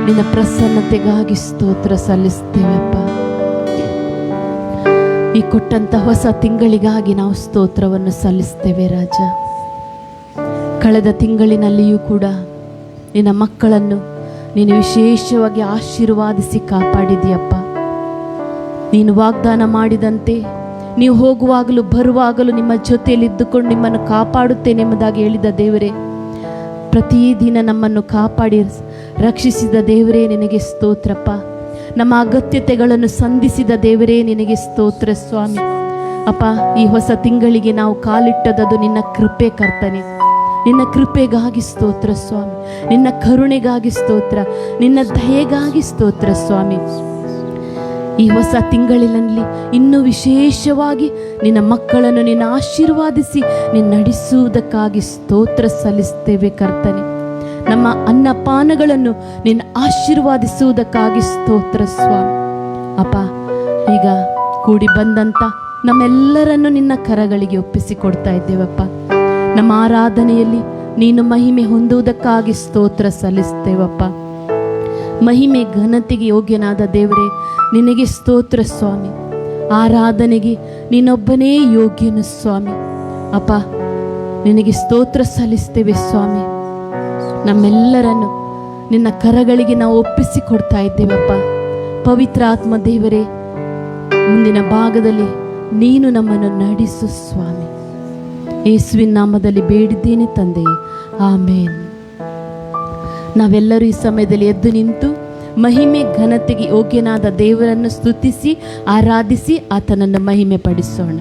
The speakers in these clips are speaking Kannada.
ನಿನ್ನ ಪ್ರಸನ್ನತೆಗಾಗಿ ಸ್ತೋತ್ರ ಸಲ್ಲಿಸ್ತೇವಪ್ಪ. ಈ ಕೊಟ್ಟಂತ ಹೊಸ ತಿಂಗಳಿಗಾಗಿ ನಾವು ಸ್ತೋತ್ರವನ್ನು ಸಲ್ಲಿಸ್ತೇವೆ ರಾಜ. ಕಳೆದ ತಿಂಗಳಿನಲ್ಲಿಯೂ ಕೂಡ ನಿನ್ನ ಮಕ್ಕಳನ್ನು ನೀನು ವಿಶೇಷವಾಗಿ ಆಶೀರ್ವಾದಿಸಿ ಕಾಪಾಡಿದೆಯಪ್ಪ. ನೀನು ವಾಗ್ದಾನ ಮಾಡಿದಂತೆ ನೀವು ಹೋಗುವಾಗಲೂ ಬರುವಾಗಲೂ ನಿಮ್ಮ ಜೊತೆಯಲ್ಲಿ ಇದ್ದುಕೊಂಡು ನಿಮ್ಮನ್ನು ಕಾಪಾಡುತ್ತೇನೆ ಎಂಬುದಾಗಿ ಹೇಳಿದ ದೇವರೇ, ಪ್ರತಿದಿನ ನಮ್ಮನ್ನು ಕಾಪಾಡಿ ರಕ್ಷಿಸಿದ ದೇವರೇ ನಿನಗೆ ಸ್ತೋತ್ರಪ್ಪ. ನಮ್ಮ ಅಗತ್ಯತೆಗಳನ್ನು ಸಂಧಿಸಿದ ದೇವರೇ ನಿನಗೆ ಸ್ತೋತ್ರ ಸ್ವಾಮಿ. ಅಪ್ಪ, ಈ ಹೊಸ ತಿಂಗಳಿಗೆ ನಾವು ಕಾಲಿಟ್ಟದದು ನಿನ್ನ ಕೃಪೆ ಕರ್ತನೆ. ನಿನ್ನ ಕೃಪೆಗಾಗಿ ಸ್ತೋತ್ರ ಸ್ವಾಮಿ, ನಿನ್ನ ಕರುಣೆಗಾಗಿ ಸ್ತೋತ್ರ, ನಿನ್ನ ದಯೆಗಾಗಿ ಸ್ತೋತ್ರ ಸ್ವಾಮಿ. ಈ ಹೊಸ ತಿಂಗಳಿನಲ್ಲಿ ಇನ್ನೂ ವಿಶೇಷವಾಗಿ ನಿನ್ನ ಮಕ್ಕಳನ್ನು ನಿನ್ನ ಆಶೀರ್ವಾದಿಸಿ ನಿನ್ನ ನಡೆಸುವುದಕ್ಕಾಗಿ ಸ್ತೋತ್ರ ಸಲ್ಲಿಸ್ತೇವೆ ಕರ್ತನೆ. ನಮ್ಮ ಅನ್ನಪಾನಗಳನ್ನು ನಿನ್ನ ಆಶೀರ್ವಾದಿಸುವುದಕ್ಕಾಗಿ ಸ್ತೋತ್ರ ಸ್ವಾಮಿ. ಅಪ್ಪ, ಈಗ ಕೂಡಿ ಬಂದಂಥ ನಮ್ಮೆಲ್ಲರನ್ನು ನಿನ್ನ ಕರಗಳಿಗೆ ಒಪ್ಪಿಸಿಕೊಡ್ತಾ ಇದ್ದೇವಪ್ಪ. ನಮ್ಮ ಆರಾಧನೆಯಲ್ಲಿ ನೀನು ಮಹಿಮೆ ಹೊಂದುವುದಕ್ಕಾಗಿ ಸ್ತೋತ್ರ ಸಲ್ಲಿಸ್ತೇವಪ್ಪ. ಮಹಿಮೆ ಘನತೆಗೆ ಯೋಗ್ಯನಾದ ದೇವರೇ ನಿನಗೆ ಸ್ತೋತ್ರ ಸ್ವಾಮಿ. ಆರಾಧನೆಗೆ ನೀನೊಬ್ಬನೇ ಯೋಗ್ಯನು ಸ್ವಾಮಿ. ಅಪ್ಪ, ನಿನಗೆ ಸ್ತೋತ್ರ ಸಲ್ಲಿಸ್ತೇವೆ ಸ್ವಾಮಿ. ನಮ್ಮೆಲ್ಲರನ್ನು ನಿನ್ನ ಕರಗಳಿಗೆ ನಾವು ಒಪ್ಪಿಸಿಕೊಡ್ತಾ ಇದ್ದೇವಪ್ಪ. ಪವಿತ್ರ ಆತ್ಮ ದೇವರೇ, ಮುಂದಿನ ಭಾಗದಲ್ಲಿ ನೀನು ನಮ್ಮನ್ನು ನಡೆಸು ಸ್ವಾಮಿ. ಯೇಸುವಿನ ನಾಮದಲ್ಲಿ ಬೇಡಿದ್ದೇನೆ ತಂದೆಯೇ, ಆಮೇನ್. ನಾವೆಲ್ಲರೂ ಈ ಸಮಯದಲ್ಲಿ ಎದ್ದು ನಿಂತು ಮಹಿಮೆ ಘನತೆಗೆ ಯೋಗ್ಯನಾದ ದೇವರನ್ನು ಸ್ತುತಿಸಿ ಆರಾಧಿಸಿ ಆತನನ್ನು ಮಹಿಮೆ ಪಡಿಸೋಣ.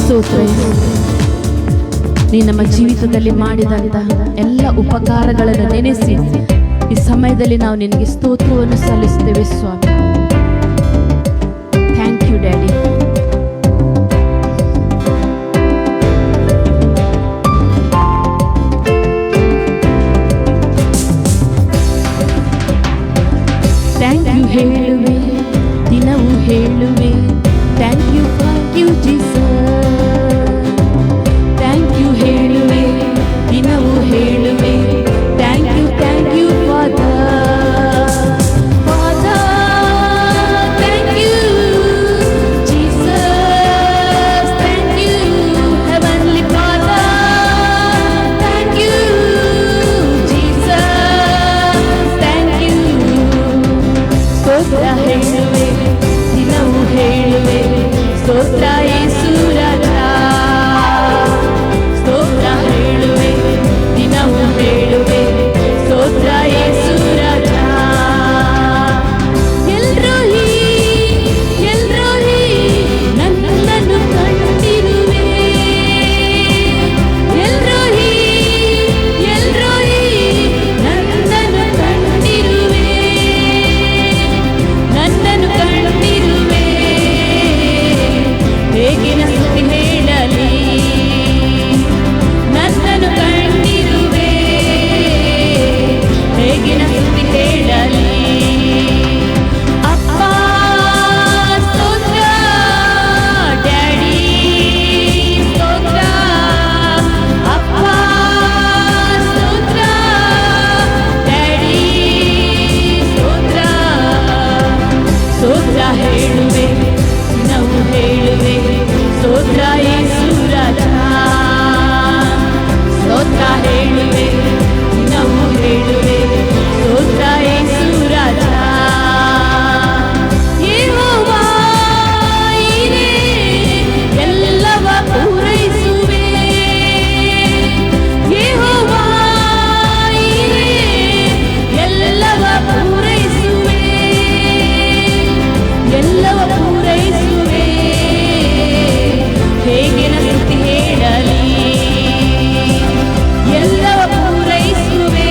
ಸ್ತೋತ್ರ ಯೇಸುವೆ. ನೀ ನಮ್ಮ ಜೀವಿತದಲ್ಲಿ ಮಾಡಿದಂತಹ ಎಲ್ಲ ಉಪಕಾರಗಳನ್ನು ನೆನೆಸಿ ಈ ಸಮಯದಲ್ಲಿ ನಾವು ನಿನಗೆ ಸ್ತೋತ್ರವನ್ನು ಸಲ್ಲಿಸ್ತೇವೆ ಸ್ವಾಮಿ. Thank you daddy. Thank you ಹೇಳುವೆ, ದಿನವೂ ಹೇಳುವೆ. Thank you Jesus. Thank you ಹೇಳುವೆ, ದಿನವೂ ಹೇಳುವೆ. Thank you father. Thank you Jesus. Thank you heavenly father. Thank you Jesus. Thank you. ಸ್ತೋತ್ರ ಹೇಳುವೆ, ದಿನವೂ ಹೇಳುವೆ. ಸ್ತೋತ್ರ ಯೇಸು ರಾಜ. ಸ್ತೋತ್ರ ಹೇಳುವೆ, ದಿನವೂ ಹೇಳುವೆ. ಸ್ತೋತ್ರ ಯೇಸು ರಾಜ. ಎಲ್ರೋಹಿ ಎಲ್ರೋಹಿ ನನ್ನನ್ನು ಕಂಡಿರುವೆ. ಎಲ್ರೋಹಿ ಎಲ್ರೋಹಿ ನನ್ನನ್ನು ಕಂಡಿರುವೆ. ನನ್ನನ್ನು ಕಂಡಿರುವೆ. ಹೇಗೆ ಸ್ತುತಿ ಹೇಳಲಿ. ನನ್ನನ್ನು ಕಂಡಿರುವೆ. ಹೇಗೆ ಸ್ತುತಿ ಹೇಳಲಿ. ಅಪ್ಪ ಸ್ತೋತ್ರ. ಡ್ಯಾಡಿ ಸ್ತೋತ್ರ. ಅಪ್ಪ ಸ್ತೋತ್ರ. ಡ್ಯಾಡಿ ಸ್ತೋತ್ರ. ಸ್ತೋತ್ರ ಹೇಳುವೆ, ದಿನವೂ ಹೇಳುವೆ. ಸ್ತೋತ್ರ ಯೇಸು ರಾಜ. ಸ್ತೋತ್ರ ಹೇಳುವೆ, ದಿನವೂ ಹೇಳುವೆ. ಸ್ತೋತ್ರ ಯೇಸು ರಾಜ. ಯೆಹೋವಾ ನೀನೇ ಎಲ್ಲವ ಪೂರೈಸುವೆ. ಯೆಹೋವಾ ನೀನೇ ಎಲ್ಲವ ಪೂರೈಸುವೆ. ಎಲ್ಲವ ಪೂರೈಸುವೆ. ಹೇಗೆ ಸ್ತುತಿ ಹೇಳಲಿ. ಎಲ್ಲವ ಪೂರೈಸುವೆ.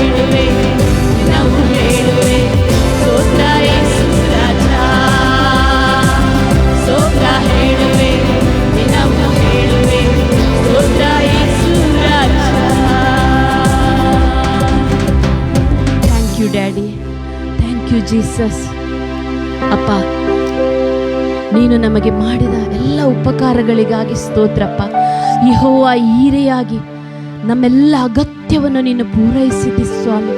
ಹೇಳುವೆ, ನಾವು ಹೇಳುವೆ ಸ್ತೋತ್ರ ಯೇಸು ರಾಜ. ಸ್ತೋತ್ರ ಹೇಳುವೆ, ನಾವು ಹೇಳುವೆ ಸ್ತೋತ್ರ ಯೇಸು ರಾಜ. Thank you daddy, thank you Jesus. ಅಪ್ಪ, ನೀನು ನಮಗೆ ಮಾಡಿದ ಎಲ್ಲ ಉಪಕಾರಗಳಿಗಾಗಿ ಸ್ತೋತ್ರಪ್ಪ. ಯೆಹೋವ ಈರೆಯಾಗಿ ನಮ್ಮೆಲ್ಲ ಅಗತ್ಯವನ್ನು ನೀನು ಪೂರೈಸಿದಿ ಸ್ವಾಮಿ.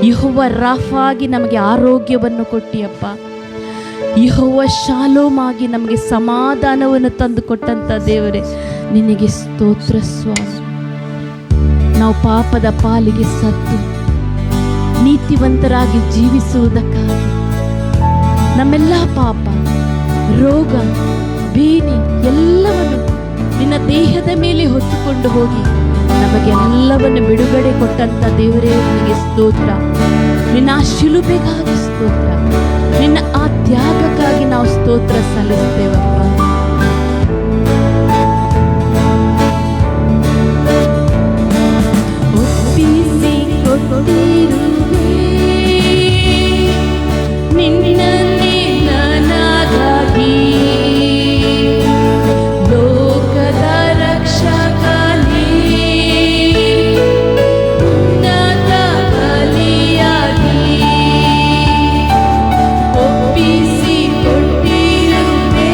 ಯೆಹೋವ ರಾಫಾಗಿ ನಮಗೆ ಆರೋಗ್ಯವನ್ನು ಕೊಟ್ಟಿಯಪ್ಪ. ಯೆಹೋವ ಶಾಲೋಮಾಗಿ ನಮಗೆ ಸಮಾಧಾನವನ್ನು ತಂದು ಕೊಟ್ಟಂತ ದೇವರೇ, ನಿನಗೆ ಸ್ತೋತ್ರ ಸ್ವಾಮಿ. ನಾವು ಪಾಪದ ಪಾಲಿಗೆ ಸತ್ತು ನೀತಿವಂತರಾಗಿ ಜೀವಿಸುವುದಕ್ಕಾಗಿ ನಮ್ಮೆಲ್ಲ ಪಾಪ, ರೋಗ, ಬೇನೆ ಎಲ್ಲವನ್ನು ನಿನ್ನ ದೇಹದ ಮೇಲೆ ಹೊತ್ತುಕೊಂಡು ಹೋಗಿ ನಮಗೆ ಎಲ್ಲವನ್ನು ಬಿಡುಗಡೆ ಕೊಟ್ಟಂತ ದೇವರೇ, ನಿನಗೆ ಸ್ತೋತ್ರ. ನಿನ್ನ ಆ ಶಿಲುಬೆಗಾಗಿ ಸ್ತೋತ್ರ, ನಿನ್ನ ಆ ತ್ಯಾಗಕ್ಕಾಗಿ ನಾವು ಸ್ತೋತ್ರ ಸಲ್ಲಿಸ್ತೇವಪ್ಪ. ಒಪ್ಪಿಸಿ ಕೊಟ್ಟಿರುವೆ ನಿನ್ನನ್ನೇ ನನಗಾಗಿ, ಲೋಕದ ರಕ್ಷಕನೇ ಉನ್ನತ ಬಲಿಯಾಗಿ. ಒಪ್ಪಿಸಿ ಕೊಟ್ಟಿರುವೆ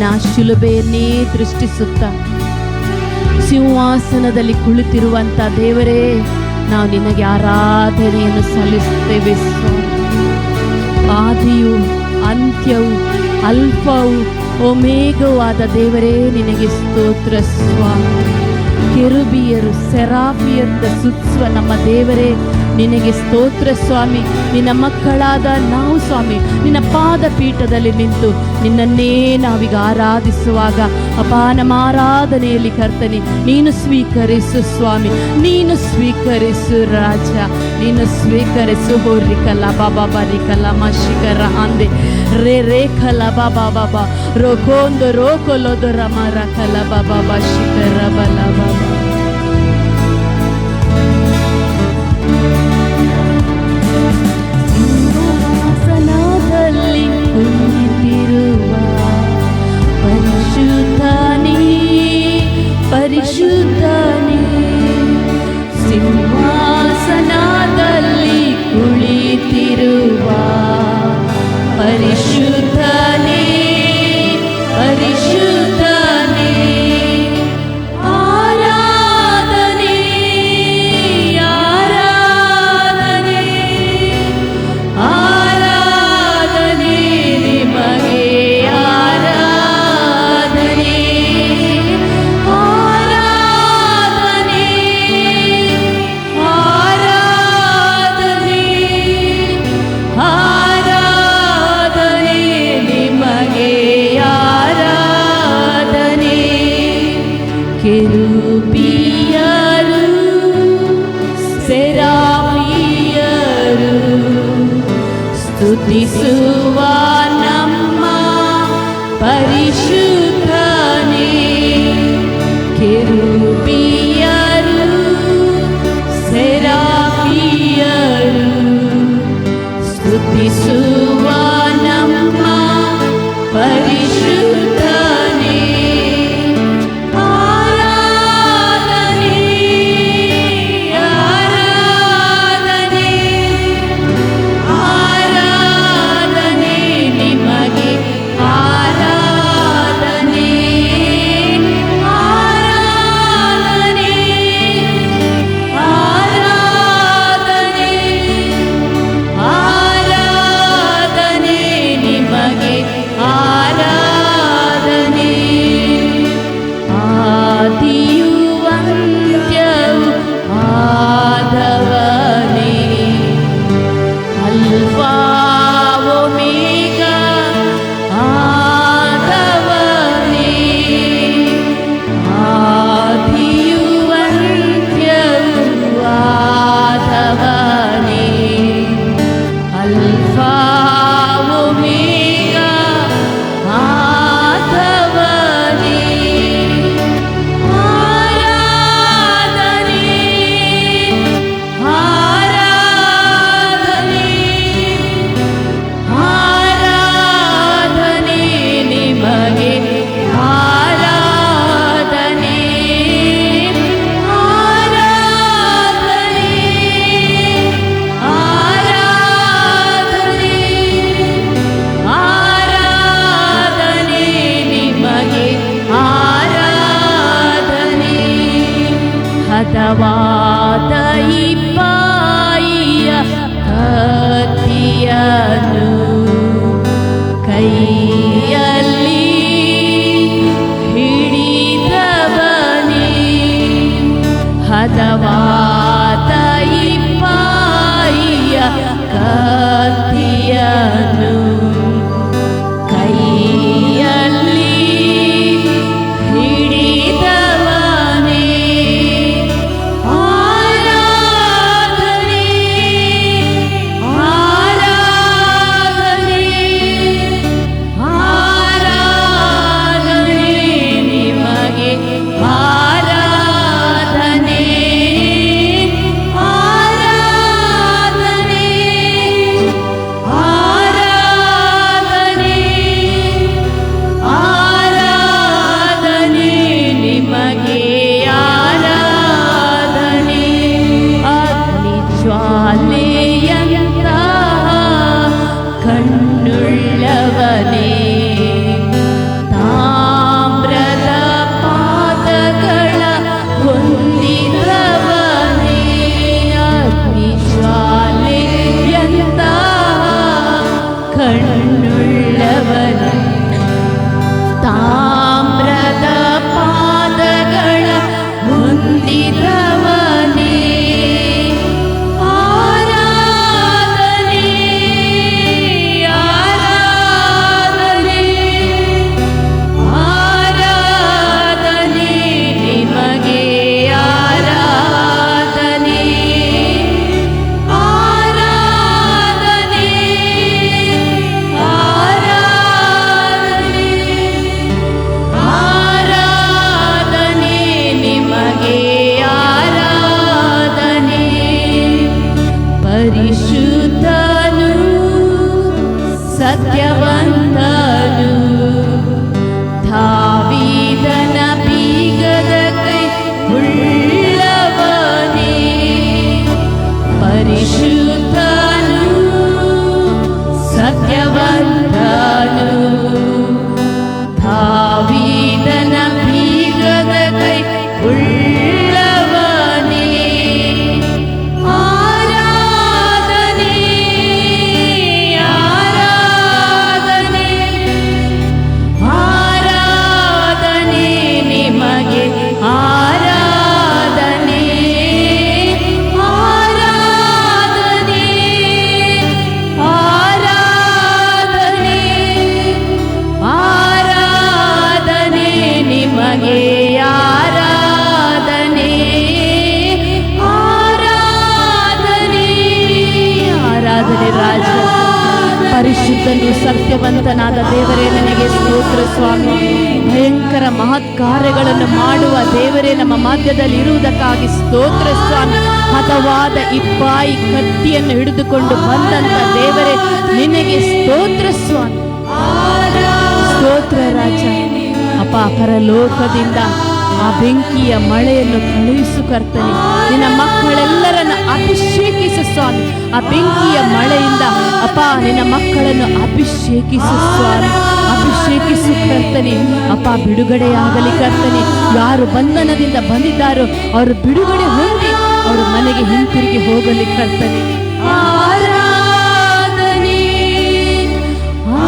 ನಿನ್ನ ಶಿಲುಬೆಯನ್ನೇ ದೃಷ್ಟಿಸುತ್ತಾ ಸಿಂಹಾಸನದಲ್ಲಿ ಕುಳಿತಿರುವಂತ ದೇವರೇ, ನಾವು ನಿನಗೆ ಆರಾಧನೆಯನ್ನು ಸಲ್ಲಿಸುತ್ತೇವೆ ಸ್ವಾಮಿ. ಆದಿಯು ಅಂತ್ಯವು ಅಲ್ಫವು ಒಮೇಘವಾದ ದೇವರೇ, ನಿನಗೆ ಸ್ತೋತ್ರ ಸ್ವಾಮಿ. ಕೆರುಬಿಯರು ಸೆರಾಫಿಯಂತ ಸುತ್ಸುವ ನಮ್ಮ ದೇವರೇ, ನಿನಗೆ ಸ್ತೋತ್ರ ಸ್ವಾಮಿ. ನಿನ್ನ ಮಕ್ಕಳಾದ ನಾವು ಸ್ವಾಮಿ ನಿನ್ನ ಪಾದ ಪೀಠದಲ್ಲಿ ನಿಂತು ನಿನ್ನನ್ನೇ ನಾವೀಗ ಆರಾಧಿಸುವಾಗ ಅಪಾ ನಮ್ಮ ಆರಾಧನೆಯಲ್ಲಿ ಕರ್ತನೆ ನೀನು ಸ್ವೀಕರಿಸು ಸ್ವಾಮಿ, ನೀನು ಸ್ವೀಕರಿಸು ರಾಜ, ನೀನು ಸ್ವೀಕರಿಸು. ಹೋರಿಕಲ್ಲ ಬಾಬಾ ಬರಿಕಲ್ಲ ಮಶಿಕರ ಅಂದೆ ರೇ ರೇಖಲ ಬಾಬಾ ಬಾಬಾ ರೋಕೋಂದು ರೋಕೊಲೋದು ರಮ ರಕಲ ಬಾಬಾ ಬಾ ಶಿಖರ ಬಲ ಬಾಬಾ. ಸಿಂಹಾಸನದಲ್ಲಿ ಕುಳಿತಿರುವ ಪರಿಶುದ್ಧನೇ, ಪರಿಶುದ್ಧನೇ, ಸಿಂಹಾಸನದಲ್ಲಿ ಕುಳಿತಿರುವ ಪರಿಶುದ್ಧನೇ, ಪರಿಶುದ್ಧನೇ, ಆರಾಧನೆ, ಆರಾಧನೆ, ಆರಾಧನೆ ನಿಮಗೆ, ಆರಾಧನೆ, ಆರಾಧನೆ, ಆರಾಧನೆ, ಆರಾಧನೆ ನಿಮಗೆ, ಆರಾಧನೆ. ಕೆರೂಬಿಯರು ಸೆರಾಫಿಯರು ಸ್ತುತಿಸುವ ನಮ್ಮ ಪರಿಶುದ್ಧನೇ. ಕೆರೂಬಿಯರು ಸೆರಾಫಿಯರು ಸ್ತುತಿಸುವ ನಮ್ಮ ಪರಿಶುದ್ಧನೇ. ಆರಾಧನೆ, ಆರಾಧನೆ, ಆರಾಧನೆ ನಿಮಗೆ, ಆರಾಧನೆ, ಆರಾಧನೆ, ಆರಾಧನೆ, ಆರಾಧನೆ ನಿಮಗೆ, ಆರಾಧನೆ. ಆದಿಯು ಅಂತ್ಯವು ಆದವನೇ, ಅಲ್ಫಾ ಒಮೇಘ ಆದವನೇ, ಆದಿಯು ಅಂತ್ಯವು ಆದವನೇ, ಅಲ್ಫಾ ಒಮೇಘ ಆದವನೇ. ಆರಾಧನೆ, ಆರಾಧನೆ, ಆರಾಧನೆ ನಿಮಗೆ, ಆರಾಧನೆ, ಆರಾಧನೆ, ಆರಾಧನೆ, ಆರಾಧನೆ ನಿಮಗೆ, ಆರಾಧನೆ. ಹದವಾದ ಇಪ್ಪಾಯಿಯ ಕತ್ತಿಯನ್ನು ಕೈಯಲ್ಲಿ ಹಿಡಿದವನೇ, ಹದವಾದ ಇಪ್ಪಾಯಿಯ ಕತ್ತಿಯನ್ನು ಕೈಯಲ್ಲಿ ಹಿಡಿದವನೇ. ಆರಾಧನೆ, ಆರಾಧನೆ, ಆರಾಧನೆ ನಿಮಗೆ, ಆರಾಧನೆ, ಆರಾಧನೆ, ಪರಿಶುದ್ಧನು ಸತ್ಯವಂತನಾದ ದೇವರೇ ನಿನಗೆ ಸ್ತೋತ್ರ ಸ್ವಾಮಿ. ಭಯಂಕರ ಮಹತ್ ಕಾರ್ಯಗಳನ್ನು ಮಾಡುವ ದೇವರೇ ನಮ್ಮ ಮಧ್ಯದಲ್ಲಿ ಇರುವುದಕ್ಕಾಗಿ ಸ್ತೋತ್ರ ಸ್ವಾಮಿ. ಹತವಾದ ಇಪ್ಪಾಯಿ ಕತ್ತಿಯನ್ನು ಹಿಡಿದುಕೊಂಡು ಬಂದಂತ ದೇವರೇ ನಿನಗೆ ಸ್ತೋತ್ರ ಸ್ವಾಮಿ. ಸ್ತೋತ್ರ ರಾಜ. ಅಪ್ಪ, ಪರಲೋಕದಿಂದ ಆ ಬೆಂಕಿಯ ಮಳೆಯನ್ನು ಕಳುಹಿಸು ಕರ್ತನೆ. ನಿನ್ನ ಮಕ್ಕಳೆಲ್ಲರನ್ನು ಅಭಿಷೇಕಿಸು ಸ್ವಾಮಿ. ಆ ಬೆಂಕಿಯ ಮಳೆಯಿಂದ ಅಪ್ಪ ನಿನ್ನ ಮಕ್ಕಳನ್ನು ಅಭಿಷೇಕಿಸು ಸ್ವಾಮಿ. ಅಭಿಷೇಕಿಸು ಕರ್ತನೆ. ಅಪ್ಪ, ಬಿಡುಗಡೆಯಾಗಲಿ ಕರ್ತನೆ. ಯಾರು ಬಂಧನದಿಂದ ಬಂದಿದ್ದಾರೋ ಅವರು ಬಿಡುಗಡೆ ಹೊಂದಿ ಅವರು ಮನೆಗೆ ಹಿಂತಿರುಗಿ ಹೋಗಲಿ ಕರ್ತನೆ. ಆರಾಧನೆ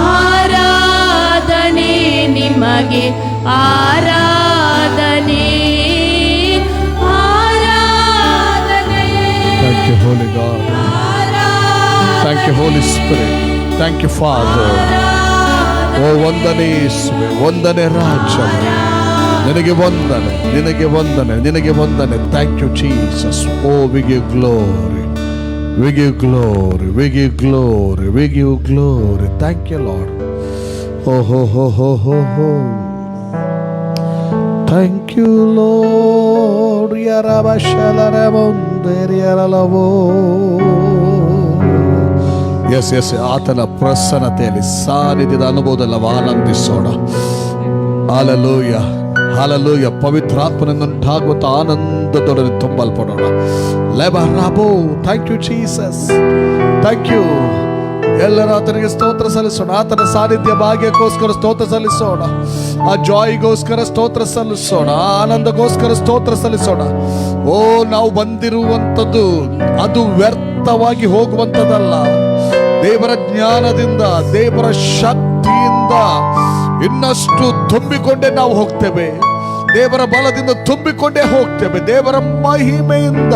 ಆರಾಧನೆ ನಿಮಗೆ, ಆರಾಧನೆ ಆರಾಧನೆ. Thank you, Holy God. Thank you, Holy Spirit. Thank you, Father. ಓ ವಂದನೆ ಯೇಸುವೆ, ವಂದನೆ ರಾಜನೇ, ನಿನಗೆ ವಂದನೆ, ನಿನಗೆ ವಂದನೆ, ನಿನಗೆ ವಂದನೆ. Thank you, Jesus. Oh, we give glory, we give glory, we give glory, we give glory. Thank you, Lord. Oh, ho, ho, ho, ho, ho. Thank you, Lord. Yes, yes. ಆತನ ಪ್ರಸನ್ನತೆಯಲ್ಲಿ ಸಾನ್ನಿಧ್ಯದ ಅನುಭವದಲ್ಲಿ ನಾವು ಆನಂದಿಸೋಣ. Hallelujah, hallelujah. ಪವಿತ್ರಾತ್ಮನಿಂದುಂಟಾಗುವಂತ ಆನಂದದೊಡನೆ ತುಂಬಲ್ಪಡೋಣ. ಲೆಬರಾಬೋ. Thank you Jesus, thank you. ಎಲ್ಲರೂ ಆತನಿಗೆ ಸ್ತೋತ್ರ ಸಲ್ಲಿಸೋಣ. ಆತನ ಸಾನ್ನಿಧ್ಯ ಭಾಗ್ಯಕ್ಕೋಸ್ಕರ ಸ್ತೋತ್ರ ಸಲ್ಲಿಸೋಣ. ಆ ಜಾಯ್ಗೋಸ್ಕರ ಸ್ತೋತ್ರ ಸಲ್ಲಿಸೋಣ. ಆ ಆನಂದಗೋಸ್ಕರ ಸ್ತೋತ್ರ ಸಲ್ಲಿಸೋಣ. ಓ, ನಾವು ಬಂದಿರುವಂಥದ್ದು ಅದು ವ್ಯರ್ಥವಾಗಿ ಹೋಗುವಂಥದ್ದಲ್ಲ. ದೇವರ ಜ್ಞಾನದಿಂದ, ದೇವರ ಶಕ್ತಿಯಿಂದ ಇನ್ನಷ್ಟು ತುಂಬಿಕೊಂಡೇ ನಾವು ಹೋಗ್ತೇವೆ. ದೇವರ ಬಲದಿಂದ ತುಂಬಿಕೊಂಡೇ ಹೋಗ್ತೇವೆ. ದೇವರ ಮಹಿಮೆಯಿಂದ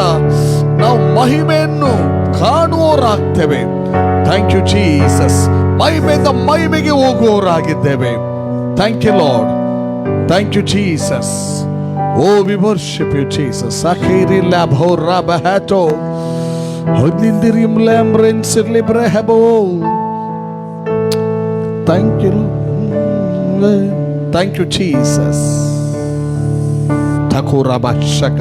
ನಾವು ಮಹಿಮೆಯನ್ನು ಕಾಣುವವರಾಗ್ತೇವೆ. Thank you Jesus. ಮಹಿಮೆಯಿಂದ ಮಹಿಮೆಗೆ ಹೋಗುವವರಾಗಿದ್ದೇವೆ. Thank you Lord, thank you Jesus. Oh, we worship you Jesus. ಅಖೀರಿ ಲ್ಯಾಬೋ ರಾಬಹಟೋ ಹೊಂದಿರಿಂ ಲ್ಯಾಂಬ್ರೆನ್ಸಿರ್ಲಿ ಬ್ರೆಹಬೋ. Thank you, thank you Jesus. ಥಕುರಬಶಕ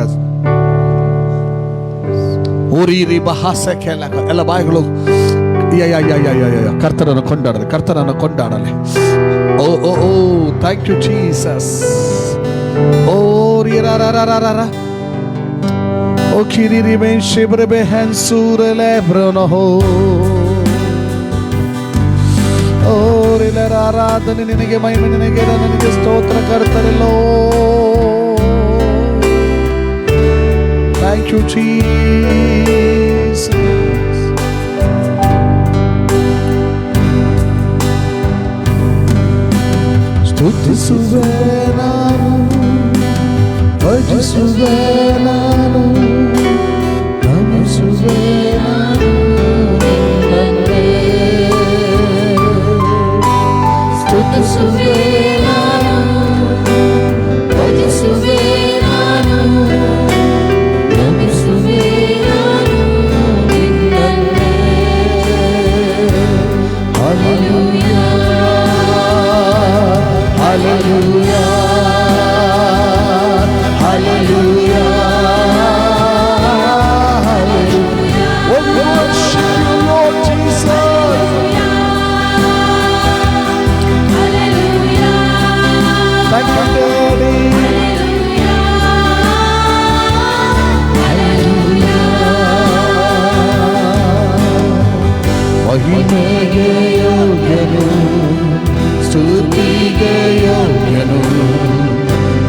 ಊರಿರಿ ಬಹಾಸಕೆಲ. ಎಲ್ಲ ಬಾಯಿಗಳು ಕರ್ತನನ್ನು ಕೊಂಡಾಡಲಿ, ಕರ್ತನನ್ನು ಕೊಂಡಾಡಲಿ. Oh oh oh, thank you Jesus. ಓ ರಿರರರರರ ಓ ಕಿರಿರಿ ಮೆನ್ ಶಿಬ್ರಬೆ ಹನ್ಸೂರಲೆ ಬ್ರನಹೋ. ಓ ರಿಲರ ಆರಾಧನೆ ನಿನಗೆ, ಮಹಿಮೆ ನಿನಗೆ, ನನಗೆ ಸ್ತೋತ್ರ ಕರ್ತನಲ್ಲೋ. Thank you Jesus. ಸ್ತುತಿಸುವೆ ನಾನು, ಭಜಿಸುವೆ ನಾನು, ನಮಿಸುವೆ ನಾನು. ಸ್ತುತಿಸುವೆ ನಾನು, ಭಜಿಸುವೆ ನಾನು, ನಮಿಸುವೆ ನಾನು ನಿನ್ನನ್ನೇ. Hallelujah, hallelujah, hallelujah, hallelujah. Oh, we worship you, Lord Jesus. Hallelujah. Thank you, Daddy. ಮಹಿಮೆಗೆ ಯೋಗ್ಯನು, ಸ್ತುತಿಗೆ ಯೋಗ್ಯನು,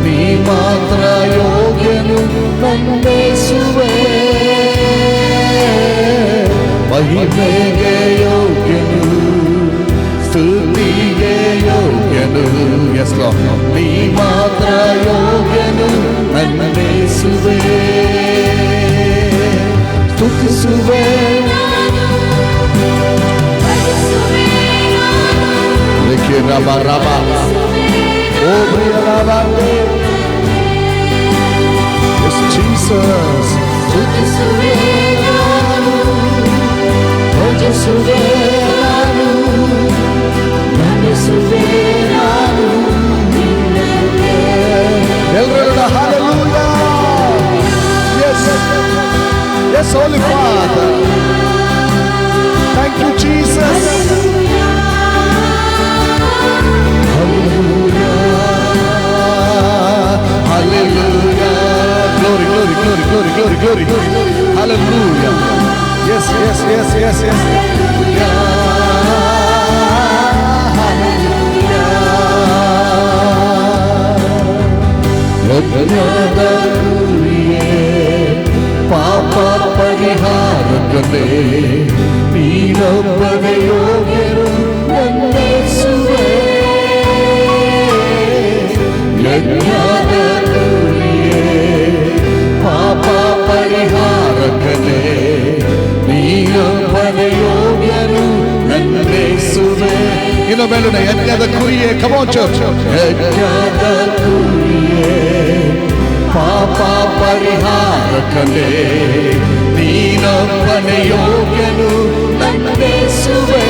ನೀ ಮಾತ್ರ ಯೋಗ್ಯನು ನಂಬಿಸುವೆ. ಮಹಿಮೆಗೆ ಯೋಗ್ಯನು, ಸ್ತುತಿಗೆ ಯೋಗ್ಯನು. ಎಸ್ ಲಾರ್ಡ್, ನೀ ಮಾತ್ರ ಯೋಗ್ಯನು ನಂಬಿಸುವೆ. ಸ್ತುತಿಸುವೆ, Raba raba, oh raba, yes Jesus. ಸ್ತುತಿಸುವೆ ನಾನು, ಭಜಿಸುವೆ ನಾನು, Yes, Holy Father. Thank you, Jesus. Hallelujah. Glory, glory, glory, glory, glory, glory. Hallelujah. Yes, yes, yes, yes, yes. ಪಾಪ ಪರಿಹಾರಕನೇ ನೀನೊಬ್ಬನೇ ಯೋಗ್ಯನು ಯೇಸುವೇ. ಯಜ್ಞದ ಕುರಿಯೇ ಪಾಪ ಪರಿಹಾರಕನೇ ನೀನೊಬ್ಬನೇ ಯೋಗ್ಯನು ಯೇಸುವೇ. ಇನ್ನೊಬ್ಬನೇ ಯಜ್ಞದ ಕುರಿಯೇ. Come on, church. ಯಜ್ಞದ ಕುರಿಯೇ ಪಾಪ ಪರಿಹಾರಕನೇ ನೀನೊಬ್ಬನೇ ಯೋಗ್ಯನು ಯೇಸುವೇ.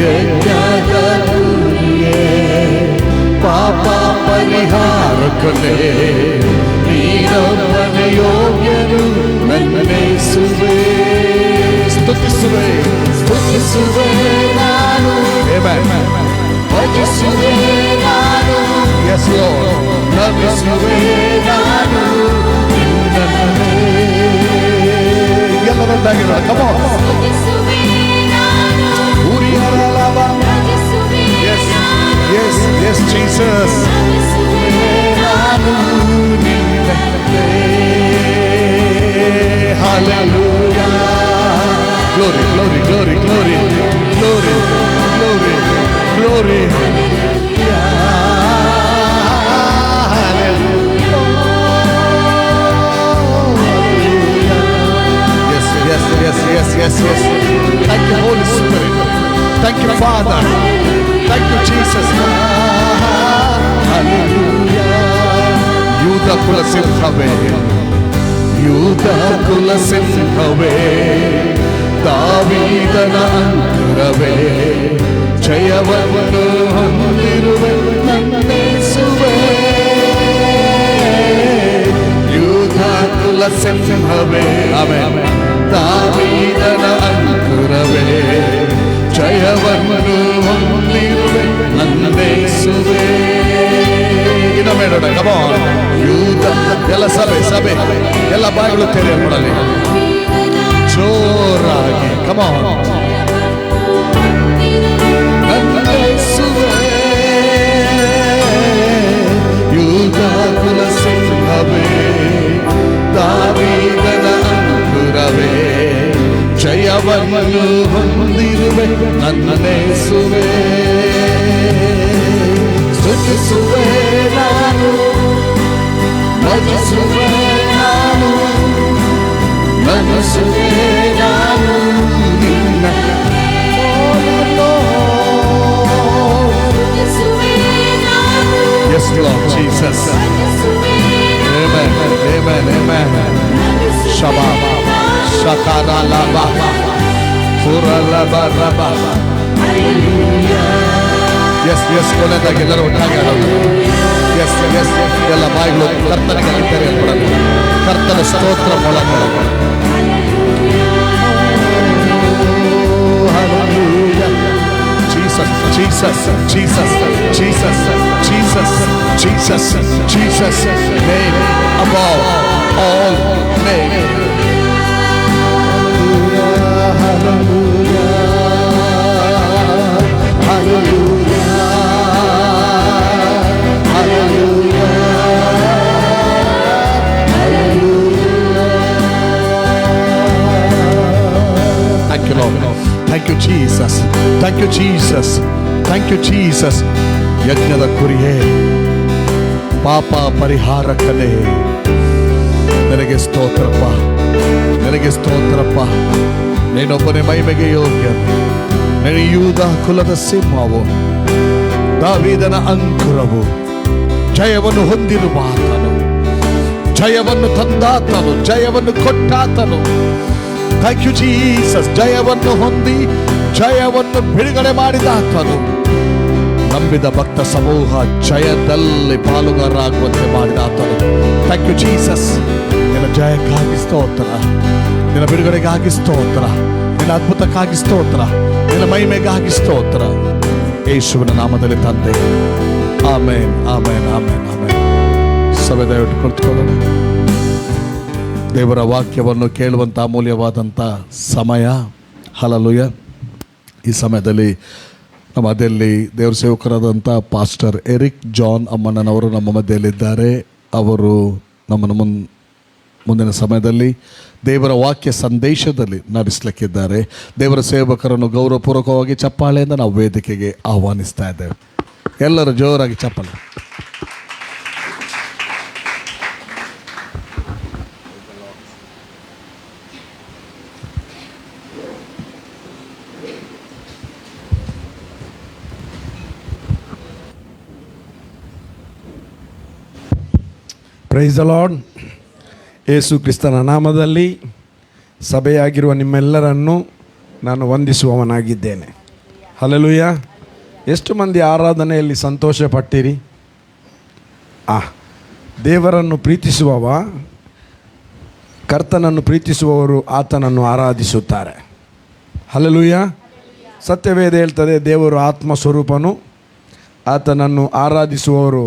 ಯಜ್ಞದ ಕುರಿಯೇ ಪಾಪ ಪರಿಹಾರಕನೇ ನೀನೊಬ್ಬನೇ ಯೋಗ್ಯನು ಯೇಸುವೇ. ಸ್ತುತಿಸುವೆ ಸ್ತುತಿಸುವೆ ನಾನು. Amen. ಭಜಿಸುವೆ ನಾನು. Yes, Lord. ನಮಿಸುವೆ ನಾನು ನಿನ್ನನ್ನೇ. ಎಲ್ಲರೊಂದಾಗಿರೋಣ. Come on. ಭಜಿಸುವೆ ನಾನು. ಉರಿಯರಲವ. Yes, yes, yes, Jesus. ಭಜಿಸುವೆ ನಾನು ನಿನ್ನನ್ನೇ. Hallelujah. Glory, glory, glory, glory, glory, glory, glory. Yes, yes, yes, yes. Thank you, Holy Spirit. Thank you, Father. Thank you, Jesus. Hallelujah. ಯೂದ ಕುಲ ಸಿಂಹವೇ, ಯೂದ ಕುಲ ಸಿಂಹವೇ, ದಾವೀದನ ಅಂಕುರವೇ, ಜಯವನ್ನು ಹೊಂದಿರುವೆ ನನ್ನ ಯೇಸುವೇ. ಯೂದ ಕುಲ ಸಿಂಹವೇ, ಆಮೆನ್, ದಾವೀದನ ಅಂಕುರವೇ, ಜಯವನ್ನು ಹೊಂದಿರುವೆ ನನ್ನ ಯೇಸುವೇ. ಇನ್ನೊಮ್ಮೆ ನೋಡೋಣ. Come on. ಯೂದ ಎಲ್ಲ ಸಭೆ ಎಲ್ಲ ಬಾಯಿಗಳು ತೆರೆಯಲ್ಪಡಲಿ ಜೋರಾಗಿ. Come on. ನನ್ನ ಯೇಸುವೇ, ಯೂದ ಕುಲ ಸಿಂಹವೇ, ದಾವೀದನ ಅಂಕುರವೇ, ಜಯವನ್ನು ಹೊಂದಿರುವೆ ನನ್ನ ಯೇಸುವೇ. ಸ್ತುತಿಸುವೆ ನಾನು, ಭಜಿಸುವೆ ನಾನು, ನಮಿಸುವೆ ನಾನು ನಿನ್ನ. Yes, Lord Jesus. Amen, amen, amen. Shabbat, shakara laba, pura laba laba. Yes, yes, ಕೊನೆಯದಾಗಿ ಎಲ್ಲರೂ ಒಟ್ಟಾಗಿ ಆಡೋದು. Yes, yes, ಎಲ್ಲ ಬಾಯಿಗಳು ಕರ್ತನಿಗೆ ತೆರೆಯಲ್ಪಡಲು, ಕರ್ತನ ಸ್ತೋತ್ರ ಮೊಳಗಲು. Jesus, Jesus, Jesus, Jesus, Jesus, Jesus, Jesus, name above all names. Hallelujah, hallelujah, hallelujah, hallelujah, hallelujah. Thank you, Lord. Thank you, Jesus. Thank you, Jesus. Thank you, Jesus. ಯಜ್ಞದ ಕುರಿಯೇ, ಪಾಪ ಪರಿಹಾರಕನೇ, ನನಗೆ ಸ್ತೋತ್ರಪ್ಪ, ನನಗೆ ಸ್ತೋತ್ರಪ್ಪ. ನೀನೊಬ್ಬನೇ ಮಹಿಮೆಗೆ ಯೋಗ್ಯ. ನೀನು ಯೂದ ಕುಲದ ಸಿಂಹವು, ದಾವೀದನ ಅಂಕುರವು, ಜಯವನ್ನು ಹೊಂದಿರುವಾತನು, ಜಯವನ್ನು ತಂದಾತನು, ಜಯವನ್ನು ಕೊಟ್ಟಾತನು. Thank you Jesus. ಜಯವನ್ನು ಹೊಂದಿ ಜಯವನ್ನು ಬಿಡುಗಡೆ ಮಾಡಿದಾತನು ನಂಬಿದ ಭಕ್ತ ಸಮೂಹ ಜಯದಲ್ಲಿ ಪಾಲುಗಾರರಾಗುವಂತೆ ಮಾಡಿದ ಆತನು. Thank you Jesus. ನಿನ್ನ ಜಯಕ್ಕಾಗಿ ಸ್ತೋತ್ರ, ನಿನ್ನ ಬಿಡುಗಡೆಗಾಗಿ ಸ್ತೋತ್ರ, ನಿನ್ನ ಅದ್ಭುತಕ್ಕಾಗಿ ಸ್ತೋತ್ರ, ನಿನ್ನ ಮಹಿಮೆಗಾಗಿ ಸ್ತೋತ್ರ. ಯೇಸುವಿನ ನಾಮದಲ್ಲಿ ತಂದೆ, ಆಮೇನ್, ಆಮೇನ್, ಆಮೇನ್, ಆಮೇನ್. ಸಭೆ ದಯವಿಟ್ಟು ಕುಳಿತುಕೊಳ್ಳೋಣ. ದೇವರ ವಾಕ್ಯವನ್ನು ಕೇಳುವಂಥ ಅಮೂಲ್ಯವಾದಂಥ ಸಮಯ. ಹಲ್ಲೆಲೂಯ. ಈ ಸಮಯದಲ್ಲಿ ನಮ್ಮ ಮಧ್ಯದಲ್ಲಿ ದೇವರ ಸೇವಕರಾದಂಥ ಪಾಸ್ಟರ್ ಎರಿಕ್ ಜಾನ್ ಅಮ್ಮಣ್ಣನವರು ನಮ್ಮ ಮಧ್ಯದಲ್ಲಿದ್ದಾರೆ. ಅವರು ನಮ್ಮನ್ನು ಮುಂದಿನ ಸಮಯದಲ್ಲಿ ದೇವರ ವಾಕ್ಯ ಸಂದೇಶದಲ್ಲಿ ನಡೆಸಲಿಕ್ಕಿದ್ದಾರೆ. ದೇವರ ಸೇವಕರನ್ನು ಗೌರವಪೂರ್ವಕವಾಗಿ ಚಪ್ಪಾಳೆಯಿಂದ ನಾವು ವೇದಿಕೆಗೆ ಆಹ್ವಾನಿಸ್ತಾ ಇದ್ದೇವೆ. ಎಲ್ಲರೂ ಜೋರಾಗಿ ಚಪ್ಪಾಳೆ. Praise the lord. ಯೇಸು ಕ್ರಿಸ್ತನ ನಾಮದಲ್ಲಿ ಸಭೆಯಾಗಿರುವ ನಿಮ್ಮೆಲ್ಲರನ್ನು ನಾನು ವಂದಿಸುವವನಾಗಿದ್ದೇನೆ. ಹಲ್ಲೆಲೂಯ. ಎಷ್ಟು ಮಂದಿ ಆರಾಧನೆಯಲ್ಲಿ ಸಂತೋಷ ಪಟ್ಟಿರಿ? ದೇವರನ್ನು ಪ್ರೀತಿಸುವವ, ಕರ್ತನನ್ನು ಪ್ರೀತಿಸುವವರು ಆತನನ್ನು ಆರಾಧಿಸುತ್ತಾರೆ. ಹಲ್ಲೆಲೂಯ. ಸತ್ಯವೇದ ಹೇಳ್ತದೆ, ದೇವರು ಆತ್ಮ ಸ್ವರೂಪನು, ಆತನನ್ನು ಆರಾಧಿಸುವವರು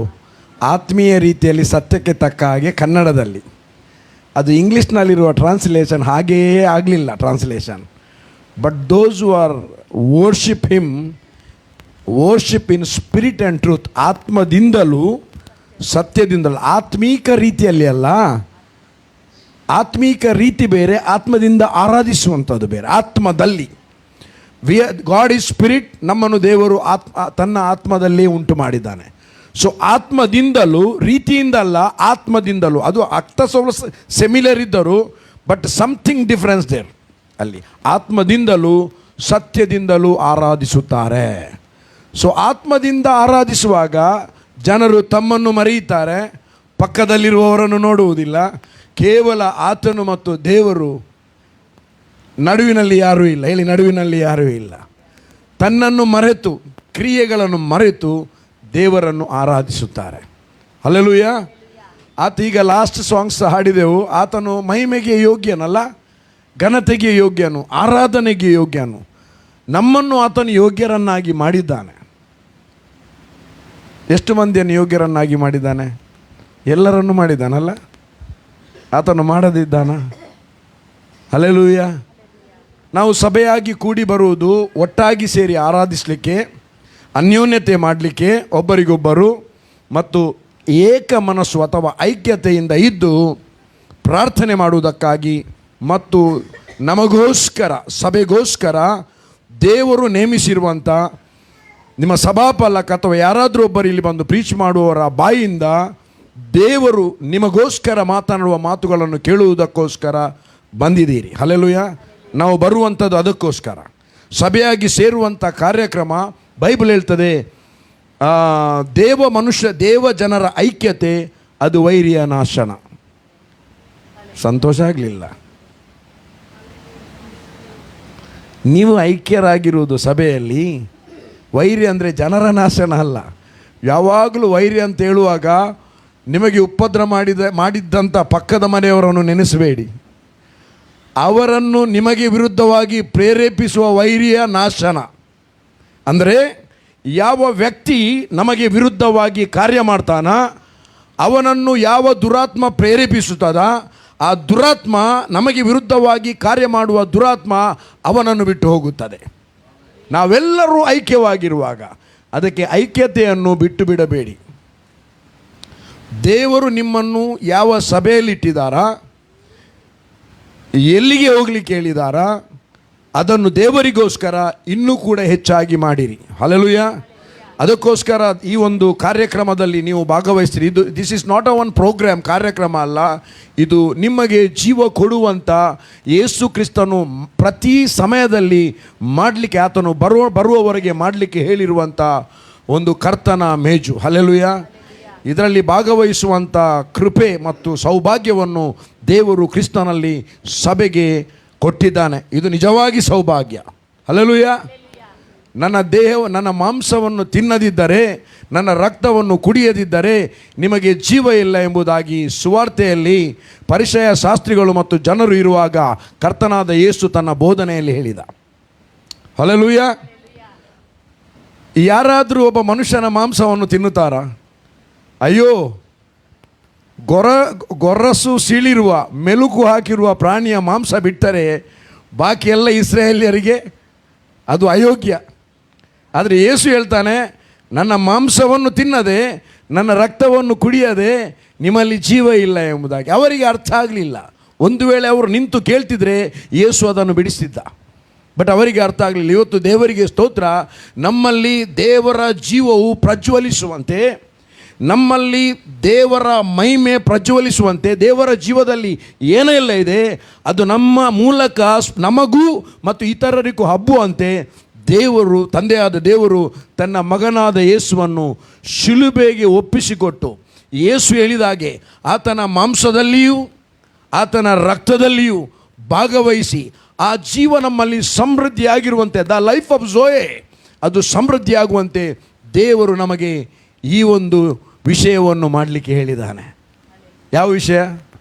ಆತ್ಮೀಯ ರೀತಿಯಲ್ಲಿ ಸತ್ಯಕ್ಕೆ ತಕ್ಕ ಹಾಗೆ. ಕನ್ನಡದಲ್ಲಿ ಅದು ಇಂಗ್ಲೀಷ್ನಲ್ಲಿರುವ ಟ್ರಾನ್ಸ್ಲೇಷನ್ ಹಾಗೆಯೇ ಆಗಲಿಲ್ಲ translation. But those who are worship him worship in spirit and truth. ಆತ್ಮದಿಂದಲೂ ಸತ್ಯದಿಂದಲೂ. ಆತ್ಮೀಕ ರೀತಿಯಲ್ಲಿ ಅಲ್ಲ. ಆತ್ಮೀಕ ರೀತಿ ಬೇರೆ, ಆತ್ಮದಿಂದ ಆರಾಧಿಸುವಂಥದ್ದು ಬೇರೆ. ಆತ್ಮದಲ್ಲಿ ಗಾಡ್ ಈಸ್ ಸ್ಪಿರಿಟ್. ನಮ್ಮನ್ನು ದೇವರು ತನ್ನ ಆತ್ಮದಲ್ಲೇ ಉಂಟು ಮಾಡಿದ್ದಾನೆ. ಸೊ ಆತ್ಮದಿಂದಲೂ, ರೀತಿಯಿಂದ ಅಲ್ಲ, ಆತ್ಮದಿಂದಲೂ. ಅದು ಅರ್ಥ ಸೆಮಿಲರ್ ಇದ್ದರು, ಬಟ್ ಸಮಥಿಂಗ್ ಡಿಫ್ರೆನ್ಸ್ ದೇರ್. ಅಲ್ಲಿ ಆತ್ಮದಿಂದಲೂ ಸತ್ಯದಿಂದಲೂ ಆರಾಧಿಸುತ್ತಾರೆ. ಸೊ ಆತ್ಮದಿಂದ ಆರಾಧಿಸುವಾಗ ಜನರು ತಮ್ಮನ್ನು ಮರೆಯುತ್ತಾರೆ, ಪಕ್ಕದಲ್ಲಿರುವವರನ್ನು ನೋಡುವುದಿಲ್ಲ. ಕೇವಲ ಆತನು ಮತ್ತು ದೇವರು, ನಡುವಿನಲ್ಲಿ ಯಾರೂ ಇಲ್ಲ. ಹೇಳಿ, ನಡುವಿನಲ್ಲಿ ಯಾರೂ ಇಲ್ಲ. ತನ್ನನ್ನು ಮರೆತು, ಕ್ರಿಯೆಗಳನ್ನು ಮರೆತು ದೇವರನ್ನು ಆರಾಧಿಸುತ್ತಾರೆ. ಹಲ್ಲೆಲೂಯ. ಆತ ಈಗ ಲಾಸ್ಟ್ ಸಾಂಗ್ಸ್ ಹಾಡಿದೆವು. ಆತನು ಮಹಿಮೆಗೆ ಯೋಗ್ಯನಲ್ಲ, ಘನತೆಗೆ ಯೋಗ್ಯನು, ಆರಾಧನೆಗೆ ಯೋಗ್ಯನು. ನಮ್ಮನ್ನು ಆತನು ಯೋಗ್ಯರನ್ನಾಗಿ ಮಾಡಿದ್ದಾನೆ. ಎಷ್ಟು ಮಂದಿಯನ್ನು ಯೋಗ್ಯರನ್ನಾಗಿ ಮಾಡಿದ್ದಾನೆ? ಎಲ್ಲರನ್ನು ಮಾಡಿದ್ದಾನಲ್ಲ. ಆತನು ಮಾಡದಿದ್ದಾನ? ಹಲ್ಲೆಲೂಯ. ನಾವು ಸಭೆಯಾಗಿ ಕೂಡಿ ಬರುವುದು ಒಟ್ಟಾಗಿ ಸೇರಿ ಆರಾಧಿಸಲಿಕ್ಕೆ, ಅನ್ಯೋನ್ಯತೆ ಮಾಡಲಿಕ್ಕೆ, ಒಬ್ಬರಿಗೊಬ್ಬರು ಮತ್ತು ಏಕ ಮನಸ್ಸು ಅಥವಾ ಐಕ್ಯತೆಯಿಂದ ಇದ್ದು ಪ್ರಾರ್ಥನೆ ಮಾಡುವುದಕ್ಕಾಗಿ ಮತ್ತು ನಮಗೋಸ್ಕರ, ಸಭೆಗೋಸ್ಕರ ದೇವರು ನೇಮಿಸಿರುವಂಥ ನಿಮ್ಮ ಸಭಾಪಾಲಕ ಅಥವಾ ಯಾರಾದರೂ ಒಬ್ಬರು ಇಲ್ಲಿ ಬಂದು ಪ್ರೀಚ್ ಮಾಡುವವರ ಬಾಯಿಯಿಂದ ದೇವರು ನಿಮಗೋಸ್ಕರ ಮಾತನಾಡುವ ಮಾತುಗಳನ್ನು ಕೇಳುವುದಕ್ಕೋಸ್ಕರ ಬಂದಿದ್ದೀರಿ. ಹಲ್ಲೆಲೂಯ. ನಾವು ಬರುವಂಥದ್ದು ಅದಕ್ಕೋಸ್ಕರ. ಸಭೆಯಾಗಿ ಸೇರುವಂಥ ಕಾರ್ಯಕ್ರಮ, ಬೈಬಲ್ ಹೇಳ್ತದೆ, ದೇವ ಜನರ ಐಕ್ಯತೆ ಅದು ವೈರಿಯ ನಾಶನ. ಸಂತೋಷ ಆಗಲಿಲ್ಲ? ನೀವು ಐಕ್ಯರಾಗಿರುವುದು ಸಭೆಯಲ್ಲಿ. ವೈರಿ ಅಂದರೆ ಜನರ ನಾಶನ ಅಲ್ಲ. ಯಾವಾಗಲೂ ವೈರಿ ಅಂತ ಹೇಳುವಾಗ ನಿಮಗೆ ಉಪದ್ರ ಮಾಡಿದ್ದಂಥ ಪಕ್ಕದ ಮನೆಯವರನ್ನು ನೆನೆಸಬೇಡಿ. ಅವರನ್ನು ನಿಮಗೆ ವಿರುದ್ಧವಾಗಿ ಪ್ರೇರೇಪಿಸುವ ವೈರಿಯ ನಾಶನ. ಅಂದರೆ ಯಾವ ವ್ಯಕ್ತಿ ನಮಗೆ ವಿರುದ್ಧವಾಗಿ ಕಾರ್ಯ ಮಾಡ್ತಾನ, ಅವನನ್ನು ಯಾವ ದುರಾತ್ಮ ಪ್ರೇರೇಪಿಸುತ್ತದ, ಆ ದುರಾತ್ಮ, ನಮಗೆ ವಿರುದ್ಧವಾಗಿ ಕಾರ್ಯ ಮಾಡುವ ದುರಾತ್ಮ ಅವನನ್ನು ಬಿಟ್ಟು ಹೋಗುತ್ತದೆ. ನಾವೆಲ್ಲರೂ ಐಕ್ಯವಾಗಿರುವಾಗ ಅದಕ್ಕೆ ಐಕ್ಯತೆಯನ್ನು ಬಿಟ್ಟು ಬಿಡಬೇಡಿ. ದೇವರು ನಿಮ್ಮನ್ನು ಯಾವ ಸಭೆಯಲ್ಲಿಟ್ಟಿದ್ದಾರಾ, ಎಲ್ಲಿಗೆ ಹೋಗಲಿಕ್ಕೆ ಹೇಳಿದಾರಾ, ಅದನ್ನು ದೇವರಿಗೋಸ್ಕರ ಇನ್ನೂ ಕೂಡ ಹೆಚ್ಚಾಗಿ ಮಾಡಿರಿ. ಹಲ್ಲೆಲೂಯ. ಅದಕ್ಕೋಸ್ಕರ ಈ ಒಂದು ಕಾರ್ಯಕ್ರಮದಲ್ಲಿ ನೀವು ಭಾಗವಹಿಸ್ತೀರಿ. This is not a one program, ಕಾರ್ಯಕ್ರಮ ಅಲ್ಲ. ಇದು ನಿಮಗೆ ಜೀವ ಕೊಡುವಂಥ, ಯೇಸು ಕ್ರಿಸ್ತನು ಪ್ರತಿ ಸಮಯದಲ್ಲಿ ಮಾಡಲಿಕ್ಕೆ, ಆತನು ಬರುವವರೆಗೆ ಮಾಡಲಿಕ್ಕೆ ಹೇಳಿರುವಂಥ ಒಂದು ಕರ್ತನ ಮೇಜು. ಹಲ್ಲೆಲೂಯ. ಇದರಲ್ಲಿ ಭಾಗವಹಿಸುವಂಥ ಕೃಪೆ ಮತ್ತು ಸೌಭಾಗ್ಯವನ್ನು ದೇವರು ಕ್ರಿಸ್ತನಲ್ಲಿ ಸಭೆಗೆ ಕೊಟ್ಟಿದ್ದಾನೆ. ಇದು ನಿಜವಾಗಿ ಸೌಭಾಗ್ಯ. ಹಲ್ಲೆಲೂಯ. ನನ್ನ ಮಾಂಸವನ್ನು ತಿನ್ನದಿದ್ದರೆ, ನನ್ನ ರಕ್ತವನ್ನು ಕುಡಿಯದಿದ್ದರೆ ನಿಮಗೆ ಜೀವ ಇಲ್ಲ ಎಂಬುದಾಗಿ ಸುವಾರ್ತೆಯಲ್ಲಿ ಪರಿಸಯ ಶಾಸ್ತ್ರಿಗಳು ಮತ್ತು ಜನರು ಇರುವಾಗ ಕರ್ತನಾದ ಯೇಸು ತನ್ನ ಬೋಧನೆಯಲ್ಲಿ ಹೇಳಿದ. ಹಲ್ಲೆಲೂಯಾ. ಯಾರಾದರೂ ಒಬ್ಬ ಮನುಷ್ಯನ ಮಾಂಸವನ್ನು ತಿನ್ನುತ್ತಾರಾ? ಅಯ್ಯೋ, ಗೊರಸು ಸೀಳಿರುವ ಮೆಲುಕು ಹಾಕಿರುವ ಪ್ರಾಣಿಯ ಮಾಂಸ ಬಿಟ್ಟರೆ ಬಾಕಿ ಎಲ್ಲ ಇಸ್ರಾಯೇಲ್ಯರಿಗೆ ಅದು ಅಯೋಗ್ಯ. ಆದರೆ ಯೇಸು ಹೇಳ್ತಾನೆ, ನನ್ನ ಮಾಂಸವನ್ನು ತಿನ್ನದೆ ನನ್ನ ರಕ್ತವನ್ನು ಕುಡಿಯದೆ ನಿಮ್ಮಲ್ಲಿ ಜೀವ ಇಲ್ಲ ಎಂಬುದಾಗಿ. ಅವರಿಗೆ ಅರ್ಥ ಆಗಲಿಲ್ಲ. ಒಂದು ವೇಳೆ ಅವರು ನಿಂತು ಕೇಳ್ತಿದ್ರೆ ಯೇಸು ಅದನ್ನು ಬಿಡಿಸ್ತಿದ್ದ. ಬಟ್ ಅವರಿಗೆ ಅರ್ಥ ಆಗಲಿಲ್ಲ. ಇವತ್ತು ದೇವರಿಗೆ ಸ್ತೋತ್ರ, ನಮ್ಮಲ್ಲಿ ದೇವರ ಜೀವವು ಪ್ರಜ್ವಲಿಸುವಂತೆ, ನಮ್ಮಲ್ಲಿ ದೇವರ ಮಹಿಮೆ ಪ್ರಜ್ವಲಿಸುವಂತೆ, ದೇವರ ಜೀವದಲ್ಲಿ ಏನೆಲ್ಲ ಇದೆ ಅದು ನಮ್ಮ ಮೂಲಕ ನಮಗೂ ಮತ್ತು ಇತರರಿಗೂ ಹಬ್ಬುವಂತೆ ದೇವರು, ತಂದೆಯಾದ ದೇವರು ತನ್ನ ಮಗನಾದ ಯೇಸುವನ್ನು ಶಿಲುಬೆಗೆ ಒಪ್ಪಿಸಿಕೊಟ್ಟು, ಯೇಸು ಹೇಳಿದಾಗೆ ಆತನ ಮಾಂಸದಲ್ಲಿಯೂ ಆತನ ರಕ್ತದಲ್ಲಿಯೂ ಭಾಗವಹಿಸಿ ಆ ಜೀವ ನಮ್ಮಲ್ಲಿ ಸಮೃದ್ಧಿಯಾಗಿರುವಂತೆ, ದ ಲೈಫ್ ಆಫ್ ಝೋಯೆ ಅದು ಸಮೃದ್ಧಿಯಾಗುವಂತೆ ದೇವರು ನಮಗೆ ಈ ಒಂದು ವಿಷಯವನ್ನು ಮಾಡಲಿಕ್ಕೆ ಹೇಳಿದ್ದಾನೆ. ಯಾವ ವಿಷಯ?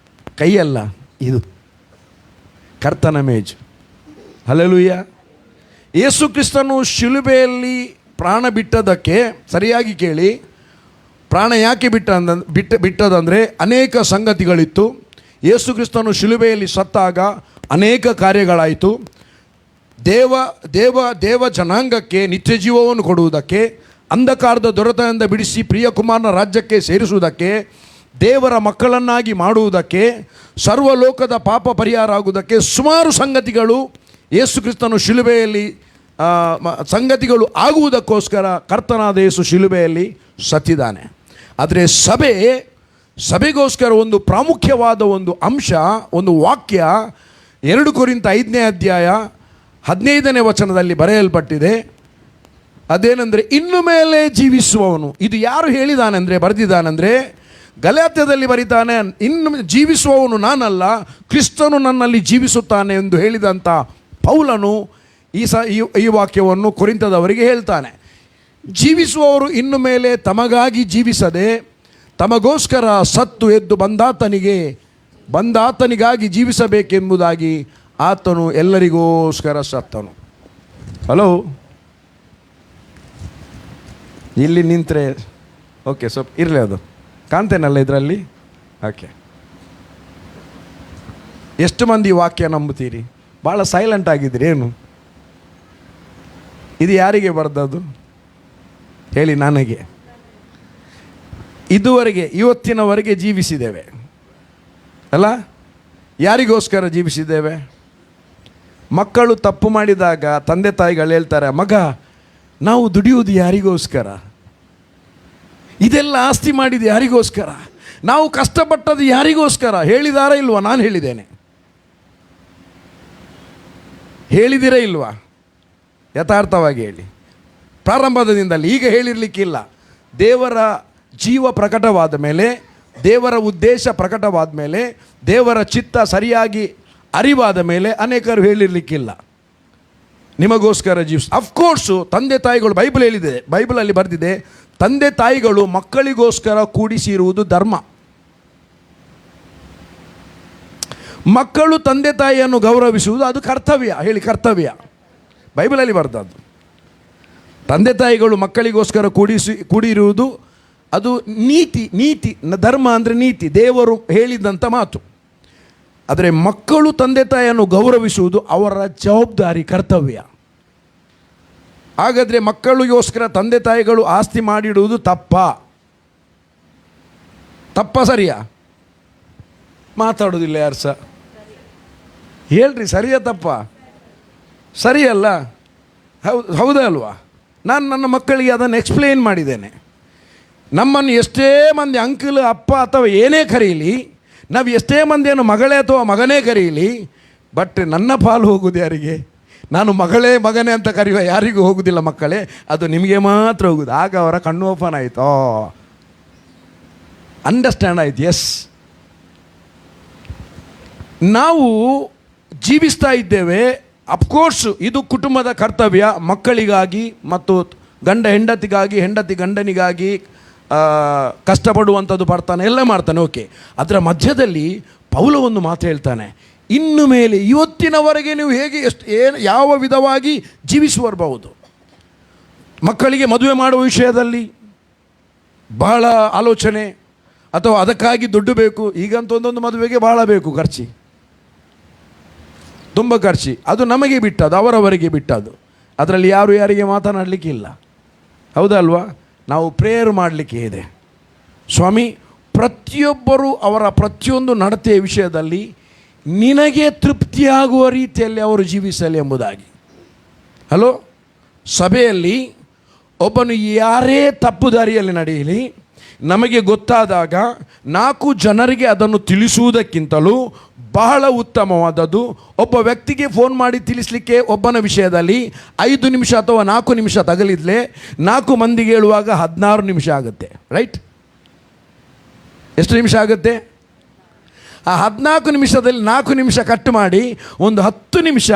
ಕೈಯಲ್ಲ, ಇದು ಕರ್ತನ ಮೇಜು. ಹಲ್ಲೆಲೂಯಾ. ಯೇಸು ಕ್ರಿಸ್ತನು ಶಿಲುಬೆಯಲ್ಲಿ ಪ್ರಾಣ ಬಿಟ್ಟದಕ್ಕೆ ಸರಿಯಾಗಿ ಕೇಳಿ, ಪ್ರಾಣ ಯಾಕೆ ಬಿಟ್ಟದಂದರೆ ಅನೇಕ ಸಂಗತಿಗಳಿತ್ತು. ಯೇಸು ಕ್ರಿಸ್ತನು ಶಿಲುಬೆಯಲ್ಲಿ ಸತ್ತಾಗ ಅನೇಕ ಕಾರ್ಯಗಳಾಯಿತು. ದೇವ ಜನಾಂಗಕ್ಕೆ ನಿತ್ಯ ಜೀವವನ್ನು ಕೊಡುವುದಕ್ಕೆ, ಅಂಧಕಾರದ ದೊರೆತದಿಂದ ಬಿಡಿಸಿ ಪ್ರಿಯಕುಮಾರನ ರಾಜ್ಯಕ್ಕೆ ಸೇರಿಸುವುದಕ್ಕೆ, ದೇವರ ಮಕ್ಕಳನ್ನಾಗಿ ಮಾಡುವುದಕ್ಕೆ, ಸರ್ವಲೋಕದ ಪಾಪ ಪರಿಹಾರ ಆಗುವುದಕ್ಕೆ ಸುಮಾರು ಸಂಗತಿಗಳು ಯೇಸು ಕ್ರಿಸ್ತನು ಶಿಲುಬೆಯಲ್ಲಿ ಸಂಗತಿಗಳು ಆಗುವುದಕ್ಕೋಸ್ಕರ ಕರ್ತನಾದ ಯೇಸು ಶಿಲುಬೆಯಲ್ಲಿ ಸತ್ತಿದ್ದಾನೆ. ಆದರೆ ಸಭೆಗೋಸ್ಕರ ಒಂದು ಪ್ರಾಮುಖ್ಯವಾದ ಒಂದು ಅಂಶ, ಒಂದು ವಾಕ್ಯ 2 ಕೊರಿಂಥ 5ನೇ ಅಧ್ಯಾಯ 15ನೇ ವಚನದಲ್ಲಿ ಬರೆಯಲ್ಪಟ್ಟಿದೆ. ಅದೇನೆಂದರೆ, ಇನ್ನು ಮೇಲೆ ಜೀವಿಸುವವನು. ಇದು ಯಾರು ಹೇಳಿದಾನೆಂದರೆ, ಬರೆದಿದ್ದಾನೆಂದರೆ ಗಲಾತ್ಯದಲ್ಲಿ ಬರೀತಾನೆ, ಇನ್ನು ಜೀವಿಸುವವನು ನಾನಲ್ಲ, ಕ್ರಿಸ್ತನು ನನ್ನಲ್ಲಿ ಜೀವಿಸುತ್ತಾನೆ ಎಂದು ಹೇಳಿದಂಥ ಪೌಲನು ಈ ವಾಕ್ಯವನ್ನು ಕೊರಿಂಥದವರಿಗೆ ಹೇಳ್ತಾನೆ. ಜೀವಿಸುವವರು ಇನ್ನು ಮೇಲೆ ತಮಗಾಗಿ ಜೀವಿಸದೆ ತಮಗೋಸ್ಕರ ಸತ್ತು ಎದ್ದು ಬಂದಾತನಿಗಾಗಿ ಜೀವಿಸಬೇಕೆಂಬುದಾಗಿ ಆತನು ಎಲ್ಲರಿಗೋಸ್ಕರ ಸತ್ತನು. ಹಲೋ, ಇಲ್ಲಿ ನಿಂತರೆ ಓಕೆ, ಸ್ವಲ್ಪ ಇರಲಿ, ಅದು ಕಾಣ್ತೇನಲ್ಲ ಇದರಲ್ಲಿ. ಓಕೆ, ಎಷ್ಟು ಮಂದಿ ವಾಕ್ಯ ನಂಬುತ್ತೀರಿ? ಭಾಳ ಸೈಲೆಂಟ್ ಆಗಿದ್ದೀರಿ ಏನು? ಇದು ಯಾರಿಗೆ ಬರೆದದ್ದು ಹೇಳಿ ನನಗೆ? ಇವತ್ತಿನವರೆಗೆ ಜೀವಿಸಿದ್ದೇವೆ ಅಲ್ಲ? ಯಾರಿಗೋಸ್ಕರ ಜೀವಿಸಿದ್ದೇವೆ? ಮಕ್ಕಳು ತಪ್ಪು ಮಾಡಿದಾಗ ತಂದೆ ತಾಯಿಗಳು ಹೇಳ್ತಾರೆ, ಮಗ ನಾವು ದುಡಿಯುವುದು ಯಾರಿಗೋಸ್ಕರ? ಇದೆಲ್ಲ ಆಸ್ತಿ ಮಾಡಿದ್ದು ಯಾರಿಗೋಸ್ಕರ? ನಾವು ಕಷ್ಟಪಟ್ಟದ್ದು ಯಾರಿಗೋಸ್ಕರ? ಹೇಳಿದಾರ ಇಲ್ವಾ? ನಾನು ಹೇಳಿದ್ದೇನೆ. ಹೇಳಿದಿರೇ ಇಲ್ವಾ? ಯಥಾರ್ಥವಾಗಿ ಹೇಳಿ. ಪ್ರಾರಂಭದಿಂದಲೇ ಈಗ ಹೇಳಿರಲಿಕ್ಕಿಲ್ಲ. ದೇವರ ಜೀವ ಪ್ರಕಟವಾದ ಮೇಲೆ, ದೇವರ ಉದ್ದೇಶ ಪ್ರಕಟವಾದ ಮೇಲೆ, ದೇವರ ಚಿತ್ತ ಸರಿಯಾಗಿ ಅರಿವಾದ ಮೇಲೆ ಅನೇಕರು ಹೇಳಿರಲಿಕ್ಕಿಲ್ಲ. ನಿಮಗೋಸ್ಕರ ಅಫ್ಕೋರ್ಸು ತಂದೆ ತಾಯಿಗಳು, ಬೈಬಲಲ್ಲಿ ಬರೆದಿದೆ, ತಂದೆ ತಾಯಿಗಳು ಮಕ್ಕಳಿಗೋಸ್ಕರ ಕೂಡಿಸಿರುವುದು ಧರ್ಮ. ಮಕ್ಕಳು ತಂದೆ ತಾಯಿಯನ್ನು ಗೌರವಿಸುವುದು ಅದು ಕರ್ತವ್ಯ. ಹೇಳಿ, ಕರ್ತವ್ಯ. ಬೈಬಲಲ್ಲಿ ಬರೆದದ್ದು. ತಂದೆ ತಾಯಿಗಳು ಮಕ್ಕಳಿಗೋಸ್ಕರ ಕೂಡಿರುವುದು ಅದು ನೀತಿ. ಧರ್ಮ ಅಂದರೆ ನೀತಿ, ದೇವರು ಹೇಳಿದಂಥ ಮಾತು. ಆದರೆ ಮಕ್ಕಳು ತಂದೆ ತಾಯಿಯನ್ನು ಗೌರವಿಸುವುದು ಅವರ ಜವಾಬ್ದಾರಿ, ಕರ್ತವ್ಯ. ಹಾಗಾದರೆ ಮಕ್ಕಳಿಗೋಸ್ಕರ ತಂದೆ ತಾಯಿಗಳು ಆಸ್ತಿ ಮಾಡಿಡುವುದು ತಪ್ಪ ಸರಿಯಾ? ಮಾತಾಡೋದಿಲ್ಲ ಯಾರು ಸಹ. ಹೇಳ್ರಿ, ಸರಿಯಾ ತಪ್ಪ? ಸರಿಯಲ್ಲ? ಹೌದಾ ಅಲ್ವಾ? ನಾನು ನನ್ನ ಮಕ್ಕಳಿಗೆ ಅದನ್ನು ಎಕ್ಸ್ಪ್ಲೇನ್ ಮಾಡಿದ್ದೇನೆ. ನಮ್ಮನ್ನು ಎಷ್ಟೇ ಮಂದಿ ಅಂಕಲ್, ಅಪ್ಪ ಅಥವಾ ಏನೇ ಕರೀಲಿ, ನಾವು ಎಷ್ಟೇ ಮಂದಿಯನ್ನು ಮಗಳೇ ಅಥವಾ ಮಗನೇ ಕರೀಲಿ, ಬಟ್ ನನ್ನ ಪಾಲು ಹೋಗುವುದು ಯಾರಿಗೆ? ನಾನು ಮಗನೇ ಅಂತ ಕರೆಯುವ ಯಾರಿಗೂ ಹೋಗುವುದಿಲ್ಲ ಮಕ್ಕಳೇ, ಅದು ನಿಮಗೆ ಮಾತ್ರ ಹೋಗುದು. ಆಗ ಅವರ ಕಣ್ಣು ಓಪನ್ ಆಯಿತು, ಅಂಡರ್ಸ್ಟ್ಯಾಂಡ್ ಆಯ್ತು. ಎಸ್, ನಾವು ಜೀವಿಸ್ತಾ ಇದ್ದೇವೆ ಅಫ್ಕೋರ್ಸ್ ಇದು ಕುಟುಂಬದ ಕರ್ತವ್ಯ, ಮಕ್ಕಳಿಗಾಗಿ ಮತ್ತು ಗಂಡ ಹೆಂಡತಿಗಾಗಿ, ಹೆಂಡತಿ ಗಂಡನಿಗಾಗಿ ಕಷ್ಟಪಡುವಂಥದ್ದು ಬರ್ತಾನೆ, ಎಲ್ಲ ಮಾಡ್ತಾನೆ, ಓಕೆ. ಅದರ ಮಧ್ಯದಲ್ಲಿ ಪೌಲ ಒಂದು ಮಾತು ಹೇಳ್ತಾನೆ, ಇನ್ನು ಮೇಲೆ ಇವತ್ತಿನವರೆಗೆ ನೀವು ಹೇಗೆ ಯಾವ ವಿಧವಾಗಿ ಜೀವಿಸುವರಬಹುದು. ಮಕ್ಕಳಿಗೆ ಮದುವೆ ಮಾಡುವ ವಿಷಯದಲ್ಲಿ ಬಹಳ ಆಲೋಚನೆ, ಅಥವಾ ಅದಕ್ಕಾಗಿ ದುಡ್ಡು ಬೇಕು. ಈಗಂತೂ ಒಂದೊಂದು ಮದುವೆಗೆ ಬಹಳ ಬೇಕು, ಖರ್ಚು, ತುಂಬ ಖರ್ಚು. ಅದು ನಮಗೆ ಬಿಟ್ಟದ್ದು, ಅವರವರಿಗೆ ಬಿಟ್ಟದ್ದು. ಅದರಲ್ಲಿ ಯಾರಿಗೆ ಮಾತನಾಡಲಿಕ್ಕಿಲ್ಲ, ಹೌದಲ್ವಾ? ನಾವು ಪ್ರೇಯರ್ ಮಾಡಲಿಕ್ಕೆ ಇದೆ. ಸ್ವಾಮಿ, ಪ್ರತಿಯೊಬ್ಬರೂ ಅವರ ಪ್ರತಿಯೊಂದು ನಡತೆಯ ವಿಷಯದಲ್ಲಿ ನಿನಗೆ ತೃಪ್ತಿಯಾಗುವ ರೀತಿಯಲ್ಲಿ ಅವರು ಜೀವಿಸಲಿ ಎಂಬುದಾಗಿ. ಹಲೋ, ಸಭೆಯಲ್ಲಿ ಒಬ್ಬನು ಯಾರೇ ತಪ್ಪು ದಾರಿಯಲ್ಲಿ ನಡೆಯಲಿ, ನಮಗೆ ಗೊತ್ತಾದಾಗ 4 ಜನರಿಗೆ ಅದನ್ನು ತಿಳಿಸುವುದಕ್ಕಿಂತಲೂ ಬಹಳ ಉತ್ತಮವಾದದ್ದು ಒಬ್ಬ ವ್ಯಕ್ತಿಗೆ ಫೋನ್ ಮಾಡಿ ತಿಳಿಸಲಿಕ್ಕೆ ಒಬ್ಬನ ವಿಷಯದಲ್ಲಿ 5 ನಿಮಿಷ ಅಥವಾ 4 ನಿಮಿಷ ತಗಲಿದ್ಲೆ 4 ಮಂದಿಗೆ ಹೇಳುವಾಗ 16 ನಿಮಿಷ ಆಗುತ್ತೆ, ರೈಟ್? ಎಷ್ಟು ನಿಮಿಷ ಆಗುತ್ತೆ? ಆ 14 ನಿಮಿಷದಲ್ಲಿ 4 ನಿಮಿಷ ಕಟ್ ಮಾಡಿ ಒಂದು 10 ನಿಮಿಷ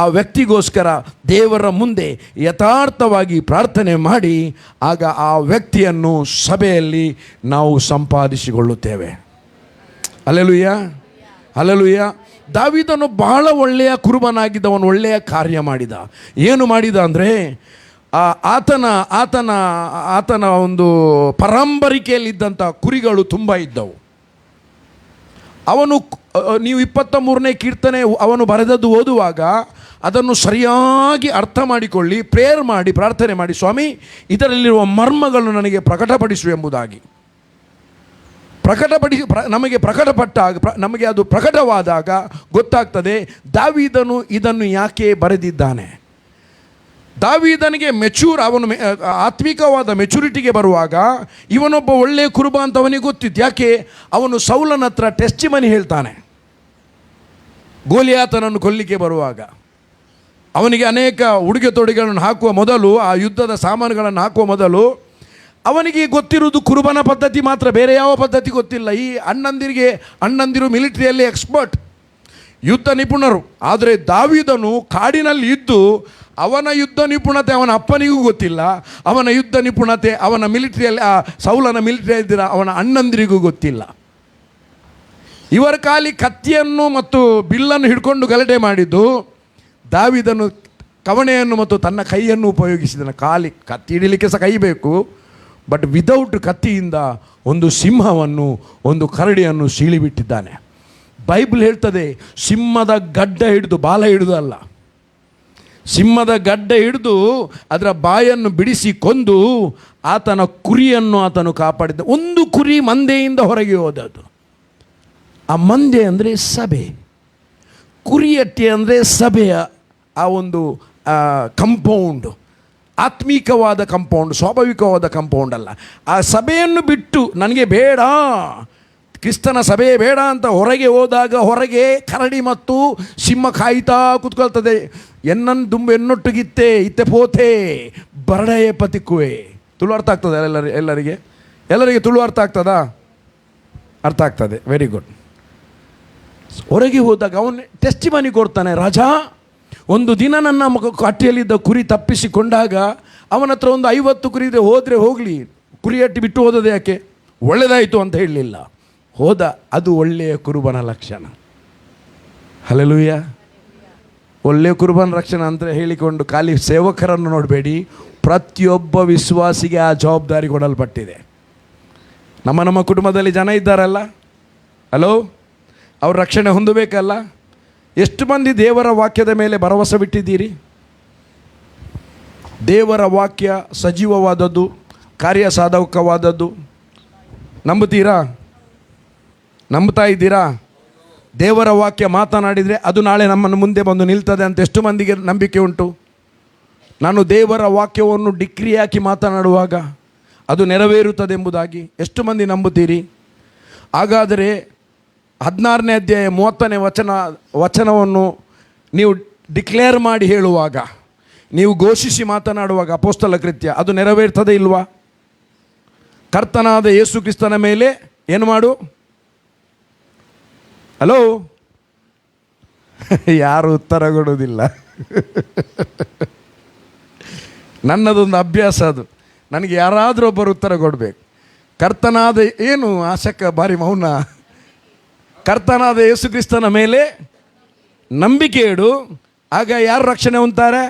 ಆ ವ್ಯಕ್ತಿಗೋಸ್ಕರ ದೇವರ ಮುಂದೆ ಯಥಾರ್ಥವಾಗಿ ಪ್ರಾರ್ಥನೆ ಮಾಡಿ, ಆಗ ಆ ವ್ಯಕ್ತಿಯನ್ನು ಸಭೆಯಲ್ಲಿ ನಾವು ಸಂಪಾದಿಸಿಕೊಳ್ಳುತ್ತೇವೆ. Hallelujah, hallelujah. ದಾವೀದನು ಬಹಳ ಒಳ್ಳೆಯ ಕುರುಬನಾಗಿದ್ದವನು, ಒಳ್ಳೆಯ ಕಾರ್ಯ ಮಾಡಿದ. ಏನು ಮಾಡಿದ ಅಂದರೆ, ಆತನ ಒಂದು ಪರಂಪರಿಕೆಯಲ್ಲಿದ್ದಂಥ ಕುರಿಗಳು ತುಂಬ ಇದ್ದವು. ಅವನು, ನೀವು 23ನೇ ಕೀರ್ತನೆ ಅವನು ಬರೆದದ್ದು ಓದುವಾಗ ಅದನ್ನು ಸರಿಯಾಗಿ ಅರ್ಥ ಮಾಡಿಕೊಳ್ಳಿ, ಪ್ರೇಯರ್ ಮಾಡಿ, ಪ್ರಾರ್ಥನೆ ಮಾಡಿ, ಸ್ವಾಮಿ ಇದರಲ್ಲಿರುವ ಮರ್ಮಗಳನ್ನು ನನಗೆ ಪ್ರಕಟಪಡಿಸು ಎಂಬುದಾಗಿ. ನಮಗೆ ಅದು ಪ್ರಕಟವಾದಾಗ ಗೊತ್ತಾಗ್ತದೆ ದಾವೀದನು ಇದನ್ನು ಯಾಕೆ ಬರೆದಿದ್ದಾನೆ. ದಾವೀದನಿಗೆ ಅವನು ಆತ್ಮಿಕವಾದ ಮೆಚುರಿಟಿಗೆ ಬರುವಾಗ ಇವನೊಬ್ಬ ಒಳ್ಳೆಯ ಕುರುಬ ಅಂತ ಅವನಿಗೆ ಗೊತ್ತಿತ್ತು. ಯಾಕೆ? ಅವನು ಸೌಲನ ಹತ್ರ ಟೆಸ್ಟಿಮನಿ ಹೇಳ್ತಾನೆ. ಗೋಲಿಯಾತನನ್ನು ಕೊಲ್ಲಿಕ್ಕೆ ಬರುವಾಗ ಅವನಿಗೆ ಅನೇಕ ಉಡುಗೆ ತೊಡುಗೆಗಳನ್ನು ಹಾಕುವ ಮೊದಲು, ಆ ಯುದ್ಧದ ಸಾಮಾನುಗಳನ್ನು ಹಾಕುವ ಮೊದಲು ಅವನಿಗೆ ಗೊತ್ತಿರುವುದು ಕುರುಬನ ಪದ್ಧತಿ ಮಾತ್ರ, ಬೇರೆ ಯಾವ ಪದ್ಧತಿ ಗೊತ್ತಿಲ್ಲ. ಈ ಅಣ್ಣಂದಿರು ಮಿಲಿಟರಿಯಲ್ಲಿ ಎಕ್ಸ್ಪರ್ಟ್, ಯುದ್ಧ ನಿಪುಣರು. ಆದರೆ ದಾವೀದನು ಕಾಡಿನಲ್ಲಿ ಇದ್ದು ಅವನ ಯುದ್ಧ ನಿಪುಣತೆ ಅವನ ಅಪ್ಪನಿಗೂ ಗೊತ್ತಿಲ್ಲ, ಅವನ ಯುದ್ಧ ನಿಪುಣತೆ ಅವನ ಮಿಲಿಟರಿಯಲ್ಲಿ, ಆ ಸೌಲನ ಮಿಲಿಟರಿಯಲ್ಲಿದ್ದ ಅವನ ಅಣ್ಣಂದಿರಿಗೂ ಗೊತ್ತಿಲ್ಲ. ಇವರ ಖಾಲಿ ಕತ್ತಿಯನ್ನು ಮತ್ತು ಬಿಲ್ಲನ್ನು ಹಿಡ್ಕೊಂಡು ಗಲಾಟೆ ಮಾಡಿದ್ದು, ದಾವೀದನು ಕವಣೆಯನ್ನು ಮತ್ತು ತನ್ನ ಕೈಯನ್ನು ಉಪಯೋಗಿಸಿದನು. ಕತ್ತಿ ಹಿಡಿಲಿಕ್ಕೆ ಸಹ ಕೈ ಬೇಕು, ಬಟ್ ವಿದೌಟ್ ಕತ್ತಿಯಿಂದ ಒಂದು ಸಿಂಹವನ್ನು, ಒಂದು ಕರಡಿಯನ್ನು ಸೀಳಿಬಿಟ್ಟಿದ್ದಾನೆ. ಬೈಬಲ್ ಹೇಳ್ತದೆ, ಸಿಂಹದ ಗಡ್ಡ ಹಿಡಿದು, ಬಾಲ ಹಿಡಿದು ಅಲ್ಲ, ಸಿಂಹದ ಗಡ್ಡ ಹಿಡಿದು ಅದರ ಬಾಯನ್ನು ಬಿಡಿಸಿ ಕೊಂದು ಆತನ ಕುರಿಯನ್ನು ಆತನು ಕಾಪಾಡಿದ್ದ. ಒಂದು ಕುರಿ ಮಂದೆಯಿಂದ ಹೊರಗೆ ಹೋದದ್ದು. ಆ ಮಂದೆ ಅಂದರೆ ಸಭೆ, ಕುರಿಯಟ್ಟೆ ಅಂದರೆ ಸಭೆಯ ಆ ಒಂದು ಕಂಪೌಂಡ್, ಆತ್ಮೀಕವಾದ ಕಂಪೌಂಡ್, ಸ್ವಾಭಾವಿಕವಾದ ಕಂಪೌಂಡ್ ಅಲ್ಲ. ಆ ಸಭೆಯನ್ನು ಬಿಟ್ಟು ನನಗೆ ಬೇಡ, ಕ್ರಿಸ್ತನ ಸಭೆ ಬೇಡ ಅಂತ ಹೊರಗೆ ಹೋದಾಗ ಹೊರಗೆ ಕರಡಿ ಮತ್ತು ಸಿಂಹ ಕಾಯ್ತಾ ಕೂತ್ಕೊಳ್ತದೆ. ಎನ್ನೊಟ್ಟುಗಿತ್ತೆ ಇತ್ತೆ ಪೋತೆ ಬರಡೆಯೇ ಪತಿಕ್ಕುವೆ. ತುಳು ಅರ್ಥ ಆಗ್ತದೆ ಎಲ್ಲರಿಗೆ ತುಳು ಅರ್ಥ ಆಗ್ತದಾ? ಅರ್ಥ ಆಗ್ತದೆ, ವೆರಿ ಗುಡ್. ಹೊರಗೆ ಹೋದಾಗ ಅವನು ಟೆಸ್ಟಿಮನಿ ಕೊಡ್ತಾನೆ. ರಾಜಾ, ಒಂದು ದಿನ ನನ್ನ ಕಟ್ಟಿಯಲ್ಲಿದ್ದ ಕುರಿ ತಪ್ಪಿಸಿಕೊಂಡಾಗ ಅವನ ಹತ್ರ ಒಂದು 50 ಕುರಿ ಇದೆ, ಹೋದರೆ ಹೋಗಲಿ, ಕುರಿ ಅಟ್ಟಿ ಬಿಟ್ಟು ಹೋದದೆ ಯಾಕೆ, ಒಳ್ಳೆಯದಾಯಿತು ಅಂತ ಹೇಳಲಿಲ್ಲ, ಹೋದ. ಅದು ಒಳ್ಳೆಯ ಕುರುಬನ ಲಕ್ಷಣ. ಹಲ್ಲೆಲೂಯ. ಒಳ್ಳೆಯ ಕುರುಬನ ಲಕ್ಷಣ ಅಂತ ಹೇಳಿಕೊಂಡು ಖಾಲಿ ಸೇವಕರನ್ನು ನೋಡಬೇಡಿ, ಪ್ರತಿಯೊಬ್ಬ ವಿಶ್ವಾಸಿಗೆ ಆ ಜವಾಬ್ದಾರಿ ಕೊಡಲ್ಪಟ್ಟಿದೆ. ನಮ್ಮ ಕುಟುಂಬದಲ್ಲಿ ಜನ ಇದ್ದಾರಲ್ಲ, ಹಲೋ, ಅವ್ರ ರಕ್ಷಣೆ ಹೊಂದಬೇಕಲ್ಲ. ಎಷ್ಟು ಮಂದಿ ದೇವರ ವಾಕ್ಯದ ಮೇಲೆ ಭರವಸೆ ಬಿಟ್ಟಿದ್ದೀರಿ? ದೇವರ ವಾಕ್ಯ ಸಜೀವವಾದದ್ದು, ಕಾರ್ಯಸಾಧಕವಾದದ್ದು. ನಂಬ್ತಾ ಇದ್ದೀರಾ? ದೇವರ ವಾಕ್ಯ ಮಾತನಾಡಿದರೆ ಅದು ನಾಳೆ ನಮ್ಮನ್ನು ಮುಂದೆ ಬಂದು ನಿಲ್ತದೆ ಅಂತ ಎಷ್ಟು ಮಂದಿಗೆ ನಂಬಿಕೆ ಉಂಟು? ನಾನು ದೇವರ ವಾಕ್ಯವನ್ನು ಡಿಕ್ರಿ ಹಾಕಿ ಮಾತನಾಡುವಾಗ ಅದು ನೆರವೇರುತ್ತದೆ ಎಂಬುದಾಗಿ ಎಷ್ಟು ಮಂದಿ ನಂಬುತ್ತೀರಿ? ಹಾಗಾದರೆ 16ನೇ ಅಧ್ಯಾಯ 30ನೇ ವಚನವನ್ನು ನೀವು ಡಿಕ್ಲೇರ್ ಮಾಡಿ ಹೇಳುವಾಗ, ನೀವು ಘೋಷಿಸಿ ಮಾತನಾಡುವಾಗ, ಅಪೊಸ್ತಲ ಕೃತ್ಯ ಅದು ನೆರವೇರ್ತದೆ ಇಲ್ವಾ? ಕರ್ತನಾದ ಯೇಸು ಕ್ರಿಸ್ತನ ಮೇಲೆ ಏನು ಮಾಡು? ಹಲೋ, ಯಾರು ಉತ್ತರ ಕೊಡೋದಿಲ್ಲ. ನನ್ನದೊಂದು ಅಭ್ಯಾಸ ಅದು. ನನಗೆ ಯಾರಾದರೂ ಒಬ್ಬರು ಉತ್ತರ ಕೊಡಬೇಕು. ಕರ್ತನಾದ ಏನು ಆಶಕ ಬಾರಿ ಮೌನ. ಕರ್ತನಾದ ಯೇಸು ಕ್ರಿಸ್ತನ ಮೇಲೆ ನಂಬಿಕೆ ಇಡು, ಆಗ ಯಾರು ರಕ್ಷಣೆ ಹೊಂದ್ತಾರೆ?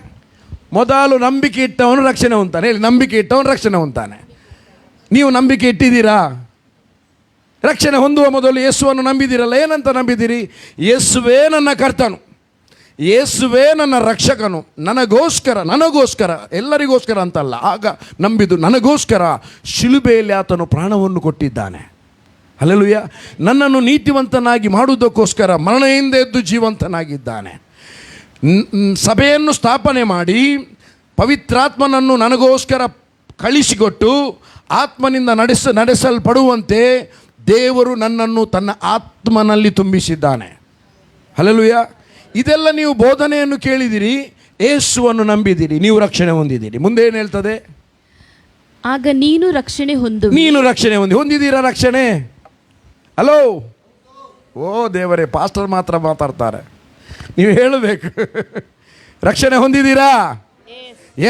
ಮೊದಲು ನಂಬಿಕೆ ಇಟ್ಟವನು ರಕ್ಷಣೆ ಹೊಂದ್ತಾನೆ. ಹೇಳಿ, ನಂಬಿಕೆ ಇಟ್ಟವನು ರಕ್ಷಣೆ ಹೊಂದ್ತಾನೆ. ನೀವು ನಂಬಿಕೆ ಇಟ್ಟಿದ್ದೀರಾ? ರಕ್ಷಣೆ ಹೊಂದುವ ಮೊದಲು ಯೇಸುವನ್ನು ನಂಬಿದ್ದೀರಲ್ಲ. ಏನಂತ ನಂಬಿದ್ದೀರಿ? ಯೇಸುವೇ ನನ್ನ ಕರ್ತನು, ಯೇಸುವೇ ನನ್ನ ರಕ್ಷಕನು, ನನಗೋಸ್ಕರ ಎಲ್ಲರಿಗೋಸ್ಕರ ಅಂತಲ್ಲ, ಆಗ ನಂಬಿದ್ದು ನನಗೋಸ್ಕರ ಶಿಲುಬೆಯಲ್ಲಿ ಆತನು ಪ್ರಾಣವನ್ನು ಕೊಟ್ಟಿದ್ದಾನೆ. ಹಲ್ಲೆಲೂಯಾ. ನನ್ನನ್ನು ನೀತಿವಂತನಾಗಿ ಮಾಡುವುದಕ್ಕೋಸ್ಕರ ಮರಣದಿಂದ ಎದ್ದು ಜೀವಂತನಾಗಿದ್ದಾನೆ. ಸಭೆಯನ್ನು ಸ್ಥಾಪನೆ ಮಾಡಿ ಪವಿತ್ರಾತ್ಮನನ್ನು ನನಗೋಸ್ಕರ ಕಳಿಸಿಕೊಟ್ಟು ಆತ್ಮನಿಂದ ನಡೆಸಲ್ಪಡುವಂತೆ ದೇವರು ನನ್ನನ್ನು ತನ್ನ ಆತ್ಮನಲ್ಲಿ ತುಂಬಿಸಿದ್ದಾನೆ. ಹಲ್ಲೆಲೂಯಾ. ಇದೆಲ್ಲ ನೀವು ಬೋಧನೆಯನ್ನು ಕೇಳಿದಿರಿ, ಯೇಸುವನ್ನು ನಂಬಿದಿರಿ, ನೀವು ರಕ್ಷಣೆ ಹೊಂದಿದ್ದೀರಿ. ಮುಂದೆ ಏನು ಹೇಳ್ತದೆ? ಆಗ ನೀನು ರಕ್ಷಣೆ ಹೊಂದಿದ್ದೀರಾ? ರಕ್ಷಣೆ. ಹಲೋ, ಓ ದೇವರೇ, ಪಾಸ್ಟರ್ ಮಾತ್ರ ಮಾತಾಡ್ತಾರೆ, ನೀವು ಹೇಳಬೇಕು. ರಕ್ಷಣೆ ಹೊಂದಿದ್ದೀರಾ?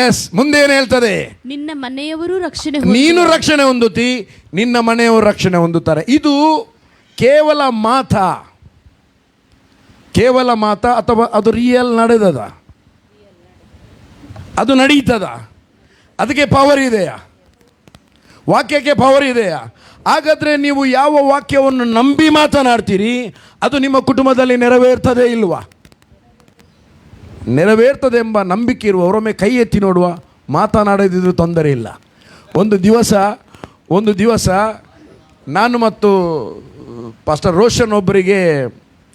ಎಸ್. ಮುಂದೆ ಏನು ಹೇಳ್ತದೆ? ನಿನ್ನ ಮನೆಯವರು ರಕ್ಷಣೆ, ನೀನು ರಕ್ಷಣೆ ಹೊಂದುತ್ತಿ, ನಿನ್ನ ಮನೆಯವರು ರಕ್ಷಣೆ ಹೊಂದುತ್ತಾರೆ. ಇದು ಕೇವಲ ಮಾತ ಅಥವಾ ಅದು ರಿಯಲ್ ನಡೆದದ? ಅದು ನಡೀತದ? ಅದಕ್ಕೆ ಪವರ್ ಇದೆಯಾ? ವಾಕ್ಯಕ್ಕೆ ಪವರ್ ಇದೆಯಾ? ಹಾಗಾದರೆ ನೀವು ಯಾವ ವಾಕ್ಯವನ್ನು ನಂಬಿ ಮಾತನಾಡ್ತೀರಿ ಅದು ನಿಮ್ಮ ಕುಟುಂಬದಲ್ಲಿ ನೆರವೇರ್ತದೆ ಇಲ್ವಾ? ನೆರವೇರ್ತದೆ ಎಂಬ ನಂಬಿಕೆ ಇರುವವರೊಮ್ಮೆ ಕೈ ಎತ್ತಿ ನೋಡುವ. ಮಾತನಾಡದಿದ್ರೂ ತೊಂದರೆ ಇಲ್ಲ. ಒಂದು ದಿವಸ ನಾನು ಮತ್ತು ಪಾಸ್ಟರ್ ರೋಷನ್ ಒಬ್ಬರಿಗೆ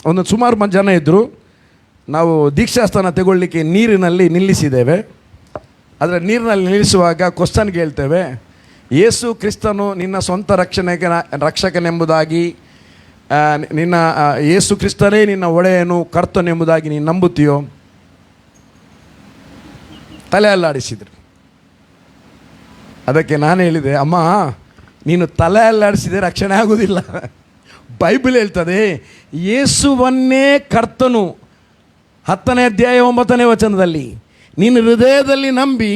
ಒಂದು ಸುಮಾರು ಜನ ಇದ್ದರು. ನಾವು ದೀಕ್ಷಾಸ್ಥಾನ ತಗೊಳ್ಳಿಕ್ಕೆ ನೀರಿನಲ್ಲಿ ನಿಲ್ಲಿಸಿದ್ದೇವೆ. ಅದರ ನೀರಿನಲ್ಲಿ ನಿಲ್ಲಿಸುವಾಗ ಕ್ವಶ್ಚನ್ ಕೇಳ್ತೇವೆ, ಯೇಸು ಕ್ರಿಸ್ತನು ನಿನ್ನ ಸ್ವಂತ ರಕ್ಷಕನೆಂಬುದಾಗಿ, ನಿನ್ನ ಯೇಸು ಕ್ರಿಸ್ತನೇ ನಿನ್ನ ಒಡೆಯನು ಕರ್ತನೆಂಬುದಾಗಿ ನೀನು ನಂಬುತ್ತೀಯೋ? ತಲೆ ಅಲ್ಲಾಡಿಸಿದ್ರು. ಅದಕ್ಕೆ ನಾನು ಹೇಳಿದೆ, ಅಮ್ಮ, ನೀನು ತಲೆ ಅಲ್ಲಾಡಿಸಿದೆ ರಕ್ಷಣೆ ಆಗುವುದಿಲ್ಲ. ಬೈಬಲ್ ಹೇಳ್ತದೆ ಯೇಸುವನ್ನೇ ಕರ್ತನು, 10ನೇ ಅಧ್ಯಾಯ 9ನೇ ವಚನದಲ್ಲಿ. ನೀನು ಹೃದಯದಲ್ಲಿ ನಂಬಿ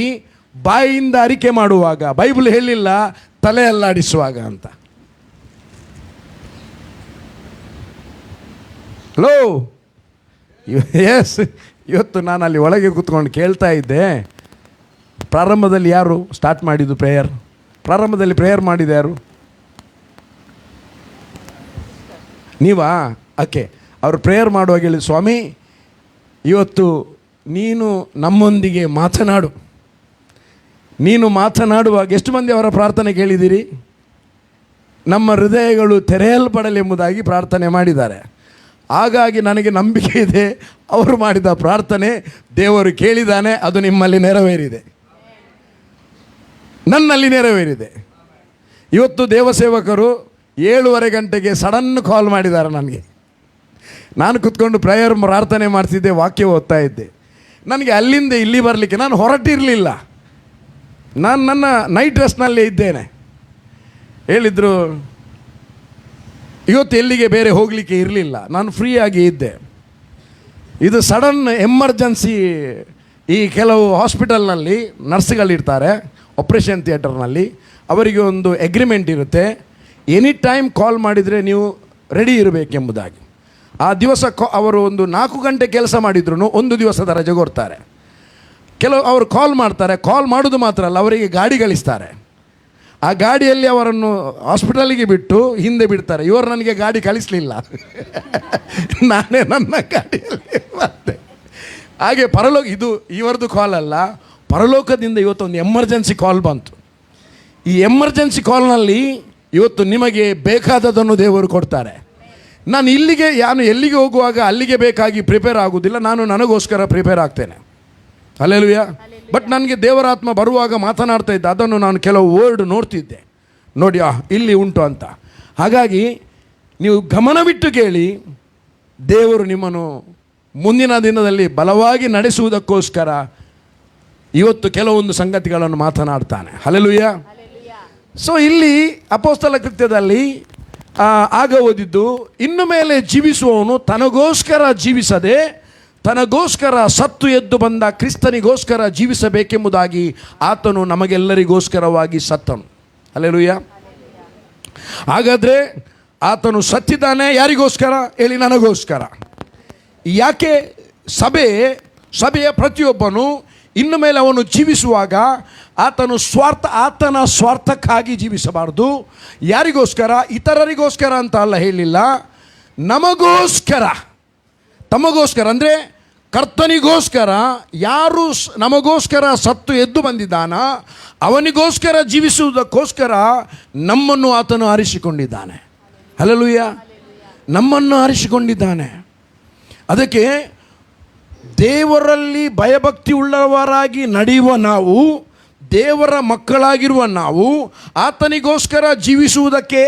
ಬಾಯಿಯಿಂದ ಅರಿಕೆ ಮಾಡುವಾಗ, ಬೈಬಲ್ ಹೇಳಿಲ್ಲ ತಲೆ ಅಲ್ಲಾಡಿಸುವಾಗ ಅಂತ. Hello, yes. ಇವತ್ತು ನಾನು ಅಲ್ಲಿ ಒಳಗೆ ಕೂತ್ಕೊಂಡು ಕೇಳ್ತಾ ಇದ್ದೆ, ಪ್ರಾರಂಭದಲ್ಲಿ ಯಾರು ಸ್ಟಾರ್ಟ್ ಮಾಡಿದ್ದು ಪ್ರೇಯರ್? ಪ್ರಾರಂಭದಲ್ಲಿ ಪ್ರೇಯರ್ ಮಾಡಿದೆ ಯಾರು? ನೀವಾ? ಓಕೆ. ಅವರು ಪ್ರೇಯರ್ ಮಾಡುವಾಗ ಹೇಳಿದ್ರು, ಸ್ವಾಮಿ ಇವತ್ತು ನೀನು ನಮ್ಮೊಂದಿಗೆ ಮಾತನಾಡು. ನೀನು ಮಾತನಾಡುವಾಗ ಎಷ್ಟು ಮಂದಿ ಅವರ ಪ್ರಾರ್ಥನೆ ಕೇಳಿದ್ದೀರಿ? ನಮ್ಮ ಹೃದಯಗಳು ತೆರೆಯಲ್ಪಡಲೆಂಬುದಾಗಿ ಪ್ರಾರ್ಥನೆ ಮಾಡಿದ್ದಾರೆ. ಹಾಗಾಗಿ ನನಗೆ ನಂಬಿಕೆ ಇದೆ, ಅವರು ಮಾಡಿದ ಪ್ರಾರ್ಥನೆ ದೇವರು ಕೇಳಿದ್ದಾನೆ, ಅದು ನಿಮ್ಮಲ್ಲಿ ನೆರವೇರಿದೆ, ನನ್ನಲ್ಲಿ ನೆರವೇರಿದೆ. ಇವತ್ತು ದೇವಸೇವಕರು 7:30 ಗಂಟೆಗೆ ಸಡನ್ ಕಾಲ್ ಮಾಡಿದ್ದಾರೆ ನನಗೆ. ನಾನು ಕೂತ್ಕೊಂಡು ಪ್ರೇಯರ್ ಪ್ರಾರ್ಥನೆ ಮಾಡ್ತಿದ್ದೆ, ವಾಕ್ಯ ಓದ್ತಾ ಇದ್ದೆ. ನನಗೆ ಅಲ್ಲಿಂದ ಇಲ್ಲಿ ಬರಲಿಕ್ಕೆ ನಾನು ಹೊರಟಿರಲಿಲ್ಲ, ನಾನು ನನ್ನ ನೈಟ್ ಡ್ರೆಸ್ನಲ್ಲೇ ಇದ್ದೇನೆ. ಹೇಳಿದರು, ಇವತ್ತು ಎಲ್ಲಿಗೆ ಬೇರೆ ಹೋಗಲಿಕ್ಕೆ ಇರಲಿಲ್ಲ, ನಾನು ಫ್ರೀಯಾಗಿ ಇದ್ದೆ. ಇದು ಸಡನ್ ಎಮರ್ಜೆನ್ಸಿ. ಈ ಕೆಲವು ಹಾಸ್ಪಿಟಲ್ನಲ್ಲಿ ನರ್ಸ್ಗಳಿರ್ತಾರೆ, ಆಪ್ರೇಷನ್ ಥಿಯೇಟರ್ನಲ್ಲಿ, ಅವರಿಗೆ ಒಂದು ಅಗ್ರಿಮೆಂಟ್ ಇರುತ್ತೆ, ಎನಿ ಟೈಮ್ ಕಾಲ್ ಮಾಡಿದರೆ ನೀವು ರೆಡಿ ಇರಬೇಕೆಂಬುದಾಗಿ. ಆ ದಿವಸ ಅವರು ಒಂದು 4 ಗಂಟೆ ಕೆಲಸ ಮಾಡಿದ್ರು 1 ದಿವಸದ ರಜೆ ಕೊಡ್ತಾರೆ. ಅವರು ಕಾಲ್ ಮಾಡ್ತಾರೆ, ಕಾಲ್ ಮಾಡೋದು ಮಾತ್ರ ಅಲ್ಲ, ಅವರಿಗೆ ಗಾಡಿ ಕಳಿಸ್ತಾರೆ. ಆ ಗಾಡಿಯಲ್ಲಿ ಅವರನ್ನು ಹಾಸ್ಪಿಟಲಿಗೆ ಬಿಟ್ಟು ಹಿಂದೆ ಬಿಡ್ತಾರೆ. ಇವರು ನನಗೆ ಗಾಡಿ ಕಳಿಸಲಿಲ್ಲ, ನಾನೇ ನನ್ನ ಗಾಡಿಯಲ್ಲಿ ಮತ್ತೆ. ಹಾಗೆ ಇದು ಇವರದು ಕಾಲ್ ಅಲ್ಲ, ಪರಲೋಕದಿಂದ ಇವತ್ತೊಂದು ಎಮರ್ಜೆನ್ಸಿ ಕಾಲ್ ಬಂತು. ಈ ಎಮರ್ಜೆನ್ಸಿ ಕಾಲ್ನಲ್ಲಿ ಇವತ್ತು ನಿಮಗೆ ಬೇಕಾದದನ್ನು ದೇವರು ಕೊಡ್ತಾರೆ. ನಾನು ಎಲ್ಲಿಗೆ ಹೋಗುವಾಗ ಅಲ್ಲಿಗೆ ಬೇಕಾಗಿ ಪ್ರಿಪೇರ್ ಆಗೋದಿಲ್ಲ, ನಾನು ನನಗೋಸ್ಕರ ಪ್ರಿಪೇರ್ ಆಗ್ತೇನೆ. ಹಲ್ಲೆಲೂಯಾ. ಬಟ್ ನನಗೆ ದೇವರಾತ್ಮ ಬರುವಾಗ ಮಾತನಾಡ್ತಾ ಇದ್ದ, ಅದನ್ನು ನಾನು ಕೆಲವು ವರ್ಡ್ ನೋಡ್ತಿದ್ದೆ, ನೋಡಿ ಇಲ್ಲಿ ಉಂಟು ಅಂತ. ಹಾಗಾಗಿ ನೀವು ಗಮನವಿಟ್ಟು ಕೇಳಿ, ದೇವರು ನಿಮ್ಮನ್ನು ಮುಂದಿನ ದಿನದಲ್ಲಿ ಬಲವಾಗಿ ನಡೆಸುವುದಕ್ಕೋಸ್ಕರ ಇವತ್ತು ಕೆಲವೊಂದು ಸಂಗತಿಗಳನ್ನು ಮಾತನಾಡ್ತಾನೆ. ಹಲ್ಲೆಲೂಯಾ. ಸೊ ಇಲ್ಲಿ ಅಪೊಸ್ತಲ ಕೃತ್ಯದಲ್ಲಿ ಆಗ ಓದಿದ್ದು, ಇನ್ನು ಮೇಲೆ ಜೀವಿಸುವವನು ತನಗೋಸ್ಕರ ಜೀವಿಸದೆ ತನಗೋಸ್ಕರ ಸತ್ತು ಎದ್ದು ಬಂದ ಕ್ರಿಸ್ತನಿಗೋಸ್ಕರ ಜೀವಿಸಬೇಕೆಂಬುದಾಗಿ ಆತನು ನಮಗೆಲ್ಲರಿಗೋಸ್ಕರವಾಗಿ ಸತ್ತನು. ಹಲ್ಲೆಲೂಯಾ. ಹಾಗಾದರೆ ಆತನು ಸತ್ತಿದ್ದಾನೆ ಯಾರಿಗೋಸ್ಕರ ಹೇಳಿ? ನನಗೋಸ್ಕರ. ಯಾಕೆ ಸಭೆಯ ಪ್ರತಿಯೊಬ್ಬನು ಇನ್ನು ಮೇಲೆ ಅವನು ಜೀವಿಸುವಾಗ ಆತನ ಸ್ವಾರ್ಥಕ್ಕಾಗಿ ಜೀವಿಸಬಾರ್ದು. ಯಾರಿಗೋಸ್ಕರ? ಇತರರಿಗೋಸ್ಕರ ಅಂತ ಅಲ್ಲ, ಹೇಳಿಲ್ಲ, ನಮಗೋಸ್ಕರ. ತಮಗೋಸ್ಕರ ಅಂದರೆ ಕರ್ತನಿಗೋಸ್ಕರ. ಯಾರು ನಮಗೋಸ್ಕರ ಸತ್ತು ಎದ್ದು ಬಂದಿದ್ದಾನ ಅವನಿಗೋಸ್ಕರ ಜೀವಿಸುವುದಕ್ಕೋಸ್ಕರ ನಮ್ಮನ್ನು ಆತನು ಆರಿಸಿಕೊಂಡಿದ್ದಾನೆ. ಹಲ್ಲೆಲೂಯಾ. ನಮ್ಮನ್ನು ಆರಿಸಿಕೊಂಡಿದ್ದಾನೆ. ಅದಕ್ಕೆ ದೇವರಲ್ಲಿ ಭಯಭಕ್ತಿ ಉಳ್ಳವರಾಗಿ ನಡೆಯುವ ನಾವು, ದೇವರ ಮಕ್ಕಳಾಗಿರುವ ನಾವು ಆತನಿಗೋಸ್ಕರ ಜೀವಿಸುವುದಕ್ಕೆ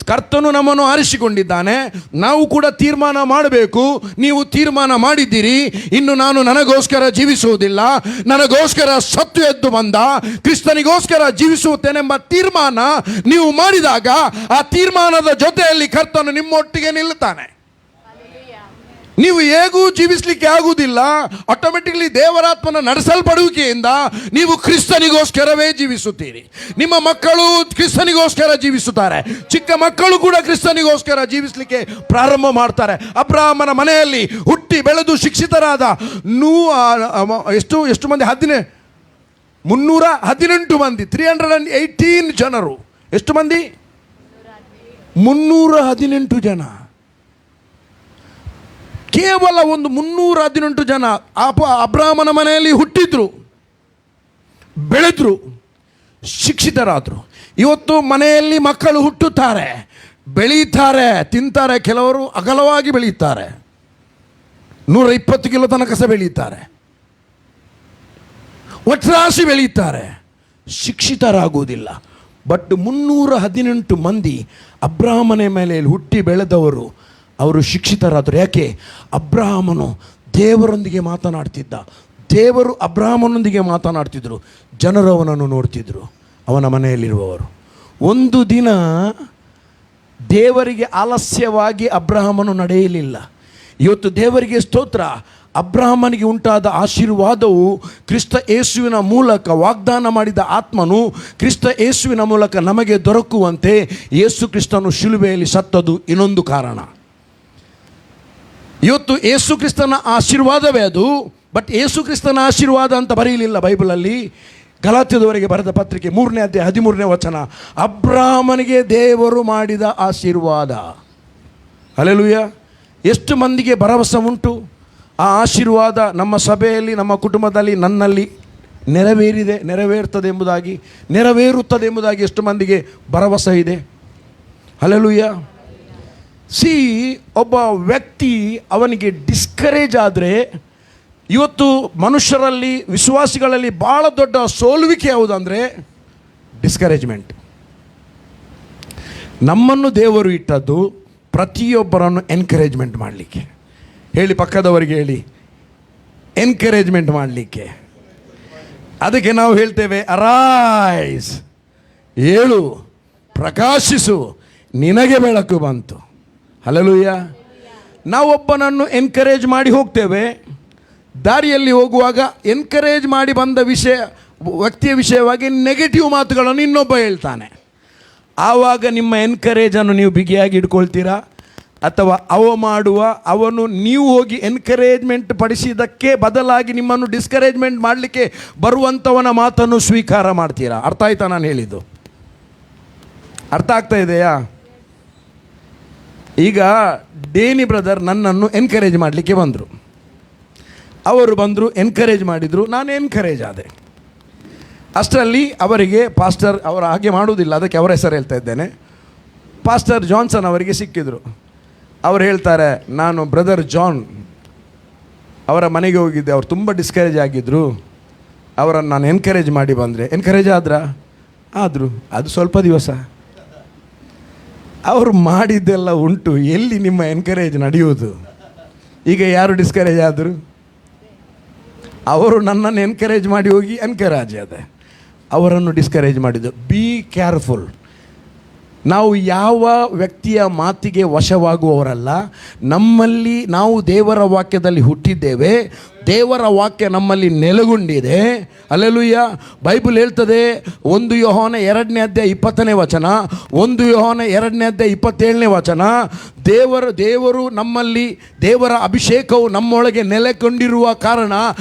ಕರ್ತನು ನಮ್ಮನ್ನು ಆರಿಸಿಕೊಂಡಿದ್ದಾನೆ. ನಾವು ಕೂಡ ತೀರ್ಮಾನ ಮಾಡಬೇಕು. ನೀವು ತೀರ್ಮಾನ ಮಾಡಿದ್ದೀರಿ, ಇನ್ನು ನಾನು ನನಗೋಸ್ಕರ ಜೀವಿಸುವುದಿಲ್ಲ, ನನಗೋಸ್ಕರ ಸತ್ತು ಎದ್ದು ಬಂದ ಕ್ರಿಸ್ತನಿಗೋಸ್ಕರ ಜೀವಿಸುತ್ತೇನೆಂಬ ತೀರ್ಮಾನ ನೀವು ಮಾಡಿದಾಗ ಆ ತೀರ್ಮಾನದ ಜೊತೆಯಲ್ಲಿ ಕರ್ತನು ನಿಮ್ಮೊಟ್ಟಿಗೆ ನಿಲ್ಲುತ್ತಾನೆ. ನೀವು ಹೇಗೂ ಜೀವಿಸಲಿಕ್ಕೆ ಆಗುವುದಿಲ್ಲ. ಆಟೋಮೆಟಿಕ್ಲಿ ದೇವರಾತ್ಮನ ನಡೆಸಲ್ಪಡುವಿಕೆಯಿಂದ ನೀವು ಕ್ರಿಸ್ತನಿಗೋಸ್ಕರವೇ ಜೀವಿಸುತ್ತೀರಿ. ನಿಮ್ಮ ಮಕ್ಕಳು ಕ್ರಿಸ್ತನಿಗೋಸ್ಕರ ಜೀವಿಸುತ್ತಾರೆ. ಚಿಕ್ಕ ಮಕ್ಕಳು ಕೂಡ ಕ್ರಿಸ್ತನಿಗೋಸ್ಕರ ಜೀವಿಸಲಿಕ್ಕೆ ಪ್ರಾರಂಭ ಮಾಡ್ತಾರೆ. ಅಬ್ರಹಾಮನ ಮನೆಯಲ್ಲಿ ಹುಟ್ಟಿ ಬೆಳೆದು ಶಿಕ್ಷಿತರಾದ ಎಷ್ಟು ಮಂದಿ? 318 ಮಂದಿ, 318 ಜನರು. ಎಷ್ಟು ಮಂದಿ? 318 ಜನ. ಕೇವಲ ಒಂದು 318 ಜನ ಅಬ್ರಹಾಮನ ಮನೆಯಲ್ಲಿ ಹುಟ್ಟಿದ್ರು, ಬೆಳೆದ್ರು, ಶಿಕ್ಷಿತರಾದರು. ಇವತ್ತು ಮನೆಯಲ್ಲಿ ಮಕ್ಕಳು ಹುಟ್ಟುತ್ತಾರೆ, ಬೆಳೀತಾರೆ, ತಿಂತಾರೆ. ಕೆಲವರು ಅಗಲವಾಗಿ ಬೆಳೆಯುತ್ತಾರೆ, 120 ಕಿಲೋ ತನಕ ಸಹ ಬೆಳೀತಾರೆ, ಒಟ್ರಾಸಿ ಬೆಳೀತಾರೆ, ಶಿಕ್ಷಿತರಾಗುವುದಿಲ್ಲ. ಬಟ್ 318 ಮಂದಿ ಅಬ್ರಹಾಮನ ಮೇಲೆ ಹುಟ್ಟಿ ಬೆಳೆದವರು, ಅವರು ಶಿಕ್ಷಿತರಾದರು. ಯಾಕೆ? ಅಬ್ರಹಾಮನು ದೇವರೊಂದಿಗೆ ಮಾತನಾಡ್ತಿದ್ದ, ದೇವರು ಅಬ್ರಹಾಮನೊಂದಿಗೆ ಮಾತನಾಡ್ತಿದ್ರು, ಜನರು ಅವನನ್ನು ನೋಡ್ತಿದ್ರು, ಅವನ ಮನೆಯಲ್ಲಿರುವವರು. ಒಂದು ದಿನ ದೇವರಿಗೆ ಆಲಸ್ಯವಾಗಿ ಅಬ್ರಹಾಮನು ನಡೆಯಲಿಲ್ಲ. ಇವತ್ತು ದೇವರಿಗೆ ಸ್ತೋತ್ರ. ಅಬ್ರಹಾಮನಿಗೆ ಉಂಟಾದ ಆಶೀರ್ವಾದವು ಕ್ರಿಸ್ತ ಯೇಸುವಿನ ಮೂಲಕ ವಾಗ್ದಾನ ಮಾಡಿದ ಆತ್ಮನು ಕ್ರಿಸ್ತ ಯೇಸುವಿನ ಮೂಲಕ ನಮಗೆ ದೊರಕುವಂತೆ ಯೇಸು ಕ್ರಿಸ್ತನು ಶಿಲುಬೆಯಲ್ಲಿ ಸತ್ತದು ಇನ್ನೊಂದು ಕಾರಣ. ಇವತ್ತು ಯೇಸು ಕ್ರಿಸ್ತನ ಆಶೀರ್ವಾದವೇ ಅದು. ಬಟ್ ಯೇಸು ಕ್ರಿಸ್ತನ ಆಶೀರ್ವಾದ ಅಂತ ಬರೆಯಲಿಲ್ಲ ಬೈಬಲಲ್ಲಿ. ಗಲಾತ್ಯದವರೆಗೆ ಬರೆದ ಪತ್ರಿಕೆ 3ನೇ ಅಧ್ಯಾಯ 13ನೇ ವಚನ, ಅಬ್ರಹಾಮನಿಗೆ ದೇವರು ಮಾಡಿದ ಆಶೀರ್ವಾದ. ಹಲ್ಲೆಲೂಯಾ. ಎಷ್ಟು ಮಂದಿಗೆ ಭರವಸೆ ಉಂಟು? ಆ ಆಶೀರ್ವಾದ ನಮ್ಮ ಸಭೆಯಲ್ಲಿ, ನಮ್ಮ ಕುಟುಂಬದಲ್ಲಿ, ನನ್ನಲ್ಲಿ ನೆರವೇರುತ್ತದೆ ಎಂಬುದಾಗಿ ಎಷ್ಟು ಮಂದಿಗೆ ಭರವಸೆ ಇದೆ? ಹಲ್ಲೆಲೂಯಾ. ಒಬ್ಬ ವ್ಯಕ್ತಿ ಅವನಿಗೆ ಡಿಸ್ಕರೇಜ್ ಆದರೆ, ಇವತ್ತು ಮನುಷ್ಯರಲ್ಲಿ, ವಿಶ್ವಾಸಿಗಳಲ್ಲಿ ಭಾಳ ದೊಡ್ಡ ಸೋಲುವಿಕೆ ಯಾವುದಂದರೆ ಡಿಸ್ಕರೇಜ್ಮೆಂಟ್. ನಮ್ಮನ್ನು ದೇವರು ಇಟ್ಟದ್ದು ಪ್ರತಿಯೊಬ್ಬರನ್ನು ಎನ್ಕರೇಜ್ಮೆಂಟ್ ಮಾಡಲಿಕ್ಕೆ. ಹೇಳಿ, ಪಕ್ಕದವರಿಗೆ ಹೇಳಿ, ಎನ್ಕರೇಜ್ಮೆಂಟ್ ಮಾಡಲಿಕ್ಕೆ. ಅದಕ್ಕೆ ನಾವು ಹೇಳ್ತೇವೆ, ಅರೈಸ್, ಏಳು, ಪ್ರಕಾಶಿಸು, ನಿನಗೆ ಬೆಳಕು ಬಂತು. ಹಲ್ಲೆಲೂಯಾ. ನಾವೊಬ್ಬನನ್ನು ಎನ್ಕರೇಜ್ ಮಾಡಿ ಹೋಗ್ತೇವೆ. ದಾರಿಯಲ್ಲಿ ಹೋಗುವಾಗ ಎನ್ಕರೇಜ್ ಮಾಡಿ ಬಂದ ವ್ಯಕ್ತಿಯ ವಿಷಯವಾಗಿ ನೆಗೆಟಿವ್ ಮಾತುಗಳನ್ನು ಇನ್ನೊಬ್ಬ ಹೇಳ್ತಾನೆ. ಆವಾಗ ನಿಮ್ಮ ಎನ್ಕರೇಜನ್ನು ನೀವು ಬಿಗಿಯಾಗಿ ಇಟ್ಕೊಳ್ತೀರಾ, ಅಥವಾ ಅವನು ನೀವು ಹೋಗಿ ಎನ್ಕರೇಜ್ಮೆಂಟ್ ಪಡಿಸಿದ್ದಕ್ಕೆ ಬದಲಾಗಿ ನಿಮ್ಮನ್ನು ಡಿಸ್ಕರೇಜ್ಮೆಂಟ್ ಮಾಡಲಿಕ್ಕೆ ಬರುವಂಥವನ ಮಾತನ್ನು ಸ್ವೀಕಾರ ಮಾಡ್ತೀರಾ? ಅರ್ಥ ಆಯ್ತಾ ನಾನು ಹೇಳಿದ್ದು? ಅರ್ಥ ಆಗ್ತಾ ಇದೆಯಾ? ಈಗ ಡೇನಿ ಬ್ರದರ್ ನನ್ನನ್ನು ಎನ್ಕರೇಜ್ ಮಾಡಲಿಕ್ಕೆ ಬಂದರು. ಅವರು ಬಂದರು, ಎನ್ಕರೇಜ್ ಮಾಡಿದರು, ನಾನು ಎನ್ಕರೇಜ್ ಆದೆ. ಅಷ್ಟರಲ್ಲಿ ಅವರಿಗೆ ಪಾಸ್ಟರ್, ಅವರು ಹಾಗೆ ಮಾಡುವುದಿಲ್ಲ, ಅದಕ್ಕೆ ಅವರ ಹೆಸರು ಹೇಳ್ತಾ ಇದ್ದೇನೆ, ಪಾಸ್ಟರ್ ಜಾನ್ಸನ್ ಅವರಿಗೆ ಸಿಕ್ಕಿದರು. ಅವರು ಹೇಳ್ತಾರೆ, ನಾನು ಬ್ರದರ್ ಜಾನ್ ಅವರ ಮನೆಗೆ ಹೋಗಿದ್ದೆ, ಅವರು ತುಂಬ ಡಿಸ್ಕರೇಜ್ ಆಗಿದ್ದರು, ಅವರನ್ನು ನಾನು ಎನ್ಕರೇಜ್ ಮಾಡಿ ಬಂದರೆ. ಎನ್ಕರೇಜ್ ಆದರು. ಅದು ಸ್ವಲ್ಪ ದಿವಸ. ಅವರು ಮಾಡಿದ್ದೆಲ್ಲ ಉಂಟು, ಎಲ್ಲಿ ನಿಮ್ಮ ಎನ್ಕರೇಜ್ ನಡೆಯುವುದು? ಈಗ ಯಾರು ಡಿಸ್ಕರೇಜ್ ಆದರು? ಅವರು ನನ್ನನ್ನು ಎನ್ಕರೇಜ್ ಮಾಡಿ ಹೋಗಿ ಎನ್ಕರೇಜ್ ಆದ, ಅವರನ್ನು ಡಿಸ್ಕರೇಜ್ ಮಾಡಿದ್ದು. Be careful. ನಾವು ಯಾವ ವ್ಯಕ್ತಿಯ ಮಾತಿಗೆ ವಶವಾಗುವವರಲ್ಲ. ನಮ್ಮಲ್ಲಿ ನಾವು ದೇವರ ವಾಕ್ಯದಲ್ಲಿ ಹುಟ್ಟಿದ್ದೇವೆ, ದೇವರ ವಾಕ್ಯ ನಮ್ಮಲ್ಲಿ ನೆಲೆಗೊಂಡಿದೆ. ಹಲ್ಲೆಲೂಯಾ. ಬೈಬಲ್ ಹೇಳ್ತದೆ 1 ಯೋಹಾನ 2ನೇ ಅಧ್ಯಾಯ 20ನೇ ವಚನ, 1 ಯೋಹಾನ 2ನೇ ಅಧ್ಯಾಯ 27ನೇ ವಚನ, ದೇವರು ನಮ್ಮಲ್ಲಿ, ದೇವರ ಅಭಿಷೇಕವು ನಮ್ಮೊಳಗೆ ನೆಲೆಗೊಂಡಿರುವ ಕಾರಣ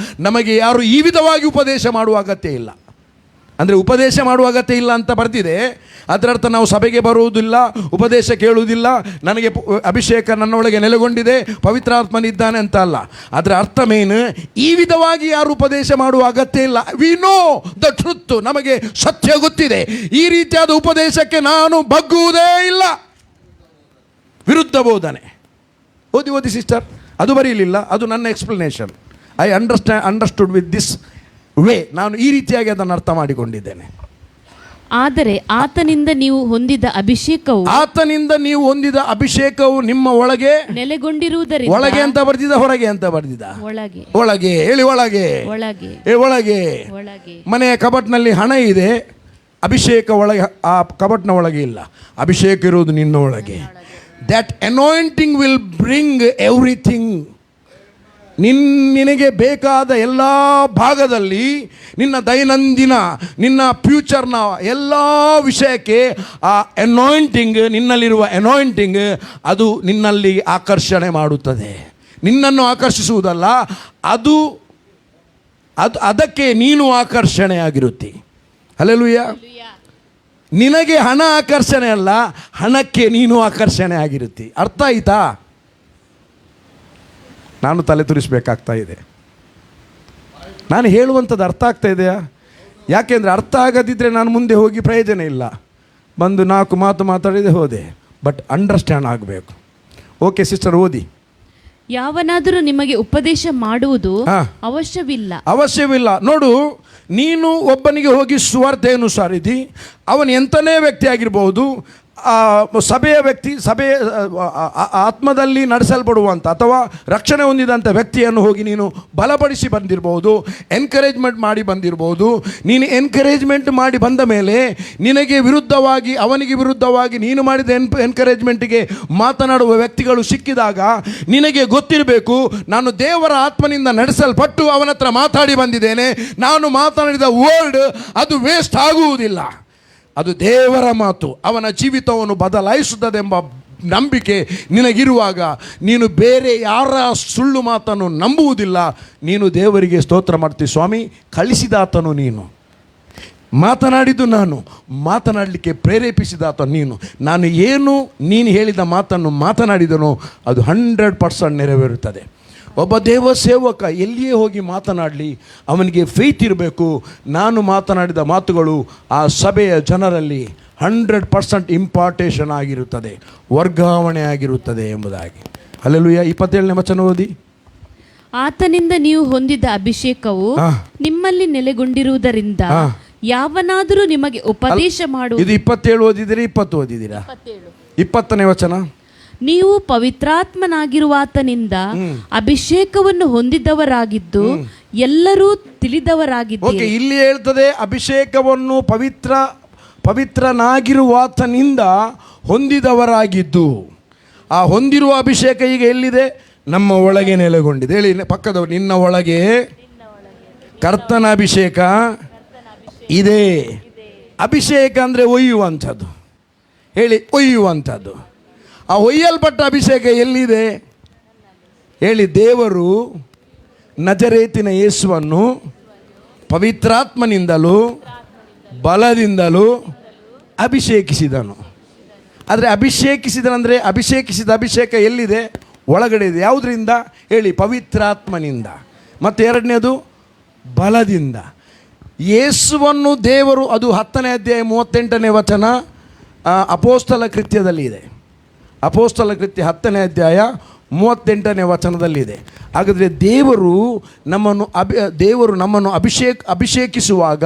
ನಮಗೆ ಯಾರು ಈ ವಿಧವಾಗಿ ಉಪದೇಶ ಮಾಡುವ ಅಗತ್ಯ ಇಲ್ಲ. ಅಂದರೆ ಉಪದೇಶ ಮಾಡುವ ಅಗತ್ಯ ಇಲ್ಲ ಅಂತ ಬರ್ತಿದೆ. ಅದರರ್ಥ ನಾವು ಸಭೆಗೆ ಬರುವುದಿಲ್ಲ, ಉಪದೇಶ ಕೇಳುವುದಿಲ್ಲ, ನನಗೆ ಅಭಿಷೇಕ ನನ್ನೊಳಗೆ ನೆಲೆಗೊಂಡಿದೆ, ಪವಿತ್ರಾತ್ಮನಿದ್ದಾನೆ ಅಂತ ಅಲ್ಲ. ಅದರ ಅರ್ಥ ಮೇನ್, ಈ ವಿಧವಾಗಿ ಯಾರು ಉಪದೇಶ ಮಾಡುವ ಅಗತ್ಯ ಇಲ್ಲ. ವಿ ನೋ ದ ಟ್ರುತ್, ನಮಗೆ ಸತ್ಯ ಗೊತ್ತಿದೆ. ಈ ರೀತಿಯಾದ ಉಪದೇಶಕ್ಕೆ ನಾನು ಬಗ್ಗುವುದೇ ಇಲ್ಲ. ವಿರುದ್ಧ ಬೋಧನೆ ಓದಿ ಸಿಸ್ಟರ್, ಅದು ಬರೀಲಿಲ್ಲ, ಅದು ನನ್ನ explanation. I understood with this way. ನಾನು ಈ ರೀತಿಯಾಗಿ ಅದನ್ನು ಅರ್ಥ ಮಾಡಿಕೊಂಡಿದ್ದೇನೆ. ಆದರೆ ಆತನಿಂದ ನೀವು ಹೊಂದಿದ ಅಭಿಷೇಕವು ನಿಮ್ಮ ಒಳಗೆ ನೆಲೆಗೊಂಡಿರುವುದರಿಂದ. ಒಳಗೆ ಅಂತ ಬರ್ದಿದ್ದ, ಹೊರಗೆ ಅಂತ ಬರ್ದಿದ್ದ? ಒಳಗೆ. ಹೇಳಿ, ಒಳಗೆ. ಮನೆಯ ಕಬಟ್ನಲ್ಲಿ ಹಣ ಇದೆ, ಅಭಿಷೇಕ ಒಳಗೆ, ಆ ಕಬಟ್ನ ಒಳಗೆ ಇಲ್ಲ. ಅಭಿಷೇಕ ಇರುವುದು ನಿನ್ನ ಒಳಗೆ. That anointing will bring everything. ನಿನಗೆ ಬೇಕಾದ ಎಲ್ಲ ಭಾಗದಲ್ಲಿ, ನಿನ್ನ ದೈನಂದಿನ, ನಿನ್ನ ಫ್ಯೂಚರ್ನ ಎಲ್ಲ ವಿಷಯಕ್ಕೆ ಆ ಅನಾಯಿಂಟಿಂಗ್, ನಿನ್ನಲ್ಲಿರುವ ಅನಾಯಿಂಟಿಂಗ್, ಅದು ನಿನ್ನಲ್ಲಿ ಆಕರ್ಷಣೆ ಮಾಡುತ್ತದೆ. ನಿನ್ನನ್ನು ಆಕರ್ಷಿಸುವುದಲ್ಲ, ಅದಕ್ಕೆ ನೀನು ಆಕರ್ಷಣೆಯಾಗಿರುತ್ತಿ. ಹಲ್ಲೆಲೂಯಾ. ನಿನಗೆ ಹಣ ಆಕರ್ಷಣೆ ಅಲ್ಲ, ಹಣಕ್ಕೆ ನೀನು ಆಕರ್ಷಣೆ ಆಗಿರುತ್ತಿ. ಅರ್ಥ ಆಯ್ತಾ? ನಾನು ತಲೆ ತುರಿಸಬೇಕಾಗ್ತಾ ಇದೆ. ನಾನು ಹೇಳುವಂಥದ್ದು ಅರ್ಥ ಆಗ್ತಾ ಇದೆಯಾ? ಯಾಕೆಂದರೆ ಅರ್ಥ ಆಗದಿದ್ದರೆ ನಾನು ಮುಂದೆ ಹೋಗಿ ಪ್ರಯೋಜನ ಇಲ್ಲ. ಬಂದು 4 ಮಾತು ಮಾತಾಡಿದೆ ಹೋದೆ. ಬಟ್ ಅಂಡರ್ಸ್ಟ್ಯಾಂಡ್ ಆಗಬೇಕು. ಓಕೆ ಸಿಸ್ಟರ್, ಓದಿ. ಯಾವನಾದರೂ ನಿಮಗೆ ಉಪದೇಶ ಮಾಡುವುದು ಅವಶ್ಯವಿಲ್ಲ. ನೋಡು, ನೀನು ಒಬ್ಬನಿಗೆ ಹೋಗಿ ಸುವಾರ್ತೆಯನ್ನು ಸಾರಿದಿ, ಅವನು ಎಂಥನೇ ವ್ಯಕ್ತಿ ಆಗಿರ್ಬೋದು, ಸಭೆಯ ವ್ಯಕ್ತಿ, ಸಭೆಯ ಆತ್ಮದಲ್ಲಿ ನಡೆಸಲ್ಪಡುವಂಥ ಅಥವಾ ರಕ್ಷಣೆ ಹೊಂದಿದಂಥ ವ್ಯಕ್ತಿಯನ್ನು ಹೋಗಿ ನೀನು ಬಲಪಡಿಸಿ ಬಂದಿರ್ಬೋದು, ಎನ್ಕರೇಜ್ಮೆಂಟ್ ಮಾಡಿ ಬಂದಿರ್ಬೋದು. ನೀನು ಎನ್ಕರೇಜ್ಮೆಂಟ್ ಮಾಡಿ ಬಂದ ಮೇಲೆ ನಿನಗೆ ವಿರುದ್ಧವಾಗಿ, ಅವನಿಗೆ ವಿರುದ್ಧವಾಗಿ ನೀನು ಮಾಡಿದ ಎನ್ಕರೇಜ್ಮೆಂಟಿಗೆ ಮಾತನಾಡುವ ವ್ಯಕ್ತಿಗಳು ಸಿಕ್ಕಿದಾಗ ನಿನಗೆ ಗೊತ್ತಿರಬೇಕು, ನಾನು ದೇವರ ಆತ್ಮನಿಂದ ನಡೆಸಲ್ಪಟ್ಟು ಅವನ ಹತ್ರ ಮಾತಾಡಿ ಬಂದಿದ್ದೇನೆ. ನಾನು ಮಾತನಾಡಿದ ವರ್ಡ್ ಅದು ವೇಸ್ಟ್ ಆಗುವುದಿಲ್ಲ. ಅದು ದೇವರ ಮಾತು, ಅವನ ಜೀವಿತವನ್ನು ಬದಲಾಯಿಸುತ್ತದೆಂಬ ನಂಬಿಕೆ ನಿನಗಿರುವಾಗ ನೀನು ಬೇರೆ ಯಾರ ಸುಳ್ಳು ಮಾತನ್ನು ನಂಬುವುದಿಲ್ಲ. ನೀನು ದೇವರಿಗೆ ಸ್ತೋತ್ರ ಮಾಡ್ತೀವಿ, ಸ್ವಾಮಿ ಕಳಿಸಿದಾತನು ನೀನು, ಮಾತನಾಡಿದ್ದು ನಾನು, ಮಾತನಾಡಲಿಕ್ಕೆ ಪ್ರೇರೇಪಿಸಿದಾತ ನೀನು. ನಾನು ಏನು ನೀನು ಹೇಳಿದ ಮಾತನ್ನು ಮಾತನಾಡಿದನೋ ಅದು 100% ನೆರವೇರುತ್ತದೆ. ಒಬ್ಬ ದೇವ ಸೇವಕ ಎಲ್ಲಿಯೇ ಹೋಗಿ ಮಾತನಾಡಲಿ, ಅವನಿಗೆ ಫೇತ್ ಇರಬೇಕು. ನಾನು ಮಾತನಾಡಿದ ಮಾತುಗಳು ಆ ಸಭೆಯ ಜನರಲ್ಲಿ 100% ಇಂಪಾರ್ಟೇಷನ್ ಆಗಿರುತ್ತದೆ, ವರ್ಗಾವಣೆ ಆಗಿರುತ್ತದೆ ಎಂಬುದಾಗಿ. ಹಲ್ಲೆಲೂಯಾ. 27ನೇ ವಚನ ಓದಿ. ಆತನಿಂದ ನೀವು ಹೊಂದಿದ ಅಭಿಷೇಕವು ನಿಮ್ಮಲ್ಲಿ ನೆಲೆಗೊಂಡಿರುವುದರಿಂದ ಯಾವನಾದರೂ ನಿಮಗೆ ಉಪದೇಶ ಮಾಡುವುದು. ಇದು 27 ಓದಿದಿರಿ, 20 ಓದಿದ್ದೀರಾ? 20ನೇ ವಚನ. ನೀವು ಪವಿತ್ರಾತ್ಮನಾಗಿರುವಾತನಿಂದ ಅಭಿಷೇಕವನ್ನು ಹೊಂದಿದವರಾಗಿದ್ದು ಎಲ್ಲರೂ ತಿಳಿದವರಾಗಿದ್ದು. ಓಕೆ, ಇಲ್ಲಿ ಹೇಳ್ತದೆ ಅಭಿಷೇಕವನ್ನು ಪವಿತ್ರನಾಗಿರುವಾತನಿಂದ ಹೊಂದಿದವರಾಗಿದ್ದು. ಆ ಹೊಂದಿರುವ ಅಭಿಷೇಕ ಈಗ ಎಲ್ಲಿದೆ? ನಮ್ಮ ಒಳಗೆ ನೆಲೆಗೊಂಡಿದೆ. ಹೇಳಿ ಪಕ್ಕದವರು, ನಿನ್ನ ಒಳಗೆ ಕರ್ತನ ಅಭಿಷೇಕ ಇದೆ. ಅಭಿಷೇಕ ಅಂದರೆ ಒಯ್ಯುವಂಥದ್ದು. ಹೇಳಿ, ಒಯ್ಯುವಂಥದ್ದು. ಆ ಒಯ್ಯಲ್ಪಟ್ಟ ಅಭಿಷೇಕ ಎಲ್ಲಿದೆ? ಹೇಳಿ, ದೇವರು ನಜರೇತಿನ ಯೇಸುವನ್ನು ಪವಿತ್ರಾತ್ಮನಿಂದಲೂ ಬಲದಿಂದಲೂ ಅಭಿಷೇಕಿಸಿದನು. ಆದರೆ ಅಭಿಷೇಕಿಸಿದನಂದರೆ ಅಭಿಷೇಕಿಸಿದ ಅಭಿಷೇಕ ಎಲ್ಲಿದೆ? ಒಳಗಡೆ ಇದೆ. ಯಾವುದರಿಂದ? ಹೇಳಿ, ಪವಿತ್ರಾತ್ಮನಿಂದ. ಮತ್ತು ಎರಡನೇದು ಬಲದಿಂದ. ಯೇಸುವನ್ನು ದೇವರು, ಅದು 10ನೇ ಅಧ್ಯಾಯ 38ನೇ ವಚನ ಅಪೋಸ್ತಲ ಕೃತ್ಯದಲ್ಲಿ ಇದೆ. ಅಪೋಸ್ತಲ ಕೃತ್ಯ 10ನೇ ಅಧ್ಯಾಯ 38ನೇ ವಚನದಲ್ಲಿದೆ. ಹಾಗಾದರೆ ದೇವರು ನಮ್ಮನ್ನು ಅಭಿಷೇಕಿಸುವಾಗ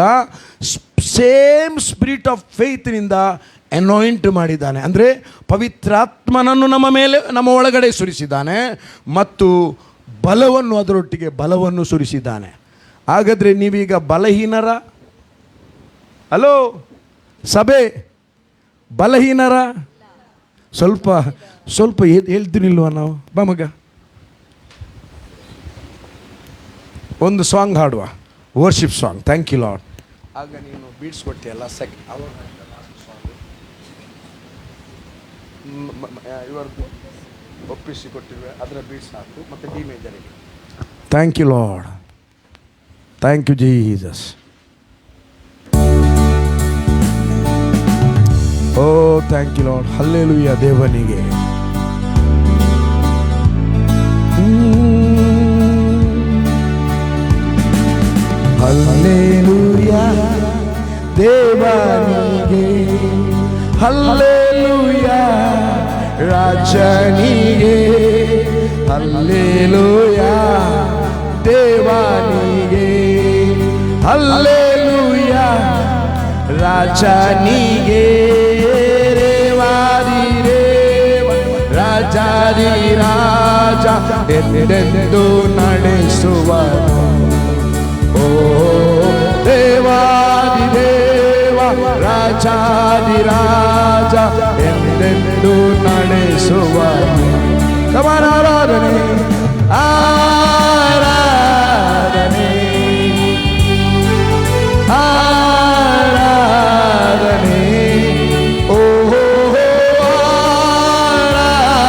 ಸೇಮ್ ಸ್ಪಿರಿಟ್ ಆಫ್ ಫೇತ್ನಿಂದ ಅನಾಯಿಂಟ್ ಮಾಡಿದ್ದಾನೆ. ಅಂದರೆ ಪವಿತ್ರಾತ್ಮನನ್ನು ನಮ್ಮ ಒಳಗಡೆ ಸುರಿಸಿದ್ದಾನೆ ಮತ್ತು ಬಲವನ್ನು, ಅದರೊಟ್ಟಿಗೆ ಬಲವನ್ನು ಸುರಿಸಿದ್ದಾನೆ. ಹಾಗಾದರೆ ನೀವೀಗ ಬಲಹೀನರ? ಹಲೋ ಸಭೆ, ಬಲಹೀನರ ಸ್ವಲ್ಪ ಸ್ವಲ್ಪ ಹೇಳ್ತೀನಿಲ್ವ ನಾವು? ಬಾ ಮಗ, ಒಂದು ಸಾಂಗ್ ಹಾಡುವ, worship song. Thank you Lord. ಆಗ ನೀನು ಬೀಟ್ಸ್ ಕೊಟ್ಟಿಯಲ್ಲ, ಇವರದ್ದು ಒಪ್ಪಿಸಿ ಕೊಟ್ಟಿರುವೆ, ಅದರ ಬೀಟ್ಸ್ ಹಾಕು, ಮತ್ತು ಡಿ ಮೇಜರಿಗೆ. Thank you Lord, thank you Jesus. Oh thank you Lord. Hallelujah ದೇವನಿಗೆ. ಹಲ್ಲೆಲೂಯಾ ದೇವನಿಗೆ, ಹಲ್ಲೆಲೂಯಾ ರಾಜನಿಗೆ, ಹಲ್ಲೆಲೂಯಾ ದೇವನಿಗೆ, ಹಲ್ಲೆಲೂಯಾ ರಾಜನಿಗೆ. ರೇವಾದಿ ರೇವ ರಾಜಾದಿ ರಾಜ ಎಂದೆಂದು ನಡೆಸುವನು. ಓ ದೇವಾದಿ ದೇವ ರಾಜಾದಿ ರಾಜ ಎಂದೆಂದು ನಡೆಸುವನು. ಕಮಾನ ಆರಾಧನೆ, ಆರಾಧನೆ, ಆರಾಧನೆ. ಓ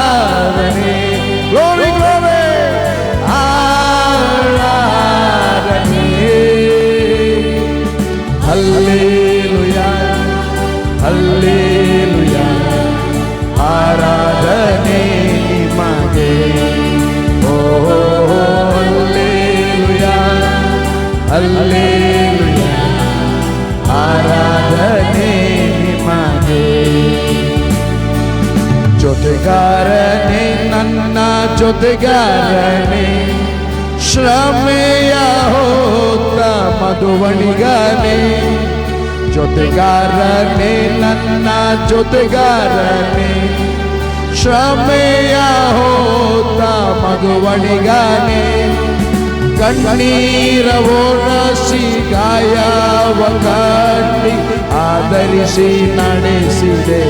ಆರಾಧನೆ, ಗ್ಲೋರಿ ಗ್ಲೋರಿ, ಆರಾಧನೆ. ಹಲ್ಲೆಲೂಯಾ ಹಲ್ಲೆಲೂಯಾ ಆರಾಧನೆ ನಿಮಗೆ. ಓ ಹಲ್ಲೆಲೂಯಾ ಹಲ್ಲೆಲೂಯಾ ಆರಾಧನೆ ನಿಮಗೆ. ಜೊತೆಗಾರನೇ ನನ್ನ ಜೊತೆಗಾರನೇ, ಶ್ರಮೆಯ ಹೋತ ಮಧುವಣಿಗನೇ. ಜೊತೆಗಾರನೇ ನನ್ನ ಜೊತೆಗಾರನೇ, ಶ್ರಮೆಯ ಹೋತ ಮಧುವಣಿಗನೇ. ಕಣ್ಣೀರ ಓಡಿಸಿ ಗಾಯವ ಕಟ್ಟಿ ಆದರಿಸಿ ನಡೆಸಿದೆ.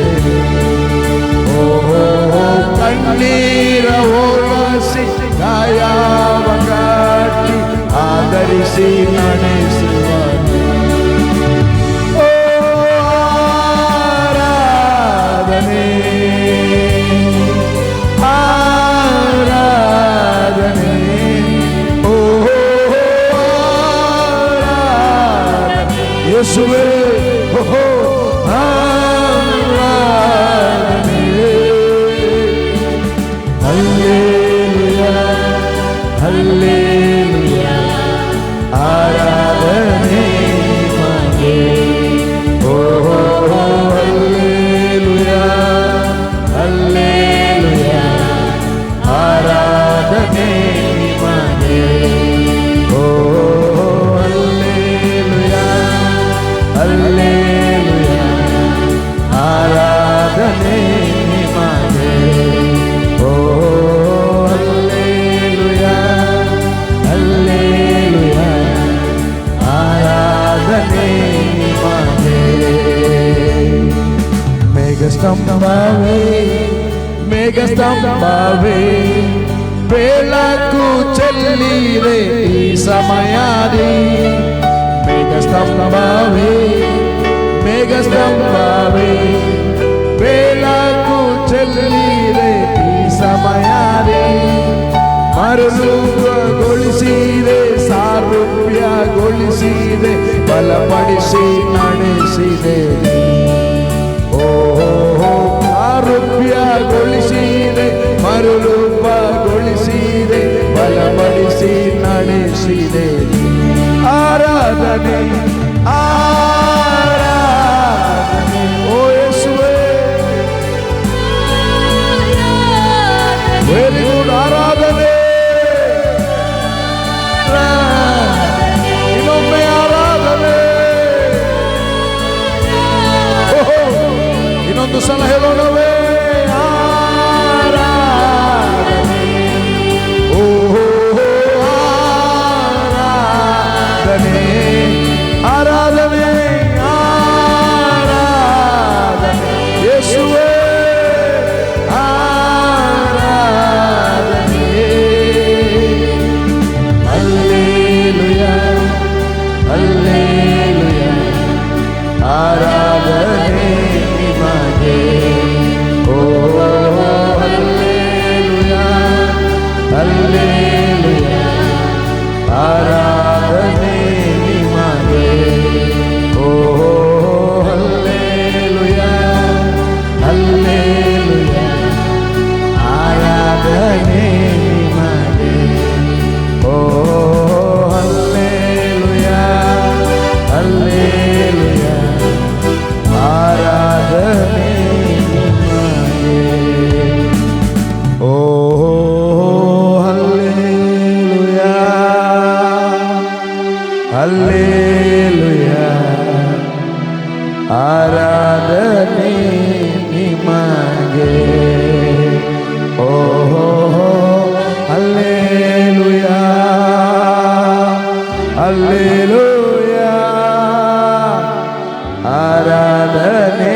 ಓಹೋ ಕಣ್ಣೀರ ಓಡಿಸಿ ಗಾಯವ ಕಟ್ಟಿ ಆದರಿಸಿ ನಡೆಸುವನು. ಓ ಆರಾಧನೆ, ಆರಾಧನೆ. ಓ ಆರಾಧನೆ ಯೇಸುವೇ. ಓಹೋ ಆರಾಧನೆ. ಹಲ್ಲೆಲೂಯಾ ಹಲ್ಲೆಲೂಯಾ ಆರಾಧನೆ ನಿಮಗೆ. ಓ ಹಲ್ಲೆಲೂಯಾ ಹಲ್ಲೆಲೂಯಾ ಆರಾಧನೆ ನಿಮಗೆ. ಓ ಹಲ್ಲೆಲೂಯಾ ಹಲ್ಲೆಲೂಯಾ ಆರಾಧನೆ ನಿಮಗೆ. ಓ ಹಲ್ಲೆಲೂಯಾ ಹಲ್ಲೆಲೂಯಾ ಆರಾಧನೆ ನಿಮಗೆ. ಮೇಘಸ್ತಂಭವೇ ಮೇಘಸ್ತಂಭವೇ ಬೆಳಕು ಚೆಲ್ಲಿದೆ ಈ ಸಮಯದಿ. ಮೇಘಸ್ತಂಭವೇ ಮೇಘಸ್ತಂಭವೇ ಬೆಳಕು ಚೆಲ್ಲಿದೆ ಈ ಸಮಯದಿ. ಮರುಗೊಳಿಸಿದೆ ಸಾರೂಪ್ಯಗೊಳಿಸಿದೆ ಬಲಪಡಿಸಿ ನಡೆಸಿದೆ. ಓಹೋ ಸಾರೂಪ್ಯಗೊಳಿಸಿದೆ ಮರುರೂಪಗೊಳಿಸಿದೆ ಬಲಪಡಿಸಿ ನಡೆಸಿದೆ. ಆರಾಧನೆ ಆರಾಧನೆ ಓ ಯೇಸುವೇ. Very good. ಆರಾಧನೆ ಇನ್ನೊಮ್ಮೆ ಆರಾಧನೆ. ಇನ್ನೊಂದು ಸಲ ಹೇಳೋಣವೇ ಆರಾಧನೆ. ಓಹೋ ಆರಾಧನೆ ಆರಾಧನೆ ಆರಾಧನೆ ಆರಾಧನೆ ನಿಮಗೆ. ಓಹೋ ಹಲ್ಲೆಲೂಯಾ ಹಲ್ಲೆಲೂಯಾ, ಆರಾಧನೆ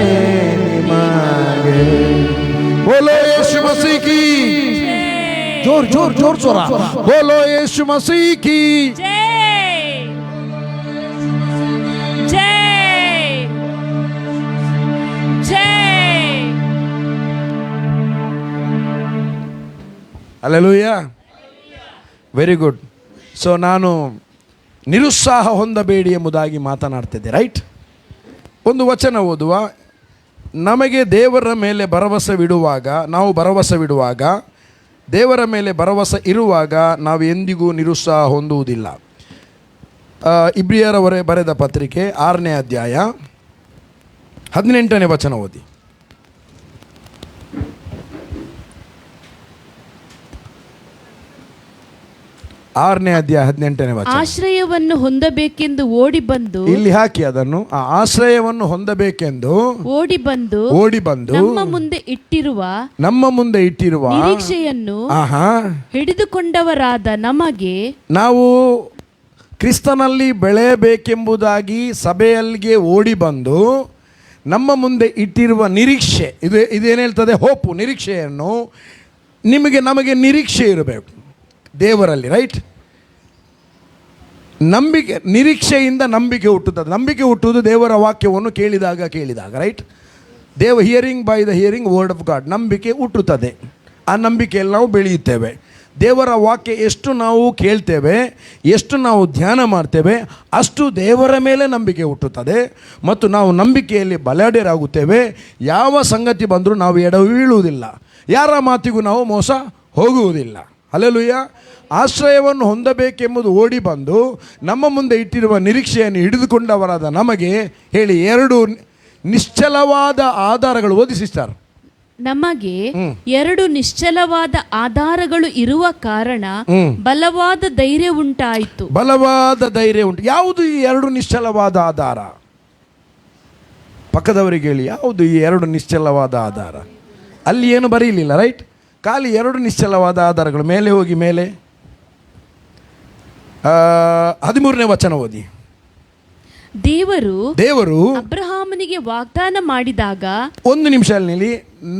ನಿಮಗೆ. बोलो यीशु मसीह की जोर जोर जोर जोर बोलो यीशु मसीह की जय जय जय. Hallelujah. Very good. ಸೊ ನಾನು ನಿರುತ್ಸಾಹ ಹೊಂದಬೇಡಿ ಎಂಬುದಾಗಿ ಮಾತನಾಡ್ತಿದ್ದೆ, ರೈಟ್? ಒಂದು ವಚನ ಓದುವ. ನಮಗೆ ದೇವರ ಮೇಲೆ ಭರವಸವಿಡುವಾಗ, ನಾವು ಭರವಸವಿಡುವಾಗ, ದೇವರ ಮೇಲೆ ಭರವಸೆ ಇರುವಾಗ ನಾವು ಎಂದಿಗೂ ನಿರುತ್ಸಾಹ ಹೊಂದುವುದಿಲ್ಲ. ಇಬ್ರಿಯರವರೇ ಬರೆದ ಪತ್ರಿಕೆ 6ನೇ ಅಧ್ಯಾಯ 18ನೇ ವಚನ ಓದಿ. 6ನೇ ಅಧ್ಯಾಯ 18ನೇ ವಚನ. ಆಶ್ರಯವನ್ನು ಹೊಂದಬೇಕೆಂದು ಓಡಿ ಬಂದು, ಇಲ್ಲಿ ಹಾಕಿ ಅದನ್ನು, ಆ ಆಶ್ರಯವನ್ನು ಹೊಂದಬೇಕೆಂದು ಓಡಿ ಬಂದು ನಮ್ಮ ಮುಂದೆ ಇಟ್ಟಿರುವ ನಿರೀಕ್ಷೆಯನ್ನು ಹಿಡಿದುಕೊಂಡವರಾದ ನಮಗೆ, ನಾವು ಕ್ರಿಸ್ತನಲ್ಲಿ ಬೆಳೆಯಬೇಕೆಂಬುದಾಗಿ ಸಭೆಯಲ್ಲಿಗೆ ಓಡಿ ಬಂದು ನಮ್ಮ ಮುಂದೆ ಇಟ್ಟಿರುವ ನಿರೀಕ್ಷೆ, ಇದೇನು ಹೇಳ್ತದೆ? ಹೋಪು, ನಿರೀಕ್ಷೆಯನ್ನು. ನಮಗೆ ನಿರೀಕ್ಷೆ ಇರಬೇಕು ದೇವರಲ್ಲಿ, ರೈಟ್? ನಂಬಿಕೆ, ನಿರೀಕ್ಷೆಯಿಂದ ನಂಬಿಕೆ ಹುಟ್ಟುತ್ತದೆ. ನಂಬಿಕೆ ಹುಟ್ಟುವುದು ದೇವರ ವಾಕ್ಯವನ್ನು ಕೇಳಿದಾಗ, right? Hearing by the hearing word of god. ನಂಬಿಕೆ ಹುಟ್ಟುತ್ತದೆ. ಆ ನಂಬಿಕೆಯಲ್ಲಿ ನಾವು ಬೆಳೆಯುತ್ತೇವೆ. ದೇವರ ವಾಕ್ಯ ಎಷ್ಟು ನಾವು ಕೇಳ್ತೇವೆ, ಎಷ್ಟು ನಾವು ಧ್ಯಾನ ಮಾಡ್ತೇವೆ, ಅಷ್ಟು ದೇವರ ಮೇಲೆ ನಂಬಿಕೆ ಹುಟ್ಟುತ್ತದೆ ಮತ್ತು ನಾವು ನಂಬಿಕೆಯಲ್ಲಿ ಬಲಾಢ್ಯರಾಗುತ್ತೇವೆ. ಯಾವ ಸಂಗತಿ ಬಂದರೂ ನಾವು ಎಡವೀಳುವುದಿಲ್ಲ, ಯಾರ ಮಾತಿಗೂ ನಾವು ಮೋಸ ಹೋಗುವುದಿಲ್ಲ. ಹಲ್ಲೆಲೂಯಾ. ಆಶ್ರಯವನ್ನು ಹೊಂದಬೇಕೆಂಬುದು ಓಡಿ ಬಂದು ನಮ್ಮ ಮುಂದೆ ಇಟ್ಟಿರುವ ನಿರೀಕ್ಷೆಯನ್ನು ಹಿಡಿದುಕೊಂಡವರಾದ ನಮಗೆ, ಹೇಳಿ, 2 ನಿಶ್ಚಲವಾದ ಆಧಾರಗಳು. ಓದಿ ಸಿಸ್ಟರ್. ನಮಗೆ 2 ನಿಶ್ಚಲವಾದ ಆಧಾರಗಳು ಇರುವ ಕಾರಣ ಬಲವಾದ ಧೈರ್ಯ ಉಂಟಾಯಿತು. ಬಲವಾದ ಧೈರ್ಯ ಉಂಟು. ಯಾವುದು ಈ 2 ನಿಶ್ಚಲವಾದ ಆಧಾರ? ಪಕ್ಕದವರಿಗೆ ಹೇಳಿ, ಯಾವುದು ಈ 2 ನಿಶ್ಚಲವಾದ ಆಧಾರ? ಅಲ್ಲಿ ಏನು ಬರೀಲಿಲ್ಲ, ರೈಟ್? ಖಾಲಿ 2 ನಿಶ್ಚಲವಾದ ಆಧಾರಗಳು. ಮೇಲೆ ಹೋಗಿ, ಮೇಲೆ 13ನೇ ವಚನ ಓದಿ. ದೇವರು ಅಬ್ರಹಾಮನಿಗೆ ವಾಗ್ದಾನ ಮಾಡಿದಾಗ, ಒಂದು ನಿಮಿಷ ಅಲ್ಲಿ,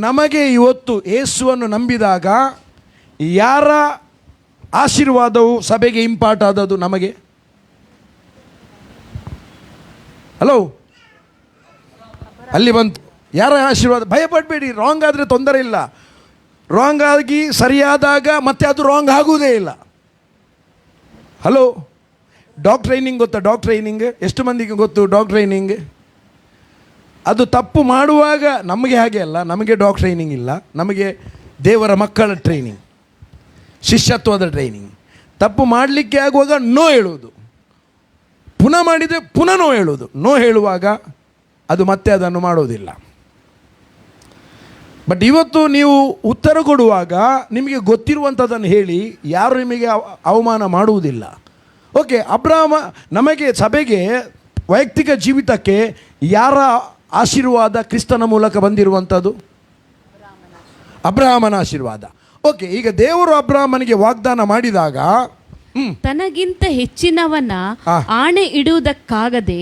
ನಮಗೆ ಇವತ್ತು ಯೇಸುವನ್ನು ನಂಬಿದಾಗ ಯಾರ ಆಶೀರ್ವಾದವು ಸಭೆಗೆ ಇಂಪಾರ್ಟ್ ಆದದ್ದು? ನಮಗೆ. ಹಲೋ, ಅಲ್ಲಿ ಬಂತು ಯಾರ ಆಶೀರ್ವಾದ? ಭಯಪಡಬೇಡಿ, ರಾಂಗ್ ಆದರೆ ತೊಂದರೆ ಇಲ್ಲ. ರಾಂಗ್ ಆಗಿ ಸರಿಯಾದಾಗ ಮತ್ತೆ ಅದು ರಾಂಗ್ ಆಗುವುದೇ ಇಲ್ಲ. ಹಲೋ, ಡಾಗ್ ಟ್ರೈನಿಂಗ್ ಗೊತ್ತಾ? ಡಾಗ್ ಟ್ರೈನಿಂಗ್ ಎಷ್ಟು ಮಂದಿಗೆ ಗೊತ್ತು? ಡಾಗ್ ಟ್ರೈನಿಂಗ್ ಅದು ತಪ್ಪು ಮಾಡುವಾಗ ನಮಗೆ ಹಾಗೆ ಅಲ್ಲ, ನಮಗೆ ಡಾಗ್ ಟ್ರೈನಿಂಗ್ ಇಲ್ಲ, ನಮಗೆ ದೇವರ ಮಕ್ಕಳ ಟ್ರೈನಿಂಗ್, ಶಿಷ್ಯತ್ವದ ಟ್ರೈನಿಂಗ್. ತಪ್ಪು ಮಾಡಲಿಕ್ಕೆ ಆಗುವಾಗ ನೋ ಹೇಳುವುದು, ಪುನಃ ಮಾಡಿದರೆ ಪುನಃ ನೋ ಹೇಳುವುದು. ನೋ ಹೇಳುವಾಗ ಅದು ಮತ್ತೆ ಅದನ್ನು ಮಾಡೋದಿಲ್ಲ. ಬಟ್ ಇವತ್ತು ನೀವು ಉತ್ತರ ಕೊಡುವಾಗ ನಿಮಗೆ ಗೊತ್ತಿರುವಂಥದ್ದನ್ನು ಹೇಳಿ, ಯಾರು ನಿಮಗೆ ಅವಮಾನ ಮಾಡುವುದಿಲ್ಲ. ಓಕೆ, ನಮಗೆ ಸಭೆಗೆ ವೈಯಕ್ತಿಕ ಜೀವಿತಕ್ಕೆ ಯಾರ ಆಶೀರ್ವಾದ ಕ್ರಿಸ್ತನ ಮೂಲಕ ಬಂದಿರುವಂಥದ್ದು? ಅಬ್ರಹಾಮನ ಆಶೀರ್ವಾದ. ಓಕೆ, ಈಗ ದೇವರು ಅಬ್ರಹಾಮನಿಗೆ ವಾಗ್ದಾನ ಮಾಡಿದಾಗ ತನಗಿಂತ ಹೆಚ್ಚಿನವನ ಆಣೆ ಇಡುವುದಕ್ಕಾಗದೆ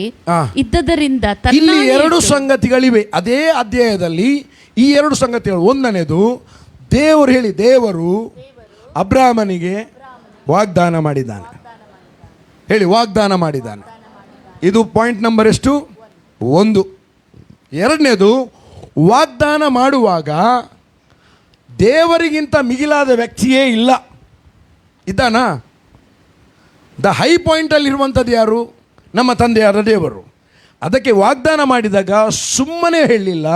ಇದ್ದದರಿಂದ ಇಲ್ಲಿ 2 ಸಂಗತಿಗಳಿವೆ ಅದೇ ಅಧ್ಯಾಯದಲ್ಲಿ. ಈ 2 ಸಂಗತಿಗಳು. ಒಂದನೇದು, ದೇವರು ಅಬ್ರಹಾಮನಿಗೆ ವಾಗ್ದಾನ ಮಾಡಿದ್ದಾನೆ. ಹೇಳಿ, ವಾಗ್ದಾನ ಮಾಡಿದ್ದಾನೆ. ಇದು ಪಾಯಿಂಟ್ ನಂಬರ್ ಎಷ್ಟು? 1. ಎರಡನೇದು, ವಾಗ್ದಾನ ಮಾಡುವಾಗ ದೇವರಿಗಿಂತ ಮಿಗಿಲಾದ ವ್ಯಕ್ತಿಯೇ ಇಲ್ಲ. ಇದ್ದಾನಾ? ದ ಹೈ ಪಾಯಿಂಟಲ್ಲಿರುವಂಥದ್ದು ಯಾರು? ನಮ್ಮ ತಂದೆಯಾದ ದೇವರು. ಅದಕ್ಕೆ ವಾಗ್ದಾನ ಮಾಡಿದಾಗ ಸುಮ್ಮನೆ ಹೇಳಲಿಲ್ಲ,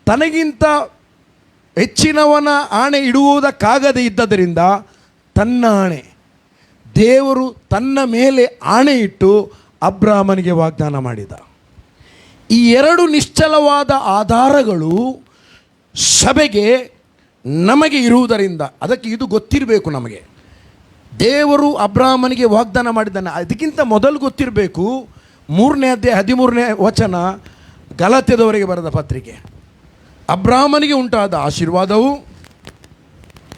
ತನಗಿಂತ ಹೆಚ್ಚಿನವನ ಆಣೆ ಇಡುವುದಕ್ಕಾಗದೇ ಇದ್ದದರಿಂದ ತನ್ನ ಆಣೆ, ದೇವರು ತನ್ನ ಮೇಲೆ ಆಣೆ ಇಟ್ಟು ಅಬ್ರಹಾಮನಿಗೆ ವಾಗ್ದಾನ ಮಾಡಿದ. ಈ 2 ನಿಶ್ಚಲವಾದ ಆಧಾರಗಳು ಸಭೆಗೆ ನಮಗೆ ಇರುವುದರಿಂದ, ಅದಕ್ಕೆ ಇದು ಗೊತ್ತಿರಬೇಕು ನಮಗೆ. ದೇವರು ಅಬ್ರಹಾಮನಿಗೆ ವಾಗ್ದಾನ ಮಾಡಿದ್ದಾನೆ. ಅದಕ್ಕಿಂತ ಮೊದಲು ಗೊತ್ತಿರಬೇಕು, 3ನೇ ಅಧ್ಯಾಯ 13ನೇ ವಚನ, ಗಲಾತ್ಯದವರಿಗೆ ಬರೆದ ಪತ್ರಿಕೆ. ಅಬ್ರಾಹ್ಮನಿಗೆ ಉಂಟಾದ ಆಶೀರ್ವಾದವು,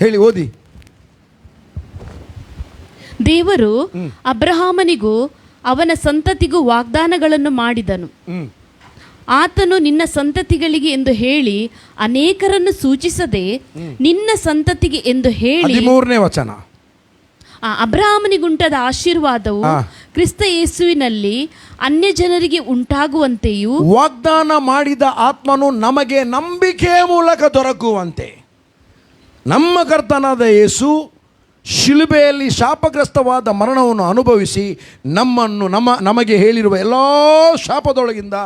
ಹೇಳಿ ಓದಿ. ದೇವರು ಅಬ್ರಹಾಮನಿಗೂ ಅವನ ಸಂತತಿಗೂ ವಾಗ್ದಾನಗಳನ್ನು ಮಾಡಿದನು. ಆತನು ನಿನ್ನ ಸಂತತಿಗಳಿಗೆ ಎಂದು ಹೇಳಿ ಅನೇಕರನ್ನು ಸೂಚಿಸದೆ ನಿನ್ನ ಸಂತತಿಗೆ ಎಂದು ಹೇಳಿ 13ನೇ ವಚನ. ಅಬ್ರಹಾಮನಿಗುಂಟಾದ ಆಶೀರ್ವಾದವು ಕ್ರಿಸ್ತ ಯೇಸುವಿನಲ್ಲಿ ಅನ್ಯ ಜನರಿಗೆ ಉಂಟಾಗುವಂತೆಯೂ ವಾಗ್ದಾನ ಮಾಡಿದ ಆತ್ಮನು ನಮಗೆ ನಂಬಿಕೆಯ ಮೂಲಕ ದೊರಕುವಂತೆ. ನಮ್ಮ ಕರ್ತನಾದ ಯೇಸು ಶಿಲುಬೆಯಲ್ಲಿ ಶಾಪಗ್ರಸ್ತವಾದ ಮರಣವನ್ನು ಅನುಭವಿಸಿ ನಮಗೆ ಹೇಳಿರುವ ಎಲ್ಲ ಶಾಪದೊಳಗಿಂದ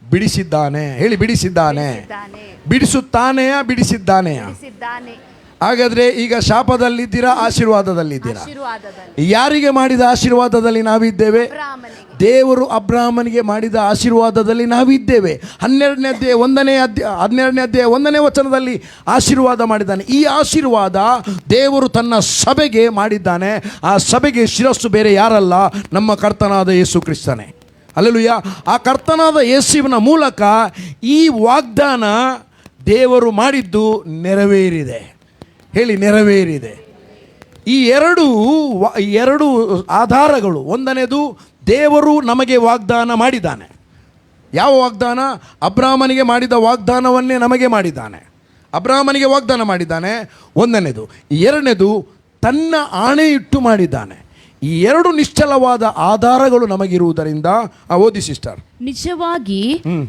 ಬಿಡಿಸಿದ್ದಾನೆ. ಹೇಳಿ, ಬಿಡಿಸಿದ್ದಾನೆ. ಬಿಡಿಸುತ್ತಾನೆಯಾ, ಬಿಡಿಸಿದ್ದಾನೆಯಾ? ಹಾಗಾದ್ರೆ ಈಗ ಶಾಪದಲ್ಲಿದ್ದೀರಾ, ಆಶೀರ್ವಾದದಲ್ಲಿದ್ದೀರಾ? ಯಾರಿಗೆ ಮಾಡಿದ ಆಶೀರ್ವಾದದಲ್ಲಿ ನಾವಿದ್ದೇವೆ? ದೇವರು ಅಬ್ರಾಹ್ಮನಿಗೆ ಮಾಡಿದ ಆಶೀರ್ವಾದದಲ್ಲಿ ನಾವಿದ್ದೇವೆ. 12ನೇ ಅಧ್ಯಾಯ 1ನೇ ವಚನದಲ್ಲಿ ಆಶೀರ್ವಾದ ಮಾಡಿದ್ದಾನೆ. ಈ ಆಶೀರ್ವಾದ ದೇವರು ತನ್ನ ಸಭೆಗೆ ಮಾಡಿದ್ದಾನೆ. ಆ ಸಭೆಗೆ ಶಿರಸ್ಸು ಬೇರೆ ಯಾರಲ್ಲ, ನಮ್ಮ ಕರ್ತನಾದ ಯೇಸು ಕ್ರಿಸ್ತನೇ. ಹಲ್ಲೆಲೂಯಾ. ಆ ಕರ್ತನಾದ ಯೇಸುವಿನ ಮೂಲಕ ಈ ವಾಗ್ದಾನ ದೇವರು ಮಾಡಿದ್ದು ನೆರವೇರಿದೆ. ಹೇಳಿ, ನೆರವೇರಿದೆ. ಈ ಎರಡು ಆಧಾರಗಳು. ಒಂದನೇದು, ದೇವರು ನಮಗೆ ವಾಗ್ದಾನ ಮಾಡಿದ್ದಾನೆ. ಯಾವ ವಾಗ್ದಾನ? ಅಬ್ರಾಹ್ಮನಿಗೆ ಮಾಡಿದ ವಾಗ್ದಾನವನ್ನೇ ನಮಗೆ ಮಾಡಿದ್ದಾನೆ. ಅಬ್ರಾಹ್ಮನಿಗೆ ವಾಗ್ದಾನ ಮಾಡಿದ್ದಾನೆ, ಒಂದನೇದು. ಎರಡನೇದು, ತನ್ನ ಆಣೆ ಇಟ್ಟು ಮಾಡಿದ್ದಾನೆ. ಈ ಎರಡು ನಿಶ್ಚಲವಾದ ಆಧಾರಗಳು ನಮಗಿರುವುದರಿಂದ, ಓದಿ ಸಿಸ್ಟರ್. ನಿಜವಾಗಿ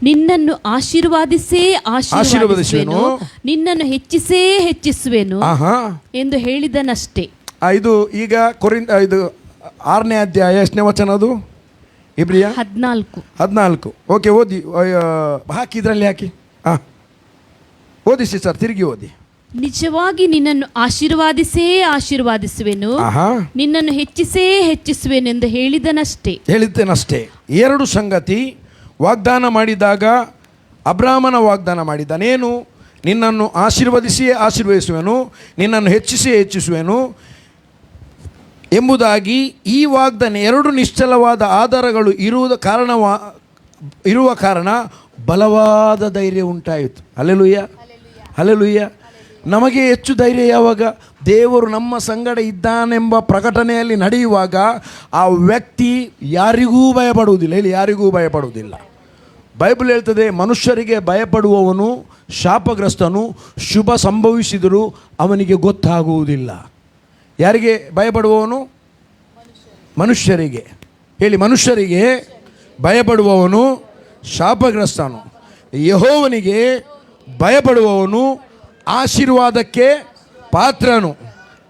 ನಿನ್ನನ್ನು ಆಶೀರ್ವಾದಿಸುವೆನು, ನಿನ್ನನ್ನು ಹೆಚ್ಚಿಸುವೆನು ಎಂದು ಹೇಳಿದನಷ್ಟೇ. ಇದು ಈಗ ಇದು 6ನೇ ಅಧ್ಯಾಯ ಎಷ್ಟನೇ ವಚನ? ಅದು ಇಬ್ರಿಯ 14. ಓಕೆ, ಓದಿ. ಹಾಕಿ, ಇದರಲ್ಲಿ ಹಾಕಿ. ಓದಿ ಸಿಸ್ಟರ್, ತಿರುಗಿ ಓದಿ. ನಿಜವಾಗಿ ನಿನ್ನನ್ನು ಆಶೀರ್ವಾದಿಸುವೆನು, ನಿನ್ನನ್ನು ಹೆಚ್ಚಿಸುವೆನು ಎಂದು ಹೇಳಿದ್ದೇನಷ್ಟೇ. ಎರಡು ಸಂಗತಿ. ವಾಗ್ದಾನ ಮಾಡಿದಾಗ ಅಬ್ರಾಹ್ಮನ ವಾಗ್ದಾನ ಮಾಡಿದ್ದಾನೇನು? ನಿನ್ನನ್ನು ಆಶೀರ್ವದಿಸುವೆನು, ನಿನ್ನನ್ನು ಹೆಚ್ಚಿಸುವೆನು ಎಂಬುದಾಗಿ. ಈ ವಾಗ್ದಾನ ಎರಡು ನಿಶ್ಚಲವಾದ ಆಧಾರಗಳು ಇರುವ ಕಾರಣ ಬಲವಾದ ಧೈರ್ಯ ಉಂಟಾಯಿತು. Hallelujah, hallelujah. ನಮಗೆ ಹೆಚ್ಚು ಧೈರ್ಯ ಯಾವಾಗ? ದೇವರು ನಮ್ಮ ಸಂಗಡ ಇದ್ದಾನೆಂಬ ಪ್ರಕಟಣೆಯಲ್ಲಿ ನಡೆಯುವಾಗ ಆ ವ್ಯಕ್ತಿ ಯಾರಿಗೂ ಭಯಪಡುವುದಿಲ್ಲ. ಹೇಳಿ, ಯಾರಿಗೂ ಭಯಪಡುವುದಿಲ್ಲ. ಬೈಬಲ್ ಹೇಳ್ತದೆ, ಮನುಷ್ಯರಿಗೆ ಭಯಪಡುವವನು ಶಾಪಗ್ರಸ್ತನು, ಶುಭ ಸಂಭವಿಸಿದರೂ ಅವನಿಗೆ ಗೊತ್ತಾಗುವುದಿಲ್ಲ. ಯಾರಿಗೆ ಭಯಪಡುವವನು? ಮನುಷ್ಯರಿಗೆ. ಹೇಳಿ, ಮನುಷ್ಯರಿಗೆ ಭಯಪಡುವವನು ಶಾಪಗ್ರಸ್ತನು, ಯೆಹೋವನಿಗೆ ಭಯಪಡುವವನು ಆಶೀರ್ವಾದಕ್ಕೆ ಪಾತ್ರನು.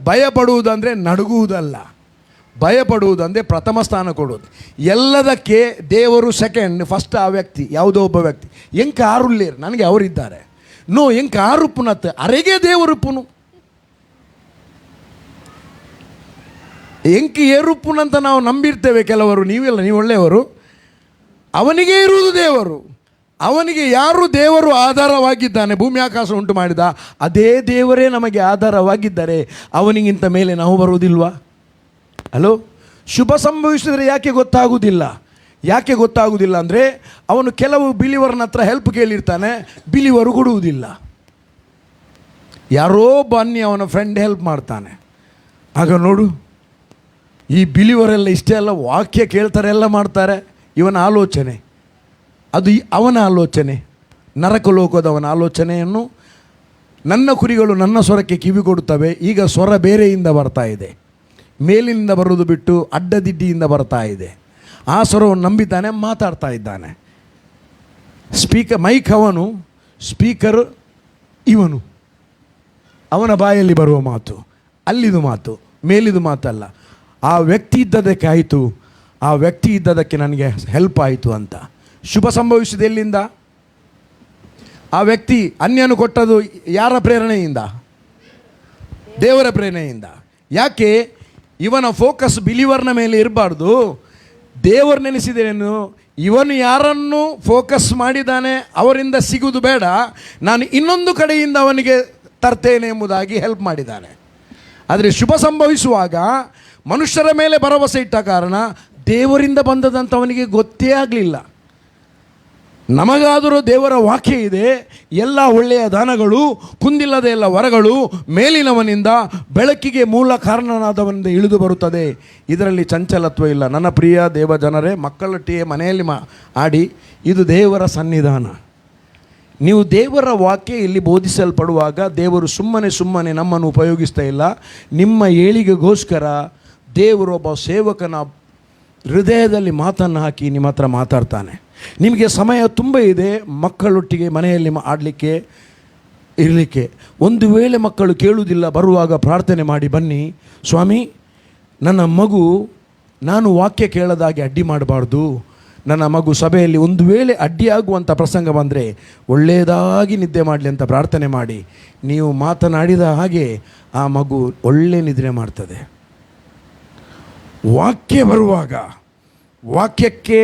ಭಯಪಡುವುದಂದರೆ ನಡುಗುವುದಲ್ಲ, ಭಯಪಡುವುದಂದರೆ ಪ್ರಥಮ ಸ್ಥಾನ ಕೊಡುವುದು. ಎಲ್ಲದಕ್ಕೆ ದೇವರು ಸೆಕೆಂಡ್, ಫಸ್ಟ್ ಆ ವ್ಯಕ್ತಿ. ಯಾವುದೋ ಒಬ್ಬ ವ್ಯಕ್ತಿ ಎಂಕ ಆರುಲ್ಲೇರು ನನಗೆ ಅವರಿದ್ದಾರೆ, ನೋ ಎಂಕ ಆರುಪುನತ್ ಅರೆಗೆ ದೇವರುಪುನು ಎಂಕಿ ಏರುಪುನಂತ ನಾವು ನಂಬಿರ್ತೇವೆ ಕೆಲವರು. ನೀವೆಲ್ಲ, ನೀವು ಒಳ್ಳೆಯವರು. ಅವನಿಗೆ ಇರುವುದು ದೇವರು. ಅವನಿಗೆ ಯಾರು ದೇವರು ಆಧಾರವಾಗಿದ್ದಾನೆ, ಭೂಮಿ ಆಕಾಶ ಉಂಟು ಮಾಡಿದ ಅದೇ ದೇವರೇ ನಮಗೆ ಆಧಾರವಾಗಿದ್ದರೆ ಅವನಿಗಿಂತ ಮೇಲೆ ನಾವು ಬರುವುದಿಲ್ವಾ? ಹಲೋ. ಶುಭ ಸಂಭವಿಸಿದರೆ ಯಾಕೆ ಗೊತ್ತಾಗುವುದಿಲ್ಲ ಅಂದರೆ ಅವನು ಕೆಲವು ಬಿಲಿವರ್ನ ಹತ್ರ ಹೆಲ್ಪ್ ಕೇಳಿರ್ತಾನೆ, ಬಿಲಿವರು ಕೊಡುವುದಿಲ್ಲ. ಯಾರೋ ಬನ್ನಿ ಅವನ ಫ್ರೆಂಡ್ ಹೆಲ್ಪ್ ಮಾಡ್ತಾನೆ. ಆಗ ನೋಡು, ಈ ಬಿಲಿವರೆಲ್ಲ ಇಷ್ಟೆಲ್ಲ ವಾಕ್ಯ ಕೇಳ್ತಾರೆ, ಎಲ್ಲ ಮಾಡ್ತಾರೆ. ಇವನ ಆಲೋಚನೆ ಅದು ಅವನ ಆಲೋಚನೆ, ನರಕಲೋಕದವನ ಆಲೋಚನೆಯನ್ನು. ನನ್ನ ಕುರಿಗಳು ನನ್ನ ಸ್ವರಕ್ಕೆ ಕಿವಿ ಕೊಡುತ್ತವೆ. ಈಗ ಸ್ವರ ಬೇರೆಯಿಂದ ಬರ್ತಾ ಇದೆ, ಮೇಲಿನಿಂದ ಬರುವುದು ಬಿಟ್ಟು ಅಡ್ಡದಿಡ್ಡಿಯಿಂದ ಬರ್ತಾ ಇದೆ. ಆ ಸ್ವರವನ್ನು ನಂಬಿದ್ದಾನೆ, ಮಾತಾಡ್ತಾ ಇದ್ದಾನೆ. ಮೈಕ್ ಅವನು, ಸ್ಪೀಕರ್ ಇವನು. ಅವನ ಬಾಯಲ್ಲಿ ಬರುವ ಮಾತು ಅಲ್ಲಿದು ಮಾತು, ಮೇಲಿದು ಮಾತಲ್ಲ. ಆ ವ್ಯಕ್ತಿ ಇದ್ದದಕ್ಕೆ ಆಯಿತು, ಆ ವ್ಯಕ್ತಿ ಇದ್ದದಕ್ಕೆ ನನಗೆ ಹೆಲ್ಪ್ ಆಯಿತು ಅಂತ. ಶುಭ ಸಂಭವಿಸಿದ ಎಲ್ಲಿಂದ? ಆ ವ್ಯಕ್ತಿ ಅನ್ಯನು ಕೊಟ್ಟದು ಯಾರ ಪ್ರೇರಣೆಯಿಂದ? ದೇವರ ಪ್ರೇರಣೆಯಿಂದ. ಯಾಕೆ? ಇವನ ಫೋಕಸ್ ಬಿಲಿವರ್ನ ಮೇಲೆ ಇರಬಾರ್ದು. ದೇವರು ನೆನೆಸಿದೇನು, ಇವನು ಯಾರನ್ನು ಫೋಕಸ್ ಮಾಡಿದ್ದಾನೆ ಅವರಿಂದ ಸಿಗುವುದು ಬೇಡ, ನಾನು ಇನ್ನೊಂದು ಕಡೆಯಿಂದ ಅವನಿಗೆ ತರ್ತೇನೆ ಎಂಬುದಾಗಿ ಹೆಲ್ಪ್ ಮಾಡಿದ್ದಾನೆ. ಆದರೆ ಶುಭ ಸಂಭವಿಸುವಾಗ ಮನುಷ್ಯರ ಮೇಲೆ ಭರವಸೆ ಇಟ್ಟ ಕಾರಣ ದೇವರಿಂದ ಬಂದದಂತ ಅವನಿಗೆ ಗೊತ್ತೇ ಆಗಲಿಲ್ಲ. ನಮಗಾದರೂ ದೇವರ ವಾಕ್ಯ ಇದೆ. ಎಲ್ಲ ಒಳ್ಳೆಯ ದಾನಗಳು, ಕುಂದಿಲ್ಲದ ಎಲ್ಲ ವರಗಳು ಮೇಲಿನವನಿಂದ, ಬೆಳಕಿಗೆ ಮೂಲ ಕಾರಣನಾದವನಿಂದ ಇಳಿದು ಬರುತ್ತದೆ. ಇದರಲ್ಲಿ ಚಂಚಲತ್ವ ಇಲ್ಲ. ನನ್ನ ಪ್ರಿಯ ದೇವ ಜನರೇ, ಮಕ್ಕಳೊಟ್ಟಿಗೆ ಮನೆಯಲ್ಲಿ ಆಡಿ, ಇದು ದೇವರ ಸನ್ನಿಧಾನ. ನೀವು ದೇವರ ವಾಕ್ಯ ಇಲ್ಲಿ ಬೋಧಿಸಲ್ಪಡುವಾಗ ದೇವರು ಸುಮ್ಮನೆ ನಮ್ಮನ್ನು ಉಪಯೋಗಿಸ್ತಾ ಇಲ್ಲ. ನಿಮ್ಮ ಏಳಿಗೆಗೋಸ್ಕರ ದೇವರೊಬ್ಬ ಸೇವಕನ ಹೃದಯದಲ್ಲಿ ಮಾತನ್ನು ಹಾಕಿ ನಿಮ್ಮ ಹತ್ರ ಮಾತಾಡ್ತಾನೆ. ನಿಮಗೆ ಸಮಯ ತುಂಬ ಇದೆ ಮಕ್ಕಳೊಟ್ಟಿಗೆ ಮನೆಯಲ್ಲಿ ಆಡಲಿಕ್ಕೆ, ಇರಲಿಕ್ಕೆ. ಒಂದು ವೇಳೆ ಮಕ್ಕಳು ಕೇಳುವುದಿಲ್ಲ, ಬರುವಾಗ ಪ್ರಾರ್ಥನೆ ಮಾಡಿ ಬನ್ನಿ, ಸ್ವಾಮಿ ನನ್ನ ಮಗು ನಾನು ವಾಕ್ಯ ಕೇಳದಾಗೆ ಅಡ್ಡಿ ಮಾಡಬಾರ್ದು. ನನ್ನ ಮಗು ಸಭೆಯಲ್ಲಿ ಒಂದು ವೇಳೆ ಅಡ್ಡಿಯಾಗುವಂಥ ಪ್ರಸಂಗ ಬಂದರೆ ಒಳ್ಳೆಯದಾಗಿ ನಿದ್ದೆ ಮಾಡಲಿ ಅಂತ ಪ್ರಾರ್ಥನೆ ಮಾಡಿ. ನೀವು ಮಾತನಾಡಿದ ಹಾಗೆ ಆ ಮಗು ಒಳ್ಳೆ ನಿದ್ರೆ ಮಾಡ್ತದೆ. ವಾಕ್ಯ ಬರುವಾಗ ವಾಕ್ಯಕ್ಕೆ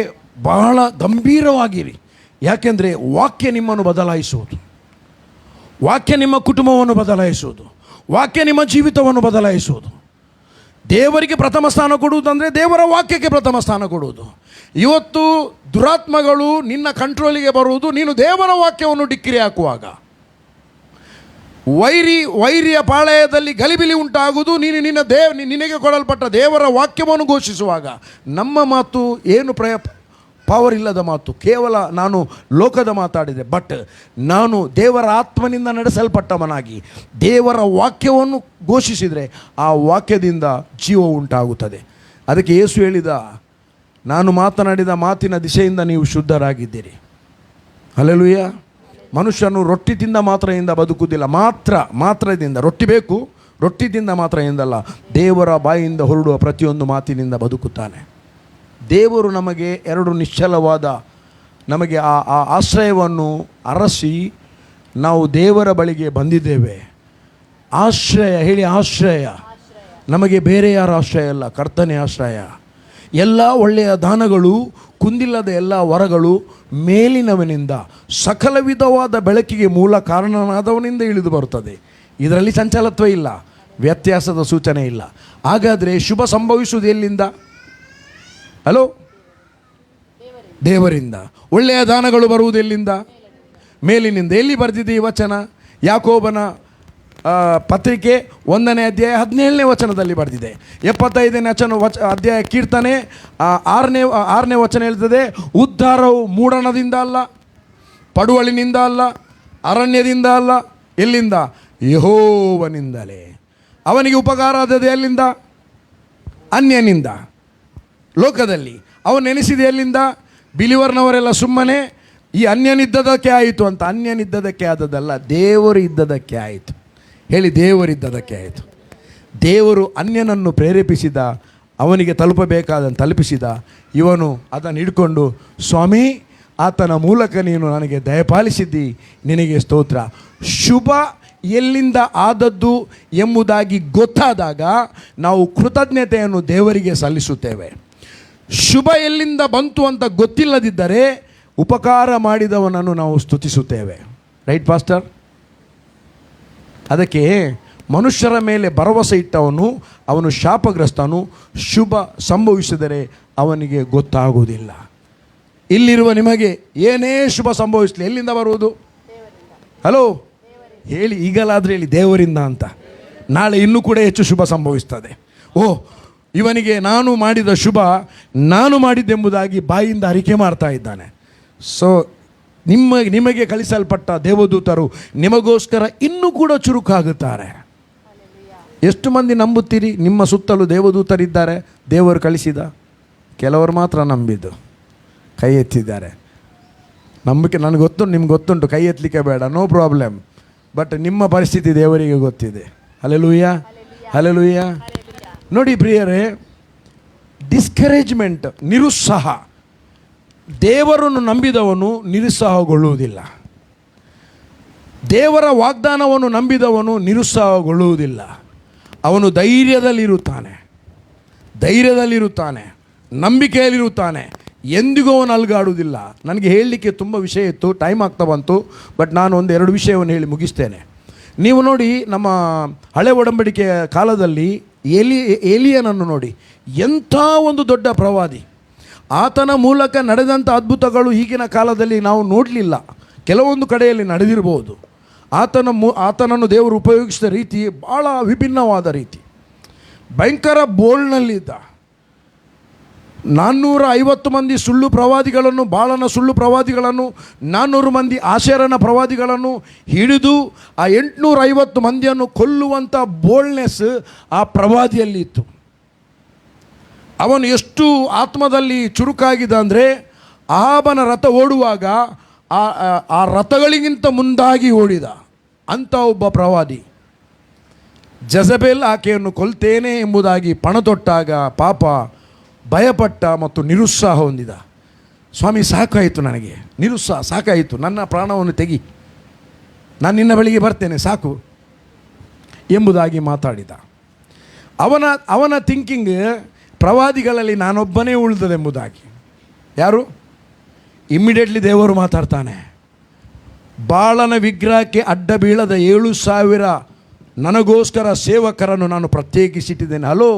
ಬಹಳ ಗಂಭೀರವಾಗಿರಿ. ಯಾಕೆಂದರೆ ವಾಕ್ಯ ನಿಮ್ಮನ್ನು ಬದಲಾಯಿಸುವುದು, ವಾಕ್ಯ ನಿಮ್ಮ ಕುಟುಂಬವನ್ನು ಬದಲಾಯಿಸುವುದು, ವಾಕ್ಯ ನಿಮ್ಮ ಜೀವಿತವನ್ನು ಬದಲಾಯಿಸುವುದು. ದೇವರಿಗೆ ಪ್ರಥಮ ಸ್ಥಾನ ಕೊಡುವುದಂದರೆ ದೇವರ ವಾಕ್ಯಕ್ಕೆ ಪ್ರಥಮ ಸ್ಥಾನ ಕೊಡುವುದು. ಇವತ್ತು ದುರಾತ್ಮಗಳು ನಿನ್ನ ಕಂಟ್ರೋಲಿಗೆ ಬರುವುದು ನೀನು ದೇವರ ವಾಕ್ಯವನ್ನು ಡಿಕ್ಕಿರಿ ಹಾಕುವಾಗ. ವೈರಿಯ ಪಾಳಯದಲ್ಲಿ ಗಲಿಬಿಲಿ ಉಂಟಾಗುವುದು ನೀನು ನಿನಗೆ ಕೊಡಲ್ಪಟ್ಟ ದೇವರ ವಾಕ್ಯವನ್ನು ಘೋಷಿಸುವಾಗ. ನಮ್ಮ ಮಾತು ಏನು ಪವರ್ ಇಲ್ಲದ ಮಾತು, ಕೇವಲ ನಾನು ಲೋಕದ ಮಾತಾಡಿದೆ. ಬಟ್ ನಾನು ದೇವರ ಆತ್ಮನಿಂದ ನಡೆಸಲ್ಪಟ್ಟವನಾಗಿ ದೇವರ ವಾಕ್ಯವನ್ನು ಘೋಷಿಸಿದರೆ ಆ ವಾಕ್ಯದಿಂದ ಜೀವ ಉಂಟಾಗುತ್ತದೆ. ಅದಕ್ಕೆ ಯೇಸು ಹೇಳಿದ, ನಾನು ಮಾತನಾಡಿದ ಮಾತಿನ ದಿಶೆಯಿಂದ ನೀವು ಶುದ್ಧರಾಗಿದ್ದೀರಿ. ಹಲ್ಲೆಲೂಯ. ಮನುಷ್ಯನು ರೊಟ್ಟಿ ತಿಂದ ಮಾತ್ರದಿಂದ ಬದುಕುವುದಿಲ್ಲ, ಮಾತ್ರದಿಂದ. ರೊಟ್ಟಿ ಬೇಕು, ರೊಟ್ಟಿ ತಿಂದ ಮಾತ್ರದಿಂದಲ್ಲ, ದೇವರ ಬಾಯಿಯಿಂದ ಹೊರಡುವ ಪ್ರತಿಯೊಂದು ಮಾತಿನಿಂದ ಬದುಕುತ್ತಾನೆ. ದೇವರು ನಮಗೆ ಎರಡು ನಿಶ್ಚಲವಾದ ನಮಗೆ ಆ ಆಶ್ರಯವನ್ನು ಅರಸಿ ನಾವು ದೇವರ ಬಳಿಗೆ ಬಂದಿದ್ದೇವೆ. ಆಶ್ರಯ ಹೇಳಿ, ಆಶ್ರಯ. ನಮಗೆ ಬೇರೆ ಯಾರ ಆಶ್ರಯ ಅಲ್ಲ, ಕರ್ತನೇ ಆಶ್ರಯ. ಎಲ್ಲ ಒಳ್ಳೆಯ ದಾನಗಳು, ಕುಂದಿಲ್ಲದ ಎಲ್ಲ ವರಗಳು ಮೇಲಿನವನಿಂದ, ಸಕಲ ವಿಧವಾದ ಬೆಳಕಿಗೆ ಮೂಲ ಕಾರಣನಾದವನಿಂದ ಇಳಿದು ಬರುತ್ತದೆ. ಇದರಲ್ಲಿ ಚಂಚಲತ್ವ ಇಲ್ಲ, ವ್ಯತ್ಯಾಸದ ಸೂಚನೆ ಇಲ್ಲ. ಹಾಗಾದರೆ ಶುಭ ಸಂಭವಿಸುವುದು ಎಲ್ಲಿಂದ? ಹಲೋ, ದೇವರಿಂದ. ಒಳ್ಳೆಯ ದಾನಗಳು ಬರುವುದು ಎಲ್ಲಿಂದ? ಮೇಲಿನಿಂದ. ಎಲ್ಲಿ ಬರೆದಿದೆ ಈ ವಚನ? ಯಾಕೋಬನ ಪತ್ರಿಕೆ 1ನೇ ಅಧ್ಯಾಯ 17ನೇ ವಚನದಲ್ಲಿ ಬರೆದಿದೆ. 75ನೇ ಅಧ್ಯಾಯ ಕೀರ್ತನೆ 6ನೇ ವಚನ ಹೇಳ್ತದೆ, ಉದ್ಧಾರವು ಮೂಡಣದಿಂದ ಅಲ್ಲ, ಪಡುವಳಿನಿಂದ ಅಲ್ಲ, ಅರಣ್ಯದಿಂದ ಅಲ್ಲ. ಎಲ್ಲಿಂದ? ಯೆಹೋವನಿಂದಲೇ. ಅವನಿಗೆ ಉಪಕಾರ ಆದದ್ದು ಎಲ್ಲಿಂದ? ಅನ್ಯನಿಂದ. ಲೋಕದಲ್ಲಿ ಅವನು ನೆನೆಸಿದೆ ಎಲ್ಲಿಂದ? ಬಿಲಿವರ್ನವರೆಲ್ಲ ಸುಮ್ಮನೆ ಈ ಅನ್ಯನಿದ್ದದಕ್ಕೆ ಆಯಿತು ಅಂತ. ಅನ್ಯನಿದ್ದದಕ್ಕೆ ಆದದ್ದಲ್ಲ, ದೇವರು ಇದ್ದದಕ್ಕೆ ಆಯಿತು. ಹೇಳಿ, ದೇವರಿದ್ದದಕ್ಕೆ ಆಯಿತು. ದೇವರು ಅನ್ಯನನ್ನು ಪ್ರೇರೇಪಿಸಿದ, ಅವನಿಗೆ ತಲುಪಬೇಕಾದಂತ ತಲುಪಿಸಿದ. ಇವನು ಅದನ್ನು ಹಿಡ್ಕೊಂಡು, ಸ್ವಾಮಿ ಆತನ ಮೂಲಕ ನೀನು ನನಗೆ ದಯಪಾಲಿಸಿದ್ದಿ, ನಿನಗೆ ಸ್ತೋತ್ರ. ಶುಭ ಎಲ್ಲಿಂದ ಆದದ್ದು ಎಂಬುದಾಗಿ ಗೊತ್ತಾದಾಗ ನಾವು ಕೃತಜ್ಞತೆಯನ್ನು ದೇವರಿಗೆ ಸಲ್ಲಿಸುತ್ತೇವೆ. ಶುಭ ಎಲ್ಲಿಂದ ಬಂತು ಅಂತ ಗೊತ್ತಿಲ್ಲದಿದ್ದರೆ ಉಪಕಾರ ಮಾಡಿದವನನ್ನು ನಾವು ಸ್ತುತಿಸುತ್ತೇವೆ. Right pastor? ಅದಕ್ಕೆ ಮನುಷ್ಯರ ಮೇಲೆ ಭರವಸೆ ಇಟ್ಟವನು ಅವನು ಶಾಪಗ್ರಸ್ತನು. ಶುಭ ಸಂಭವಿಸಿದರೆ ಅವನಿಗೆ ಗೊತ್ತಾಗುವುದಿಲ್ಲ. ಇಲ್ಲಿರುವ ನಿಮಗೆ ಏನೇ ಶುಭ ಸಂಭವಿಸಲಿ ಎಲ್ಲಿಂದ ಬರುವುದು? ಹಲೋ ಹೇಳಿ, ಈಗಲಾದರೆ ಹೇಳಿ, ದೇವರಿಂದ ಅಂತ. ನಾಳೆ ಇನ್ನೂ ಕೂಡ ಹೆಚ್ಚು ಶುಭ ಸಂಭವಿಸ್ತದೆ. ಇವನಿಗೆ ನಾನು ಮಾಡಿದ ಶುಭ ನಾನು ಮಾಡಿದ್ದೆಂಬುದಾಗಿ ಬಾಯಿಂದ ಅರಿಕೆ ಮಾಡ್ತಾ ಇದ್ದಾನೆ. ಸೊ ನಿಮಗೆ ಕಳಿಸಲ್ಪಟ್ಟ ದೇವದೂತರು ನಿಮಗೋಸ್ಕರ ಇನ್ನೂ ಕೂಡ ಚುರುಕಾಗುತ್ತಾರೆ. ಎಷ್ಟು ಮಂದಿ ನಂಬುತ್ತೀರಿ ನಿಮ್ಮ ಸುತ್ತಲೂ ದೇವದೂತರಿದ್ದಾರೆ? ದೇವರು ಕಳಿಸಿದ. ಕೆಲವರು ಮಾತ್ರ ನಂಬಿದ್ದು, ಕೈ ಎತ್ತಿದ್ದಾರೆ. ನಂಬಿಕೆ ನನಗೆ ಗೊತ್ತುಂಟು, ನಿಮ್ಗೆ ಗೊತ್ತುಂಟು, ಕೈ ಎತ್ತಲಿಕ್ಕೆ ಬೇಡ, ನೋ ಪ್ರಾಬ್ಲಮ್. ಬಟ್ ನಿಮ್ಮ ಪರಿಸ್ಥಿತಿ ದೇವರಿಗೆ ಗೊತ್ತಿದೆ. Hallelujah, hallelujah. ನೋಡಿ ಪ್ರಿಯರೇ, ಡಿಸ್ಕರೇಜ್ಮೆಂಟ್, ನಿರುತ್ಸಾಹ, ದೇವರನ್ನು ನಂಬಿದವನು ನಿರುತ್ಸಾಹಗೊಳ್ಳುವುದಿಲ್ಲ. ದೇವರ ವಾಗ್ದಾನವನ್ನು ನಂಬಿದವನು ನಿರುತ್ಸಾಹಗೊಳ್ಳುವುದಿಲ್ಲ. ಅವನು ಧೈರ್ಯದಲ್ಲಿರುತ್ತಾನೆ, ನಂಬಿಕೆಯಲ್ಲಿರುತ್ತಾನೆ. ಎಂದಿಗೂ ಅವನು ಅಲ್ಗಾಡುವುದಿಲ್ಲ. ನನಗೆ ಹೇಳಲಿಕ್ಕೆ ತುಂಬ ವಿಷಯ ಇತ್ತು, ಟೈಮ್ ಆಗ್ತಾ ಬಂತು. ಬಟ್ ನಾನು ಒಂದೆರಡು ವಿಷಯವನ್ನು ಹೇಳಿ ಮುಗಿಸ್ತೇನೆ. ನೀವು ನೋಡಿ, ನಮ್ಮ ಹಳೆ ಒಡಂಬಡಿಕೆಯ ಕಾಲದಲ್ಲಿ ಏಲಿಯನನ್ನು ನೋಡಿ, ಎಂಥ ಒಂದು ದೊಡ್ಡ ಪ್ರವಾದಿ. ಆತನ ಮೂಲಕ ನಡೆದಂಥ ಅದ್ಭುತಗಳು ಈಗಿನ ಕಾಲದಲ್ಲಿ ನಾವು ನೋಡಲಿಲ್ಲ, ಕೆಲವೊಂದು ಕಡೆಯಲ್ಲಿ ನಡೆದಿರ್ಬೋದು. ಆತನನ್ನು ದೇವರು ಉಪಯೋಗಿಸಿದ ರೀತಿ ಭಾಳ ವಿಭಿನ್ನವಾದ ರೀತಿ. ಭಯಂಕರ ಬೋಲ್ಡ್ನಲ್ಲಿದ್ದ. 450 ಮಂದಿ ಸುಳ್ಳು ಪ್ರವಾದಿಗಳನ್ನು, ಬಾಳನ ಸುಳ್ಳು ಪ್ರವಾದಿಗಳನ್ನು, 400 ಮಂದಿ ಆಶೇರನ ಪ್ರವಾದಿಗಳನ್ನು ಹಿಡಿದು ಆ 850 ಮಂದಿಯನ್ನು ಕೊಲ್ಲುವಂಥ ಬೋಲ್ಡ್ನೆಸ್ ಆ ಪ್ರವಾದಿಯಲ್ಲಿ ಇತ್ತು. ಅವನು ಎಷ್ಟು ಆತ್ಮದಲ್ಲಿ ಚುರುಕಾಗಿದ್ದ ಅಂದರೆ, ಅಹಾಬನ ರಥ ಓಡುವಾಗ ಆ ರಥಗಳಿಗಿಂತ ಮುಂದಾಗಿ ಓಡಿದ ಅಂಥ ಒಬ್ಬ ಪ್ರವಾದಿ. ಜೆಜಬೇಲ್ ಆಕೆಯನ್ನು ಕೊಲ್ತೇನೆ ಎಂಬುದಾಗಿ ಪಣತೊಟ್ಟಾಗ ಪಾಪ ಭಯಪಟ್ಟ ಮತ್ತು ನಿರುತ್ಸಾಹ ಹೊಂದಿದ. ಸ್ವಾಮಿ, ಸಾಕಾಯಿತು ನನಗೆ, ನಿರುತ್ಸಾಹ ಸಾಕಾಯಿತು, ನನ್ನ ಪ್ರಾಣವನ್ನು ತೆಗಿ, ನಾನು ನಿನ್ನ ಬಳಿಗೆ ಬರ್ತೇನೆ, ಸಾಕು ಎಂಬುದಾಗಿ ಮಾತಾಡಿದ. ಅವನ ಥಿಂಕಿಂಗ್ ಪ್ರವಾದಿಗಳಲ್ಲಿ ನಾನೊಬ್ಬನೇ ಉಳಿದದೆಂಬುದಾಗಿ. ಯಾರು? ಇಮ್ಮಿಡಿಯೇಟ್ಲಿ ದೇವರು ಮಾತಾಡ್ತಾನೆ. ಬಾಳನ ವಿಗ್ರಹಕ್ಕೆ ಅಡ್ಡ ಬೀಳದ 7,000 ನನಗೋಸ್ಕರ ಸೇವಕರನ್ನು ನಾನು ಪ್ರತ್ಯೇಕಿಸಿಟ್ಟಿದ್ದೇನೆ. ಹಲೋ,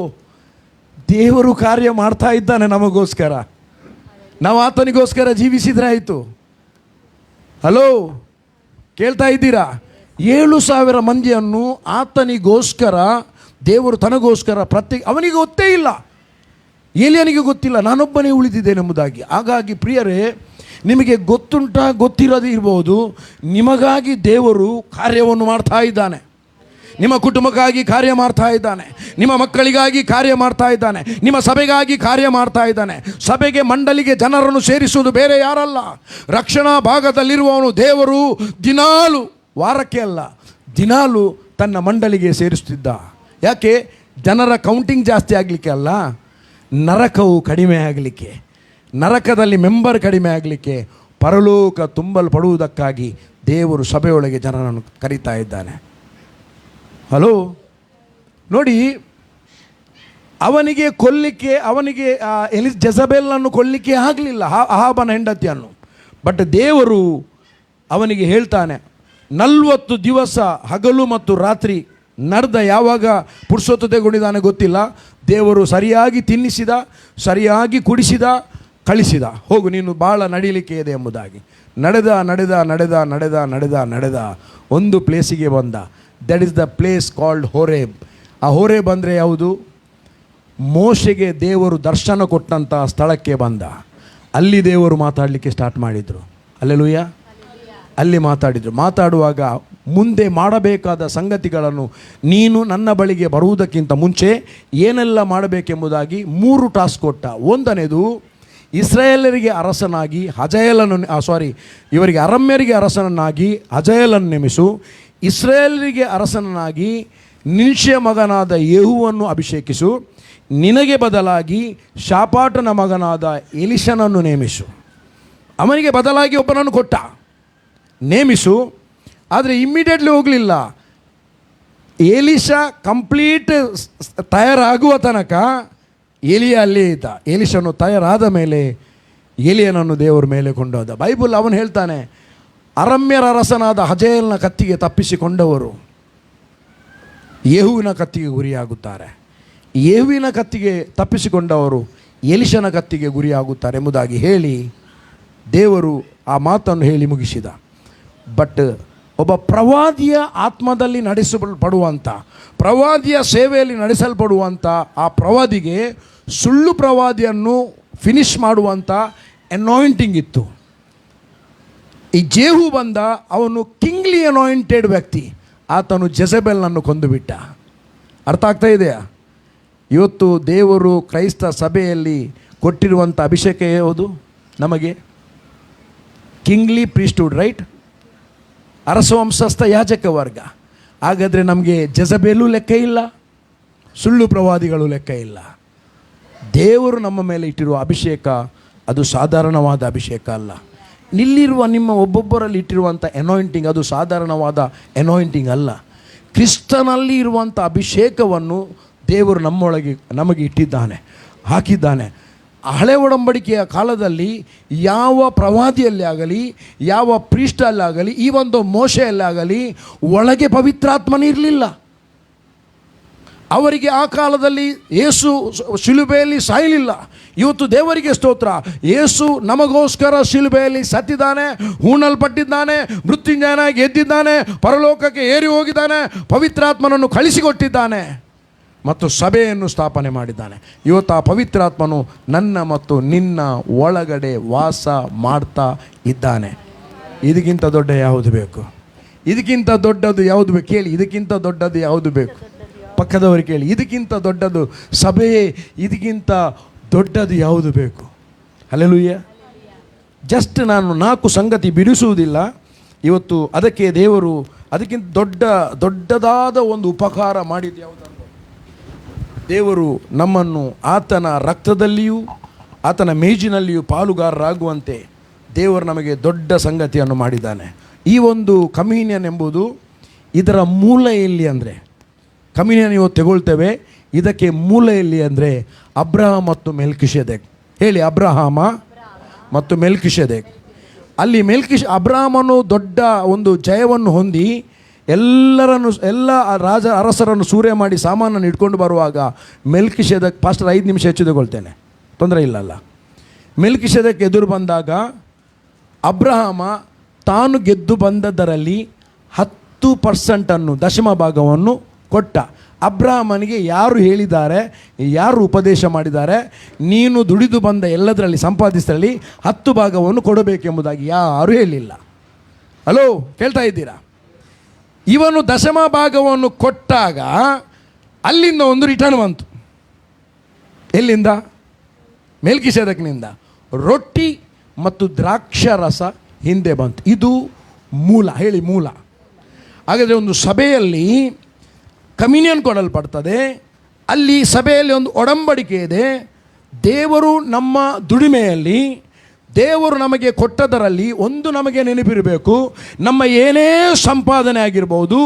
ದೇವರು ಕಾರ್ಯ ಮಾಡ್ತಾ ಇದ್ದಾನೆ ನಮಗೋಸ್ಕರ. ನಾವು ಆತನಿಗೋಸ್ಕರ ಜೀವಿಸಿದ್ರೆ ಆಯಿತು. ಹಲೋ, ಕೇಳ್ತಾ ಇದ್ದೀರಾ? 7,000 ಮಂದಿಯನ್ನು ಆತನಿಗೋಸ್ಕರ ದೇವರು ತನಗೋಸ್ಕರ ಅವನಿಗೆ ಗೊತ್ತೇ ಇಲ್ಲ, ಏಲಿಯನಿಗೆ ಗೊತ್ತಿಲ್ಲ, ನಾನೊಬ್ಬನೇ ಉಳಿದಿದ್ದೇನೆಂಬುದಾಗಿ. ಹಾಗಾಗಿ ಪ್ರಿಯರೇ, ನಿಮಗೆ ಗೊತ್ತಿರದೇ ಇರ್ಬೋದು, ನಿಮಗಾಗಿ ದೇವರು ಕಾರ್ಯವನ್ನು ಮಾಡ್ತಾ ಇದ್ದಾನೆ. ನಿಮ್ಮ ಕುಟುಂಬಕ್ಕಾಗಿ ಕಾರ್ಯ ಮಾಡ್ತಾ ಇದ್ದಾನೆ, ನಿಮ್ಮ ಮಕ್ಕಳಿಗಾಗಿ ಕಾರ್ಯ ಮಾಡ್ತಾ ಇದ್ದಾನೆ, ನಿಮ್ಮ ಸಭೆಗಾಗಿ ಕಾರ್ಯ ಮಾಡ್ತಾ ಇದ್ದಾನೆ. ಸಭೆಗೆ, ಮಂಡಲಿಗೆ ಜನರನ್ನು ಸೇರಿಸುವುದು ಬೇರೆ ಯಾರಲ್ಲ, ರಕ್ಷಣಾ ಭಾಗದಲ್ಲಿರುವವನು ದೇವರು. ದಿನಾಲು, ವಾರಕ್ಕೆ ಅಲ್ಲ, ದಿನಾಲು ತನ್ನ ಮಂಡಲಿಗೆ ಸೇರಿಸುತ್ತಿದ್ದ. ಯಾಕೆ? ಜನರ ಕೌಂಟಿಂಗ್ ಜಾಸ್ತಿ ಆಗಲಿಕ್ಕೆ ಅಲ್ಲ, ನರಕವು ಕಡಿಮೆ ಆಗಲಿಕ್ಕೆ, ನರಕದಲ್ಲಿ ಮೆಂಬರ್ ಕಡಿಮೆ ಆಗಲಿಕ್ಕೆ, ಪರಲೋಕ ತುಂಬಲ್ಪಡುವುದಕ್ಕಾಗಿ ದೇವರು ಸಭೆಯೊಳಗೆ ಜನರನ್ನು ಕರೀತಾ ಇದ್ದಾನೆ. ಹಲೋ, ನೋಡಿ, ಅವನಿಗೆ ಕೊಲ್ಲಿಕ್ಕೆ, ಜೆಜಬೇಲನ್ನು ಕೊಲ್ಲಿಕ್ಕೆ ಆಗಲಿಲ್ಲ, ಅಹಾಬನ ಹೆಂಡತಿಯನ್ನು. ಬಟ್ ದೇವರು ಅವನಿಗೆ ಹೇಳ್ತಾನೆ, 40 ದಿವಸ ಹಗಲು ಮತ್ತು ರಾತ್ರಿ ನಡೆದ, ಯಾವಾಗ ಪುರುಷೋತ್ತು ತೆಗೊಂಡಿದ್ದಾನೆ ಗೊತ್ತಿಲ್ಲ, ದೇವರು ಸರಿಯಾಗಿ ತಿನ್ನಿಸಿದ, ಸರಿಯಾಗಿ ಕುಡಿಸಿದ, ಕಳಿಸಿದ. ಹೋಗು, ನೀನು ಭಾಳ ನಡೀಲಿಕ್ಕೆ ಇದೆ ಎಂಬುದಾಗಿ. ನಡೆದ ಒಂದು ಪ್ಲೇಸಿಗೆ ಬಂದ. That is the place called Horeb. ಆ ಹೋರೇಬ್ ಅಂದರೆ ಯಾವುದು? ಮೋಶೆಗೆ ದೇವರು ದರ್ಶನ ಕೊಟ್ಟಂಥ ಸ್ಥಳಕ್ಕೆ ಬಂದ. ಅಲ್ಲಿ ದೇವರು ಮಾತಾಡಲಿಕ್ಕೆ ಸ್ಟಾರ್ಟ್ ಮಾಡಿದರು. ಹಲ್ಲೆಲೂಯಾ. ಅಲ್ಲಿ ಮಾತಾಡುವಾಗ ಮುಂದೆ ಮಾಡಬೇಕಾದ ಸಂಗತಿಗಳನ್ನು, ನೀನು ನನ್ನ ಬಳಿಗೆ ಬರುವುದಕ್ಕಿಂತ ಮುಂಚೆ ಏನೆಲ್ಲ ಮಾಡಬೇಕೆಂಬುದಾಗಿ 3 ಟಾಸ್ಕ್ ಕೊಟ್ಟ. ಒಂದನೇದು, ಇಸ್ರಾಯೇಲರಿಗೆ ಅರಸನಾಗಿ ಇವರಿಗೆ ಅರಮ್ಯರಿಗೆ ಅರಸನನ್ನಾಗಿ ಹಜಾಯೇಲನ್ನು ನೇಮಿಸು. ಇಸ್ರಾಯೇಲರಿಗೆ ಅರಸನಾಗಿ ನಿನ್ಷೆಯ ಮಗನಾದ ಯೇಹುವನ್ನು ಅಭಿಷೇಕಿಸು. ನಿನಗೆ ಬದಲಾಗಿ ಶಾಪಾಟನ ಮಗನಾದ ಎಲಿಷನನ್ನು ನೇಮಿಸು. ಅವನಿಗೆ ಬದಲಾಗಿ ಒಬ್ಬನನ್ನು ಕೊಟ್ಟ, ನೇಮಿಸು. ಆದರೆ ಇಮ್ಮಿಡಿಯೇಟ್ಲಿ ಹೋಗಲಿಲ್ಲ. ಎಲಿಷ ಕಂಪ್ಲೀಟ್ ತಯಾರಾಗುವ ತನಕ ಎಲಿಯ ಅಲ್ಲೇ ಇದ್ದ. ಎಲಿಷನು ತಯಾರಾದ ಮೇಲೆ ಎಲಿಯನನ್ನು ದೇವರ ಮೇಲೆ ಕೊಂಡೋದ. ಬೈಬಲ್ ಅವನು ಹೇಳ್ತಾನೆ, ಅರಮ್ಯರ ಅರಸನಾದ ಹಜಾಯೇಲನ ಕತ್ತಿಗೆ ತಪ್ಪಿಸಿಕೊಂಡವರು ಯೇಹುವಿನ ಕತ್ತಿಗೆ ಗುರಿಯಾಗುತ್ತಾರೆ, ಯೇಹುವಿನ ಕತ್ತಿಗೆ ತಪ್ಪಿಸಿಕೊಂಡವರು ಎಲಿಷನ ಕತ್ತಿಗೆ ಗುರಿಯಾಗುತ್ತಾರೆ ಎಂಬುದಾಗಿ ಹೇಳಿ ದೇವರು ಆ ಮಾತನ್ನು ಹೇಳಿ ಮುಗಿಸಿದ. ಬಟ್ ಒಬ್ಬ ಪ್ರವಾದಿಯ ಆತ್ಮದಲ್ಲಿ ನಡೆಸಲ್ಪಡುವಂಥ, ಪ್ರವಾದಿಯ ಸೇವೆಯಲ್ಲಿ ನಡೆಸಲ್ಪಡುವಂಥ ಆ ಪ್ರವಾದಿಗೆ ಸುಳ್ಳು ಪ್ರವಾದಿಯನ್ನು ಫಿನಿಶ್ ಮಾಡುವಂಥ ಅನಾಯಿಂಟಿಂಗ್ ಇತ್ತು. ಈ ಜೇಹು ಬಂದ, ಅವನು ಕಿಂಗ್ಲಿ ಅನಾಯಿಂಟೆಡ್ ವ್ಯಕ್ತಿ. ಆತನು ಜೆಜಬೇಲನನ್ನು ಕೊಂದುಬಿಟ್ಟ. ಅರ್ಥ ಆಗ್ತಾ ಇದೆಯಾ? ಇವತ್ತು ದೇವರು ಕ್ರೈಸ್ತ ಸಭೆಯಲ್ಲಿ ಕೊಟ್ಟಿರುವಂಥ ಅಭಿಷೇಕ ಯಾವುದು ನಮಗೆ? ಕಿಂಗ್ಲಿ ಪ್ರೀಸ್ಟ್ಹುಡ್, ರೈಟ್? ಅರಸವಂಶಸ್ಥ ಯಾಜಕ ವರ್ಗ. ಹಾಗಾದರೆ ನಮಗೆ ಜೆಜಬೇಲು ಲೆಕ್ಕ ಇಲ್ಲ, ಸುಳ್ಳು ಪ್ರವಾದಿಗಳು ಲೆಕ್ಕ ಇಲ್ಲ. ದೇವರು ನಮ್ಮ ಮೇಲೆ ಇಟ್ಟಿರುವ ಅಭಿಷೇಕ ಅದು ಸಾಧಾರಣವಾದ ಅಭಿಷೇಕ ಅಲ್ಲ. ನಿಲ್ಲಿರುವ ನಿಮ್ಮ ಒಬ್ಬೊಬ್ಬರಲ್ಲಿ ಇಟ್ಟಿರುವಂಥ ಅನಾಯಿಂಟಿಂಗ್ ಅದು ಸಾಧಾರಣವಾದ ಅನಾಯಿಂಟಿಂಗ್ ಅಲ್ಲ. ಕ್ರಿಸ್ತನಲ್ಲಿ ಇರುವಂಥ ಅಭಿಷೇಕವನ್ನು ದೇವರು ನಮಗೆ ಇಟ್ಟಿದ್ದಾನೆ, ಹಾಕಿದ್ದಾನೆ. ಹಳೆ ಒಡಂಬಡಿಕೆಯ ಕಾಲದಲ್ಲಿ ಯಾವ ಪ್ರವಾದಿಯಲ್ಲಿ ಆಗಲಿ, ಯಾವ ಪ್ರೀಸ್ಟಲ್ಲಾಗಲಿ, ಈ ಒಂದು ಮೋಶೆಯಲ್ಲಾಗಲಿ ಒಳಗೆ ಪವಿತ್ರಾತ್ಮನೇ ಇರಲಿಲ್ಲ. ಅವರಿಗೆ ಆ ಕಾಲದಲ್ಲಿ ಯೇಸು ಶಿಲುಬೆಯಲ್ಲಿ ಸಾಯಲಿಲ್ಲ. ಇವತ್ತು ದೇವರಿಗೆ ಸ್ತೋತ್ರ, ಯೇಸು ನಮಗೋಸ್ಕರ ಶಿಲುಬೆಯಲ್ಲಿ ಸತ್ತಿದ್ದಾನೆ, ಹೂಣಲ್ಪಟ್ಟಿದ್ದಾನೆ, ಮೃತ್ಯುಂಜಯನಾಗಿ ಎದ್ದಿದ್ದಾನೆ, ಪರಲೋಕಕ್ಕೆ ಏರಿ ಹೋಗಿದ್ದಾನೆ, ಪವಿತ್ರಾತ್ಮನನ್ನು ಕಳಿಸಿಕೊಟ್ಟಿದ್ದಾನೆ ಮತ್ತು ಸಭೆಯನ್ನು ಸ್ಥಾಪನೆ ಮಾಡಿದ್ದಾನೆ. ಇವತ್ತು ಆ ಪವಿತ್ರಾತ್ಮನು ನನ್ನ ಮತ್ತು ನಿನ್ನ ಒಳಗಡೆ ವಾಸ ಮಾಡ್ತಾ ಇದ್ದಾನೆ. ಇದಕ್ಕಿಂತ ದೊಡ್ಡ ಯಾವುದು ಬೇಕು? ಇದಕ್ಕಿಂತ ದೊಡ್ಡದು ಯಾವುದು ಬೇಕು ಕೇಳಿ? ಇದಕ್ಕಿಂತ ದೊಡ್ಡದು ಯಾವುದು ಬೇಕು? ಪಕ್ಕದವರು ಕೇಳಿ, ಇದಕ್ಕಿಂತ ದೊಡ್ಡದು ಸಭೆಯೇ, ಇದಕ್ಕಿಂತ ದೊಡ್ಡದು ಯಾವುದು ಬೇಕು? ಹಲ್ಲೆಲೂಯಾ. ಜಸ್ಟ್ ನಾನು 4 ಸಂಗತಿ ಬಿಡಿಸುವುದಿಲ್ಲ ಇವತ್ತು. ಅದಕ್ಕೆ ದೇವರು ಅದಕ್ಕಿಂತ ದೊಡ್ಡದಾದ ಒಂದು ಉಪಕಾರ ಮಾಡಿದ್ದು ಯಾವುದಂದ್ರೆ, ದೇವರು ನಮ್ಮನ್ನು ಆತನ ರಕ್ತದಲ್ಲಿಯೂ ಆತನ ಮೇಜಿನಲ್ಲಿಯೂ ಪಾಲುಗಾರರಾಗುವಂತೆ ದೇವರು ನಮಗೆ ದೊಡ್ಡ ಸಂಗತಿಯನ್ನು ಮಾಡಿದ್ದಾನೆ. ಈ ಒಂದು ಕಮ್ಯೂನಿಯನ್ ಎಂಬುದು ಇದರ ಮೂಲ ಎಲ್ಲಿ ಅಂದರೆ, ಕಮ್ಯೂನಿಯನ್ ಇವತ್ತು ತಗೊಳ್ತೇವೆ, ಇದಕ್ಕೆ ಮೂಲ ಎಲ್ಲಿ ಅಂದರೆ ಅಬ್ರಹಾಮ ಮತ್ತು ಮೆಲ್ಕಿಷೆದೆಕ್. ಹೇಳಿ, ಅಬ್ರಹಾಮ ಮತ್ತು ಮೆಲ್ಕಿಷೆದೆಕ್. ಅಲ್ಲಿ ಅಬ್ರಹಾಮನು ದೊಡ್ಡ ಒಂದು ಜಯವನ್ನು ಹೊಂದಿ ಎಲ್ಲ ಅರಸರನ್ನು ಸೂರೆ ಮಾಡಿ ಸಾಮಾನನ್ನು ಇಟ್ಕೊಂಡು ಬರುವಾಗ ಮೆಲ್ಕಿಷೆದೆಕ್, ಪಾಸ್ಟರ್ 5 ನಿಮಿಷ ಹೆಚ್ಚು ತಗೊಳ್ತೇನೆ, ತೊಂದರೆ ಇಲ್ಲಲ್ಲ. ಮೆಲ್ಕಿಷೆದೆಕ್ ಎದುರು ಬಂದಾಗ ಅಬ್ರಹಾಮ ತಾನು ಗೆದ್ದು ಬಂದದರಲ್ಲಿ 10% ದಶಮ ಭಾಗವನ್ನು ಕೊಟ್ಟ. ಅಬ್ರಹಾಮನಿಗೆ ಯಾರು ಹೇಳಿದ್ದಾರೆ, ಯಾರು ಉಪದೇಶ ಮಾಡಿದ್ದಾರೆ, ನೀನು ದುಡಿದು ಬಂದ ಎಲ್ಲದರಲ್ಲಿ ಸಂಪಾದಿಸಲಿ 10 ಭಾಗವನ್ನು ಕೊಡಬೇಕೆಂಬುದಾಗಿ ಯಾರೂ ಹೇಳಿಲ್ಲ. ಹಲೋ, ಕೇಳ್ತಾ ಇದ್ದೀರಾ? ಇವನು ದಶಮ ಭಾಗವನ್ನು ಕೊಟ್ಟಾಗ ಅಲ್ಲಿಂದ ಒಂದು ರಿಟರ್ನ್ ಬಂತು. ಎಲ್ಲಿಂದ? ಮೆಲ್ಕಿಷೆದೆಕ್ನಿಂದ ರೊಟ್ಟಿ ಮತ್ತು ದ್ರಾಕ್ಷಾರಸ ಹಿಂದೆ ಬಂತು. ಇದು ಮೂಲ. ಹೇಳಿ, ಮೂಲ. ಹಾಗಾದರೆ ಒಂದು ಸಭೆಯಲ್ಲಿ ಕಮ್ಯೂನಿಯನ್ ಕೊಡಲ್ಪಡ್ತದೆ. ಅಲ್ಲಿ ಸಭೆಯಲ್ಲಿ ಒಂದು ಒಡಂಬಡಿಕೆ ಇದೆ. ದೇವರು ನಮ್ಮ ದುಡಿಮೆಯಲ್ಲಿ, ದೇವರು ನಮಗೆ ಕೊಟ್ಟದರಲ್ಲಿ ಒಂದು ನಮಗೆ ನೆನಪಿರಬೇಕು, ನಮ್ಮ ಏನೇ ಸಂಪಾದನೆ ಆಗಿರ್ಬೋದು,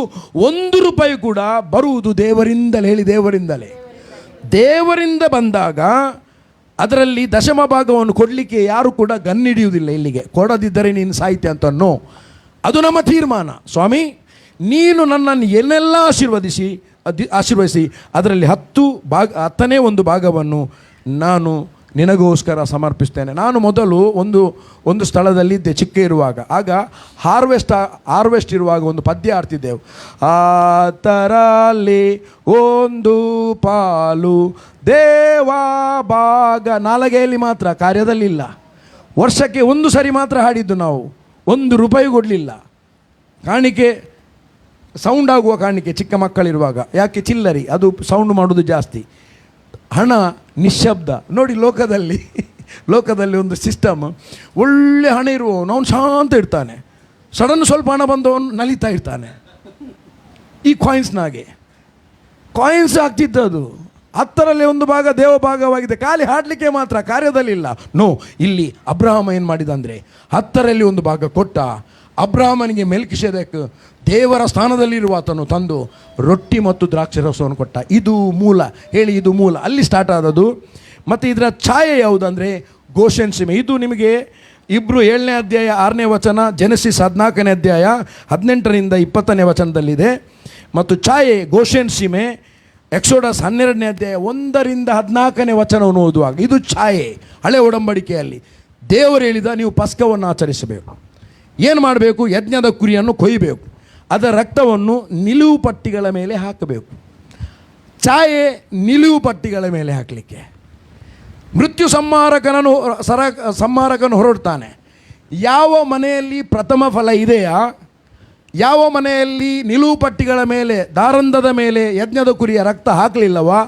1 ರೂಪಾಯಿ ಕೂಡ ಬರುವುದು ದೇವರಿಂದಲೇ. ಹೇಳಿ, ದೇವರಿಂದಲೇ. ದೇವರಿಂದ ಬಂದಾಗ ಅದರಲ್ಲಿ ದಶಮ ಭಾಗವನ್ನು ಕೊಡಲಿಕ್ಕೆ ಯಾರು ಕೂಡ ಗನ್ನಿಡಿಯುವುದಿಲ್ಲ. ಇಲ್ಲಿಗೆ ಕೊಡದಿದ್ದರೆ ನೀನು ಸಾಹಿತ್ಯ ಅಂತನೋ, ಅದು ನಮ್ಮ ತೀರ್ಮಾನ. ಸ್ವಾಮಿ, ನೀನು ನನ್ನನ್ನು ಏನೆಲ್ಲ ಆಶೀರ್ವದಿಸಿ ಅದರಲ್ಲಿ 10ನೇ ಒಂದು ಭಾಗವನ್ನು ನಾನು ನಿನಗೋಸ್ಕರ ಸಮರ್ಪಿಸ್ತೇನೆ. ನಾನು ಮೊದಲು ಒಂದು ಸ್ಥಳದಲ್ಲಿದ್ದೆ ಚಿಕ್ಕ ಇರುವಾಗ. ಆಗ ಹಾರ್ವೆಸ್ಟ್ ಇರುವಾಗ ಒಂದು ಪದ್ಯ ಆಡ್ತಿದ್ದೆವು. ಆತರಲ್ಲಿ ಒಂದು ಪಾಲು ದೇವ ಭಾಗ. ನಾಲಗೆಯಲ್ಲಿ ಮಾತ್ರ, ಕಾರ್ಯದಲ್ಲಿಲ್ಲ. ವರ್ಷಕ್ಕೆ 1 ಸರಿ ಮಾತ್ರ ಹಾಡಿದ್ದು ನಾವು. 1 ರೂಪಾಯಿ ಕೊಡಲಿಲ್ಲ. ಕಾಣಿಕೆ ಸೌಂಡ್ ಆಗುವ ಕಾಣಿಕೆ ಚಿಕ್ಕ ಮಕ್ಕಳಿರುವಾಗ. ಯಾಕೆ? ಚಿಲ್ಲರಿ, ಅದು ಸೌಂಡ್ ಮಾಡೋದು ಜಾಸ್ತಿ. ಹಣ ನಿಶ್ಶಬ್ದ. ನೋಡಿ, ಲೋಕದಲ್ಲಿ ಒಂದು ಸಿಸ್ಟಮ್. ಒಳ್ಳೆ ಹಣ ಇರುವವನು ಅವನು ಶಾಂತ ಇರ್ತಾನೆ, ಸಡನ್ ಸ್ವಲ್ಪ ಹಣ ಬಂದವನು ನಲಿತಾ ಇರ್ತಾನೆ. ಈ ಕಾಯಿನ್ಸ್ನಾಗೆ ಕಾಯಿನ್ಸ್ ಆಗ್ತಿದ್ದದು. 10ರಲ್ಲಿ ಒಂದು ಭಾಗ ದೇವ ಭಾಗವಾಗಿದೆ, ಖಾಲಿ ಹಾಡಲಿಕ್ಕೆ ಮಾತ್ರ, ಕಾರ್ಯದಲ್ಲಿಲ್ಲ. ಇಲ್ಲಿ ಅಬ್ರಹಾಮ ಏನು ಮಾಡಿದ ಅಂದರೆ 10ರಲ್ಲಿ ಒಂದು ಭಾಗ ಕೊಟ್ಟ. ಅಬ್ರಹಾಮನಿಗೆ ಮೆಲ್ಕಿಷೆದೆಕ್ ದೇವರ ಸ್ಥಾನದಲ್ಲಿರುವ ಆತನು ತಂದು ರೊಟ್ಟಿ ಮತ್ತು ದ್ರಾಕ್ಷಾರಸವನ್ನು ಕೊಟ್ಟ. ಇದು ಮೂಲ. ಹೇಳಿ, ಇದು ಮೂಲ. ಅಲ್ಲಿ ಸ್ಟಾರ್ಟ್ ಆದದ್ದು. ಮತ್ತು ಇದರ ಛಾಯೆ ಯಾವುದಂದರೆ ಗೋಷೆನ್ ಸೀಮೆ. ಇದು ನಿಮಗೆ ಇಬ್ರು 7ನೇ ಅಧ್ಯಾಯ 6ನೇ ವಚನ, ಜೆನೆಸಿಸ್ 14ನೇ ಅಧ್ಯಾಯ 18ರಿಂದ 20ನೇ ವಚನದಲ್ಲಿದೆ. ಮತ್ತು ಛಾಯೆ ಗೋಷೆನ್ ಸೀಮೆ ಎಕ್ಸೋಡಸ್ 12ನೇ ಅಧ್ಯಾಯ 1ರಿಂದ 14ನೇ ವಚನವನ್ನು ಓದುವಾಗ ಇದು ಛಾಯೆ. ಹಳೆ ಒಡಂಬಡಿಕೆಯಲ್ಲಿ ದೇವರು ಹೇಳಿದ, ನೀವು ಪಸ್ಕವನ್ನು ಆಚರಿಸಬೇಕು. ಏನು ಮಾಡಬೇಕು? ಯಜ್ಞದ ಕುರಿಯನ್ನು ಕೊಯ್ಯಬೇಕು, ಅದರ ರಕ್ತವನ್ನು ನಿಲುವು ಪಟ್ಟಿಗಳ ಮೇಲೆ ಹಾಕಬೇಕು. ಛಾಯೆ ನಿಲುವು ಪಟ್ಟಿಗಳ ಮೇಲೆ ಹಾಕಲಿಕ್ಕೆ ಮೃತ್ಯು ಸಂಹಾರಕನು ಹೊರಡ್ತಾನೆ. ಯಾವ ಮನೆಯಲ್ಲಿ ಪ್ರಥಮ ಫಲ ಇದೆಯಾ, ಯಾವ ಮನೆಯಲ್ಲಿ ನಿಲುವು ಪಟ್ಟಿಗಳ ಮೇಲೆ, ದಾರಂದದ ಮೇಲೆ ಯಜ್ಞದ ಕುರಿಯ ರಕ್ತ ಹಾಕಲಿಲ್ಲವಾ,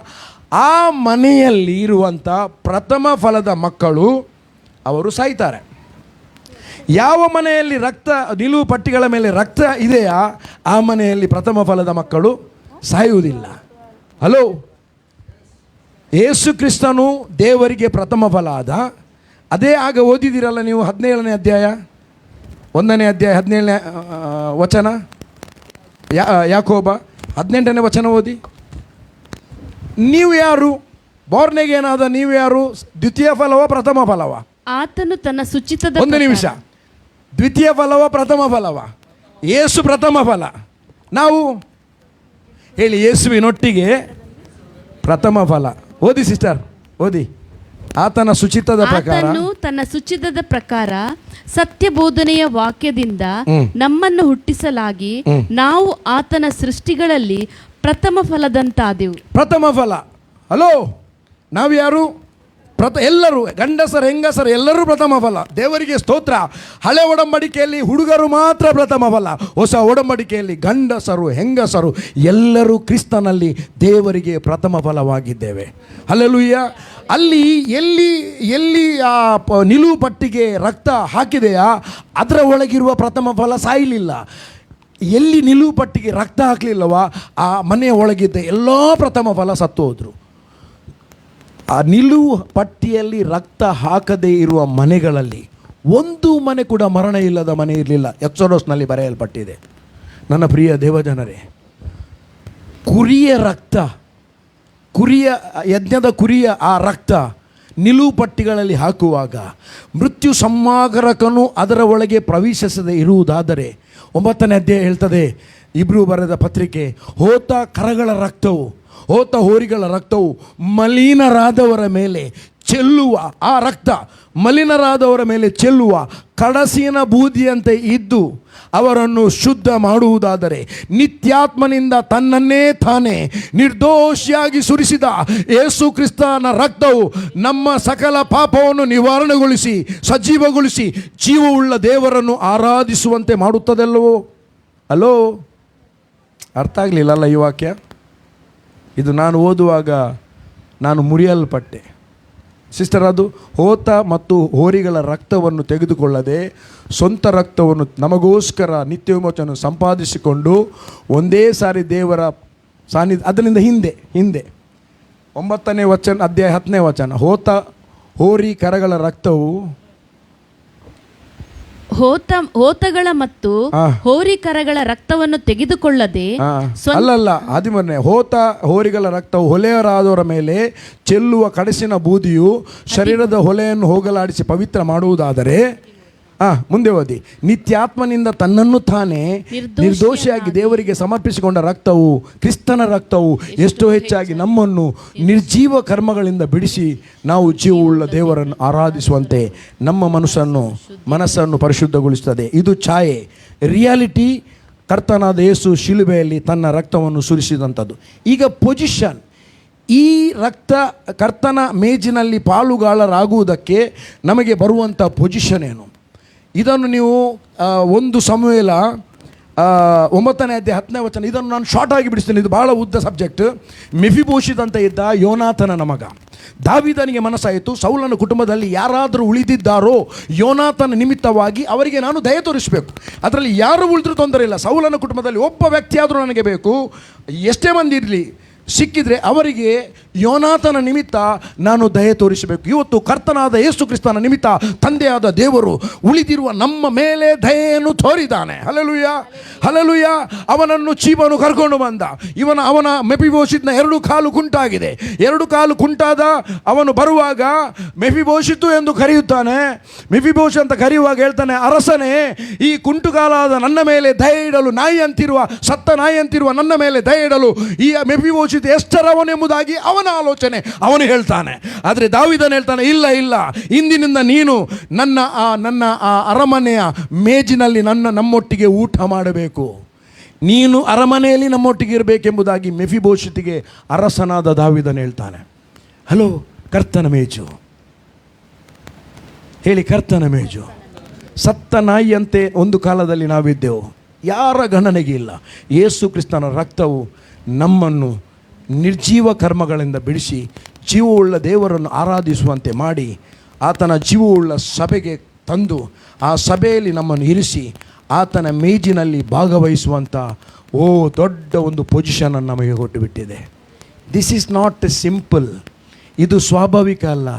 ಆ ಮನೆಯಲ್ಲಿ ಇರುವಂಥ ಪ್ರಥಮ ಫಲದ ಮಕ್ಕಳು ಅವರು ಸಾಯ್ತಾರೆ. ಯಾವ ಮನೆಯಲ್ಲಿ ನಿಲುವು ಪಟ್ಟಿಗಳ ಮೇಲೆ ರಕ್ತ ಇದೆಯಾ, ಆ ಮನೆಯಲ್ಲಿ ಪ್ರಥಮ ಫಲದ ಮಕ್ಕಳು ಸಾಯುವುದಿಲ್ಲ. ಹಲೋ, ಯೇಸು ಕ್ರಿಸ್ತನು ದೇವರಿಗೆ ಪ್ರಥಮ ಫಲ ಆದ. ಅದೇ ಆಗ ಓದಿದಿರಲ್ಲ ನೀವು 17ನೇ ಅಧ್ಯಾಯ 1ನೇ ಅಧ್ಯಾಯ 17ನೇ ವಚನ, ಯಾಕೋಬ 18ನೇ ವಚನ ಓದಿ. ನೀವು ಯಾರು? ಬೋರ್ನೆಗೇನಾದ ನೀವು ಯಾರು? ದ್ವಿತೀಯ ಫಲವ ಪ್ರಥಮ ಫಲವ? ಆತನು ತನ್ನ ಸುಚಿತದ. 1 ನಿಮಿಷ. ದ್ವಿತೀಯ ಫಲವ ಪ್ರಥಮ ಫಲವ? ಯೇಸು ಪ್ರಥಮ ಫಲ. ನಾವು ಹೇಳಿ, ಯೇಸುವಿನೊಟ್ಟಿಗೆ ಪ್ರಥಮ ಫಲ. ಓದಿ ಸಿಸ್ಟರ್, ಓದಿ. ಆತನ ಸುಚಿತ್ತದ ಪ್ರಕಾರ, ಆತನು ತನ್ನ ಸುಚಿತದ ಪ್ರಕಾರ ಸತ್ಯ ಬೋಧನೆಯ ವಾಕ್ಯದಿಂದ ನಮ್ಮನ್ನು ಹುಟ್ಟಿಸಲಾಗಿ ನಾವು ಆತನ ಸೃಷ್ಟಿಗಳಲ್ಲಿ ಪ್ರಥಮ ಫಲದಂತಾದೆವು. ಪ್ರಥಮ ಫಲ. ಹಲೋ, ನಾವು ಯಾರು? ಎಲ್ಲರೂ, ಗಂಡಸರು ಹೆಂಗಸರು ಎಲ್ಲರೂ ಪ್ರಥಮ ಫಲ. ದೇವರಿಗೆ ಸ್ತೋತ್ರ. ಹಳೆ ಒಡಂಬಡಿಕೆಯಲ್ಲಿ ಹುಡುಗರು ಮಾತ್ರ ಪ್ರಥಮ ಫಲ. ಹೊಸ ಒಡಂಬಡಿಕೆಯಲ್ಲಿ ಗಂಡಸರು ಹೆಂಗಸರು ಎಲ್ಲರೂ ಕ್ರಿಸ್ತನಲ್ಲಿ ದೇವರಿಗೆ ಪ್ರಥಮ ಫಲವಾಗಿದ್ದೇವೆ. ಹಲ್ಲೆಲೂಯ. ಅಲ್ಲಿ ಎಲ್ಲಿ ಆ ನಿಲುವು ಪಟ್ಟಿಗೆ ರಕ್ತ ಹಾಕಿದೆಯಾ ಅದರ ಒಳಗಿರುವ ಪ್ರಥಮ ಫಲ ಸಾಯಲಿಲ್ಲ. ಎಲ್ಲಿ ನಿಲುವು ಪಟ್ಟಿಗೆ ರಕ್ತ ಹಾಕಲಿಲ್ಲವಾ ಆ ಮನೆಯ ಒಳಗಿದ್ದ ಎಲ್ಲ ಪ್ರಥಮ ಫಲ ಸತ್ತು ಹೋದರು. ಆ ನಿಲುವು ಪಟ್ಟಿಯಲ್ಲಿ ರಕ್ತ ಹಾಕದೇ ಇರುವ ಮನೆಗಳಲ್ಲಿ ಒಂದು ಮನೆ ಕೂಡ ಮರಣ ಇಲ್ಲದ ಮನೆ ಇರಲಿಲ್ಲ. ಎಕ್ಸೋಡಸ್ನಲ್ಲಿ ಬರೆಯಲ್ಪಟ್ಟಿದೆ. ನನ್ನ ಪ್ರಿಯ ದೇವಜನರೇ, ಯಜ್ಞದ ಕುರಿಯ ಆ ರಕ್ತ ನಿಲುವು ಪಟ್ಟಿಗಳಲ್ಲಿ ಹಾಕುವಾಗ ಮೃತ್ಯು ಸಂಹಾರಕನು ಅದರ ಒಳಗೆ ಪ್ರವೇಶಿಸದೆ ಇರುವುದಾದರೆ 9ನೇ ಅಧ್ಯಾಯ ಹೇಳ್ತದೆ, ಇಬ್ರು ಬರೆದ ಪತ್ರಿಕೆ, ಹೋತ ಹೋರಿಗಳ ರಕ್ತವು ಮಲಿನರಾದವರ ಮೇಲೆ ಚೆಲ್ಲುವ ಆ ರಕ್ತ ಮಲಿನರಾದವರ ಮೇಲೆ ಚೆಲ್ಲುವ ಕಡಸಿನ ಬೂದಿಯಂತೆ ಇದ್ದು ಅವರನ್ನು ಶುದ್ಧ ಮಾಡುವುದಾದರೆ ನಿತ್ಯಾತ್ಮನಿಂದ ತನ್ನನ್ನೇ ತಾನೇ ನಿರ್ದೋಷಿಯಾಗಿ ಸುರಿಸಿದ ಯೇಸು ಕ್ರಿಸ್ತನ ರಕ್ತವು ನಮ್ಮ ಸಕಲ ಪಾಪವನ್ನು ನಿವಾರಣೆಗೊಳಿಸಿ ಸಜೀವಗೊಳಿಸಿ ಜೀವವುಳ್ಳ ದೇವರನ್ನು ಆರಾಧಿಸುವಂತೆ ಮಾಡುತ್ತದಲ್ಲವೋ. ಅಲೋ, ಅರ್ಥ ಆಗಲಿಲ್ಲಲ್ಲ ಈ ವಾಕ್ಯ? ಇದು ನಾನು ಓದುವಾಗ ನಾನು ಮುರಿಯಲ್ಪಟ್ಟೆ ಸಿಸ್ಟರ್. ಅದು ಹೋತ ಮತ್ತು ಹೋರಿಗಳ ರಕ್ತವನ್ನು ತೆಗೆದುಕೊಳ್ಳದೆ ಸ್ವಂತ ರಕ್ತವನ್ನು ನಮಗೋಸ್ಕರ ನಿತ್ಯ ವಿಮೋಚನೆ ಸಂಪಾದಿಸಿಕೊಂಡು ಒಂದೇ ಸಾರಿ ದೇವರ ಸಾನ್ನಿಧ್ಯ. ಅದರಿಂದ ಹಿಂದೆ 9ನೇ ಅಧ್ಯಾಯ 10ನೇ ವಚನ, ಹೋರಿ ಕರಗಳ ರಕ್ತವು ಹೋತಗಳ ಮತ್ತು ಹೋರಿಕರಗಳ ರಕ್ತವನ್ನು ತೆಗೆದುಕೊಳ್ಳದೆ ಅಲ್ಲಲ್ಲ 13ನೇ, ಹೋರಿಗಳ ರಕ್ತವು ಹೊಲೆಯರಾದವರ ಮೇಲೆ ಚೆಲ್ಲುವ ಕಡಸಿನ ಬೂದಿಯು ಶರೀರದ ಹೊಲೆಯನ್ನು ಹೋಗಲಾಡಿಸಿ ಪವಿತ್ರ ಮಾಡುವುದಾದರೆ ಮುಂದೆ ಓದಿ, ನಿತ್ಯಾತ್ಮನಿಂದ ತನ್ನನ್ನು ತಾನೇ ನಿರ್ದೋಷಿಯಾಗಿ ದೇವರಿಗೆ ಸಮರ್ಪಿಸಿಕೊಂಡ ರಕ್ತವು, ಕ್ರಿಸ್ತನ ರಕ್ತವು ಎಷ್ಟೋ ಹೆಚ್ಚಾಗಿ ನಮ್ಮನ್ನು ನಿರ್ಜೀವ ಕರ್ಮಗಳಿಂದ ಬಿಡಿಸಿ ನಾವು ಜೀವವುಳ್ಳ ದೇವರನ್ನು ಆರಾಧಿಸುವಂತೆ ನಮ್ಮ ಮನಸ್ಸನ್ನು ಪರಿಶುದ್ಧಗೊಳಿಸುತ್ತದೆ. ಇದು ಛಾಯೆ. ರಿಯಾಲಿಟಿ ಕರ್ತನಾದ ಯೇಸು ಶಿಲುಬೆಯಲ್ಲಿ ತನ್ನ ರಕ್ತವನ್ನು ಸುರಿಸಿದಂಥದ್ದು. ಈಗ ಪೊಸಿಷನ್, ಈ ರಕ್ತ ಕರ್ತನ ಮೇಜಿನಲ್ಲಿ ಪಾಲುಗಾರರಾಗುವುದಕ್ಕೆ ನಮಗೆ ಬರುವಂಥ ಪೊಸಿಷನ್ ಏನು? ಇದನ್ನು ನೀವು 1 ಸಮುವೇಲ 9ನೇ ಅಧ್ಯಾಯ 10ನೇ ವಚನ, ಇದನ್ನು ನಾನು ಶಾರ್ಟ್ ಆಗಿ ಬಿಡಿಸ್ತೇನೆ, ಇದು ಬಹಳ ಉದ್ದ ಸಬ್ಜೆಕ್ಟ್. ಮೆಫಿಬೋಶೆತ್ ಅಂತ ಇದ್ದ ಯೋನಾಥನನ ಮಗ. ದಾವೀದನಿಗೆ ಮನಸ್ಸಾಯಿತು, ಸೌಲನ ಕುಟುಂಬದಲ್ಲಿ ಯಾರಾದರೂ ಉಳಿದಿದ್ದಾರೋ ಯೋನಾಥನ ನಿಮಿತ್ತವಾಗಿ ಅವರಿಗೆ ನಾನು ದಯೆ ತೋರಿಸಬೇಕು. ಅದರಲ್ಲಿ ಯಾರು ಉಳಿದ್ರೂ ತೊಂದರೆ ಇಲ್ಲ, ಸೌಲನ ಕುಟುಂಬದಲ್ಲಿ ಒಬ್ಬ ವ್ಯಕ್ತಿಯಾದರೂ ನನಗೆ ಬೇಕು. ಎಷ್ಟೇ ಮಂದಿ ಇರಲಿ, ಸಿಕ್ಕಿದರೆ ಅವರಿಗೆ ಯೋನಾಥನ ನಿಮಿತ್ತ ನಾನು ದಯೆ ತೋರಿಸಬೇಕು. ಇವತ್ತು ಕರ್ತನಾದ ಯೇಸು ಕ್ರಿಸ್ತನ ನಿಮಿತ್ತ ತಂದೆಯಾದ ದೇವರು ಉಳಿದಿರುವ ನಮ್ಮ ಮೇಲೆ ದಯೆಯನ್ನು ತೋರಿದ್ದಾನೆ. Hallelujah, hallelujah. ಅವನನ್ನು ಚೀಬನು ಕರ್ಕೊಂಡು ಬಂದ. ಅವನ ಮೆಫಿಬೋಶೆತ್ನ 2 ಕಾಲು ಕುಂಟಾಗಿದೆ. 2 ಕಾಲು ಕುಂಟಾದ ಅವನು ಬರುವಾಗ ಮೆಫಿಬೋಶೆತು ಎಂದು ಕರೆಯುತ್ತಾನೆ. ಮೆಫಿಬೋಶೆತ್ ಅಂತ ಕರೆಯುವಾಗ ಹೇಳ್ತಾನೆ, ಅರಸನೇ, ಈ ಕುಂಟುಗಾಲಾದ ನನ್ನ ಮೇಲೆ ದಯೆ ಇಡಲು, ಸತ್ತ ನಾಯಿ ಅಂತಿರುವ ನನ್ನ ಮೇಲೆ ದಯೆ ಇಡಲು ಈ ಮೆಫಿಬೋಶೆತ್ ಎಷ್ಟರವನೆಂಬುದಾಗಿ ಅವನ ಆಲೋಚನೆ, ಅವನು ಹೇಳ್ತಾನೆ. ಆದರೆ ದಾವೀದನು ಹೇಳ್ತಾನೆ, ಇಲ್ಲ, ಇಂದಿನಿಂದ ನೀನು ನನ್ನ ಅರಮನೆಯ ಮೇಜಿನಲ್ಲಿ ನಮ್ಮೊಟ್ಟಿಗೆ ಊಟ ಮಾಡಬೇಕು, ನೀನು ಅರಮನೆಯಲ್ಲಿ ನಮ್ಮೊಟ್ಟಿಗೆ ಇರಬೇಕೆಂಬುದಾಗಿ ಮೆಫಿಬೋಶೆತಿಗೆ ಅರಸನಾದ ದಾವೀದನು ಹೇಳ್ತಾನೆ. ಹಲೋ, ಕರ್ತನ ಮೇಜು ಹೇಳಿ, ಕರ್ತನ ಮೇಜು. ಸತ್ತ ನಾಯಿಯಂತೆ ಒಂದು ಕಾಲದಲ್ಲಿ ನಾವಿದ್ದೆವು, ಯಾರ ಗಣನೆಗೆ ಇಲ್ಲ. ಯೇಸು ಕ್ರಿಸ್ತನ ರಕ್ತವು ನಮ್ಮನ್ನು ನಿರ್ಜೀವ ಕರ್ಮಗಳಿಂದ ಬಿಡಿಸಿ ಜೀವವುಳ್ಳ ದೇವರನ್ನು ಆರಾಧಿಸುವಂತೆ ಮಾಡಿ ಆತನ ಜೀವವುಳ್ಳ ಸಭೆಗೆ ತಂದು ಆ ಸಭೆಯಲ್ಲಿ ನಮ್ಮನ್ನು ಇರಿಸಿ ಆತನ ಮೇಜಿನಲ್ಲಿ ಭಾಗವಹಿಸುವಂಥ ದೊಡ್ಡ ಒಂದು ಪೊಸಿಷನನ್ನು ನಮಗೆ ಕೊಟ್ಟುಬಿಟ್ಟಿದೆ. This is not simple. ಇದು ಸ್ವಾಭಾವಿಕ ಅಲ್ಲ,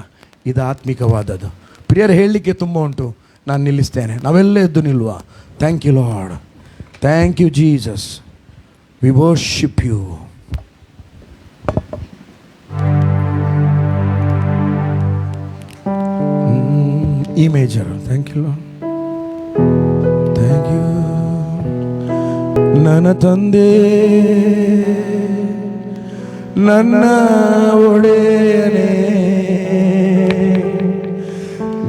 ಇದು ಆತ್ಮಿಕವಾದದ್ದು. ಪ್ರಿಯರು, ಹೇಳಲಿಕ್ಕೆ ತುಂಬ ಉಂಟು, ನಾನು ನಿಲ್ಲಿಸ್ತೇನೆ. ನಾವೆಲ್ಲ ಎದ್ದು ನಿಲ್ಲುವ. Thank you Lord, thank you Jesus, we worship you. E major, thank you Lord, thank you ನನ್ನ ತಂದೆ, ನನ್ನ ಒಡೆಯನೇ,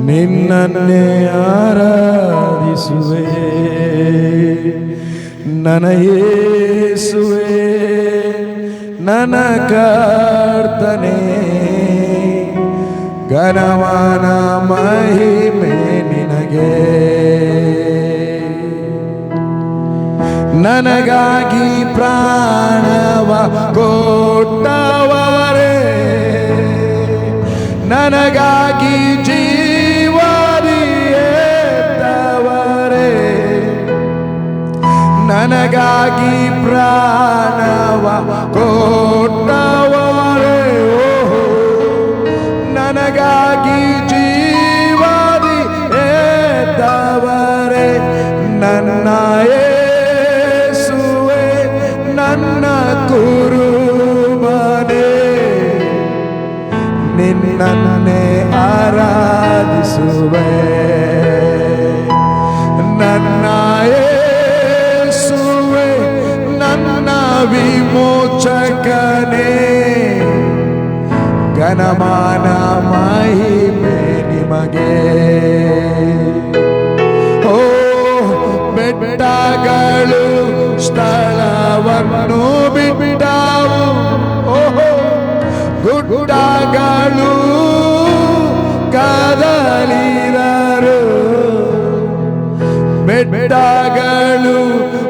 ನಿನ್ನನ್ನೇ ಆರಾಧಿಸುವೆ. ನನ್ನ ಯೇಸುವೆ, ನನ್ನ ಕರ್ತನೇ, ಘನವಾದ ಮಹಿಮೆ ನಿನಗೆ. ನನಗಾಗಿ ಪ್ರಾಣವ ಕೊಟ್ಟವರೇ, ನನಗಾಗಿ ಜೀವದಿಯೇತ್ತವರೇ, ನನಗಾಗಿ ಪ್ರಾಣವ ಕೊಟ್ಟವರೇ, ನನಗಾಗಿ ಜೀವದಿಯೇತ್ತವರೇ, ನನ್ನ ಯೇಸುವೆ, ನನ್ನ ಕುರುಬನೇ, ನಿನ್ನನ್ನೇ ಆರಾಧಿಸುವೆ. ನನ್ನ ಯೇಸುವೆ, ನನ್ನ ವಿಮೋಚಕನೇ, ಘನಮಾನ ಮಹಿಮೆ ನಿಮಗೆ. ಓ ಬೆಟ್ಟಗಳು ಸ್ಥಳವನ್ನು ಬಿಟ್ಟವು, ಓಹೋ ಗುಡ್ಡಗಳು ಕದಲಿದರು, ಬೆಟ್ಟಗಳು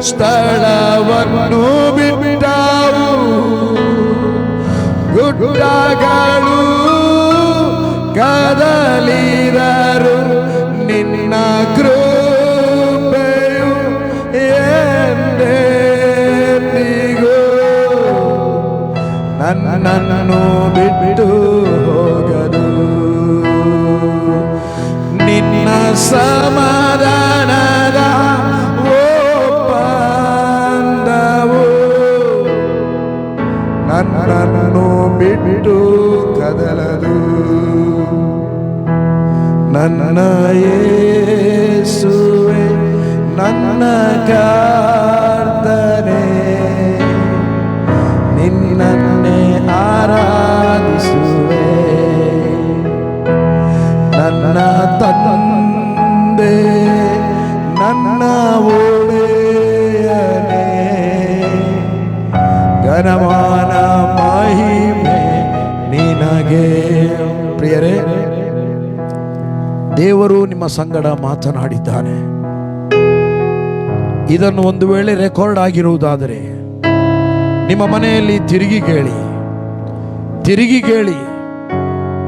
ಸ್ಥಳವನ್ನು ಬಿಟ್ಟವು, ಗುಡ್ಡಗಳು ಕದಲಿದರು, ನಿನ್ನ ಕೃಪೆಯು ಎಂದೆಂದಿಗೂ ನನ್ನನ್ನು ಬಿಟ್ಟು ಹೋಗದು. ನಿನ್ನ ಸಮಾಧಾನದ ಒಪ್ಪಂದವು ನನ್ನನ್ನು ಬಿಟ್ಟು ಕದಲದು. ನನ್ನ ಯೇಸುವೆ, ನನ್ನ ಕರ್ತನೇ, ನಿನ್ನನ್ನೇ ಆರಾಧಿಸುವೆ. ನನ್ನ ತಂದೆ, ನನ್ನ ಒಡೆಯನೇ, ಘನವಾದ ಮಹಿಮೆ ನಿನಗೆ. ಪ್ರಿಯರೇ, ದೇವರು ನಿಮ್ಮ ಸಂಗಡ ಮಾತನಾಡಿದ್ದಾನೆ. ಇದನ್ನು ಒಂದು ವೇಳೆ ರೆಕಾರ್ಡ್ ಆಗಿರುವುದಾದರೆ ನಿಮ್ಮ ಮನೆಯಲ್ಲಿ ತಿರುಗಿ ಕೇಳಿ.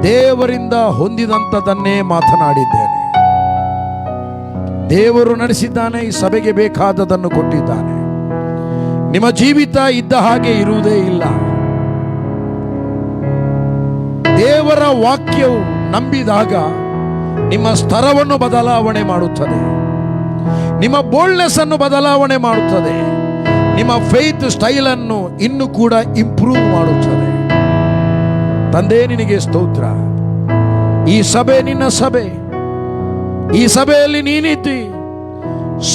ದೇವರಿಂದ ಹೊಂದಿದಂಥದನ್ನೇ ಮಾತನಾಡಿದ್ದೇನೆ. ದೇವರು ನಡೆಸಿದ್ದಾನೆ, ಈ ಸಭೆಗೆ ಬೇಕಾದದನ್ನು ಕೊಟ್ಟಿದ್ದಾನೆ. ನಿಮ್ಮ ಜೀವಿತ ಇದ್ದ ಹಾಗೆ ಇರುವುದೇ ಇಲ್ಲ. ದೇವರ ವಾಕ್ಯವು ನಂಬಿದಾಗ ನಿಮ್ಮ ಸ್ತರವನ್ನು ಬದಲಾವಣೆ ಮಾಡುತ್ತದೆ, ನಿಮ್ಮ ಬೋಲ್ಡ್ನೆಸ್ ಅನ್ನು ಬದಲಾವಣೆ ಮಾಡುತ್ತದೆ, ನಿಮ್ಮ ಫೇತ್ ಸ್ಟೈಲ್ ಅನ್ನು ಇನ್ನೂ ಕೂಡ ಇಂಪ್ರೂವ್ ಮಾಡುತ್ತದೆ. ತಂದೆ, ನಿನಗೆ ಸ್ತೋತ್ರ. ಈ ಸಭೆ ನಿನ್ನ ಸಭೆ. ಈ ಸಭೆಯಲ್ಲಿ ನೀನಿದ್ದಿ,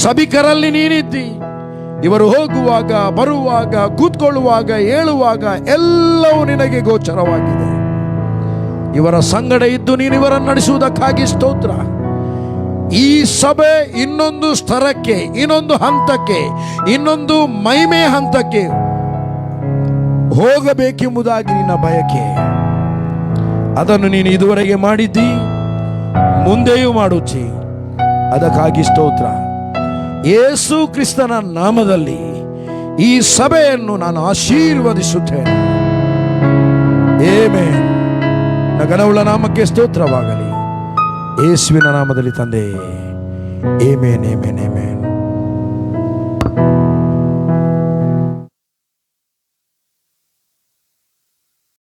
ಸಭಿಕರಲ್ಲಿ ನೀನಿದ್ದಿ. ಇವರು ಹೋಗುವಾಗ, ಬರುವಾಗ, ಕೂತ್ಕೊಳ್ಳುವಾಗ, ಏಳುವಾಗ ಎಲ್ಲವೂ ನಿನಗೆ ಗೋಚರವಾಗಿದೆ. ಇವರ ಸಂಗಡ ಇದ್ದು ನೀನು ಇವರನ್ನು ನಡೆಸುವುದಕ್ಕಾಗಿ ಸ್ತೋತ್ರ. ಈ ಸಭೆ ಇನ್ನೊಂದು ಸ್ತರಕ್ಕೆ, ಇನ್ನೊಂದು ಹಂತಕ್ಕೆ, ಇನ್ನೊಂದು ಮಹಿಮೆ ಹಂತಕ್ಕೆ ಹೋಗಬೇಕೆಂಬುದಾಗಿ ನಿನ್ನ ಬಯಕೆ. ಅದನ್ನು ನೀನು ಇದುವರೆಗೆ ಮಾಡಿದ್ದಿ, ಮುಂದೆಯೂ ಮಾಡುತ್ತಿ. ಅದಕ್ಕಾಗಿ ಸ್ತೋತ್ರ. ಯೇಸು ಕ್ರಿಸ್ತನ ನಾಮದಲ್ಲಿ ಈ ಸಭೆಯನ್ನು ನಾನು ಆಶೀರ್ವದಿಸುತ್ತೇನೆ. ಆಮೆನ್. ಘನವುಳ್ಳ ನಾಮಕ್ಕೆ ಸ್ತೋತ್ರವಾಗಲಿ. ಯೇಸುವಿನ ನಾಮದಲ್ಲಿ ತಂದೆ. Amen, amen, amen.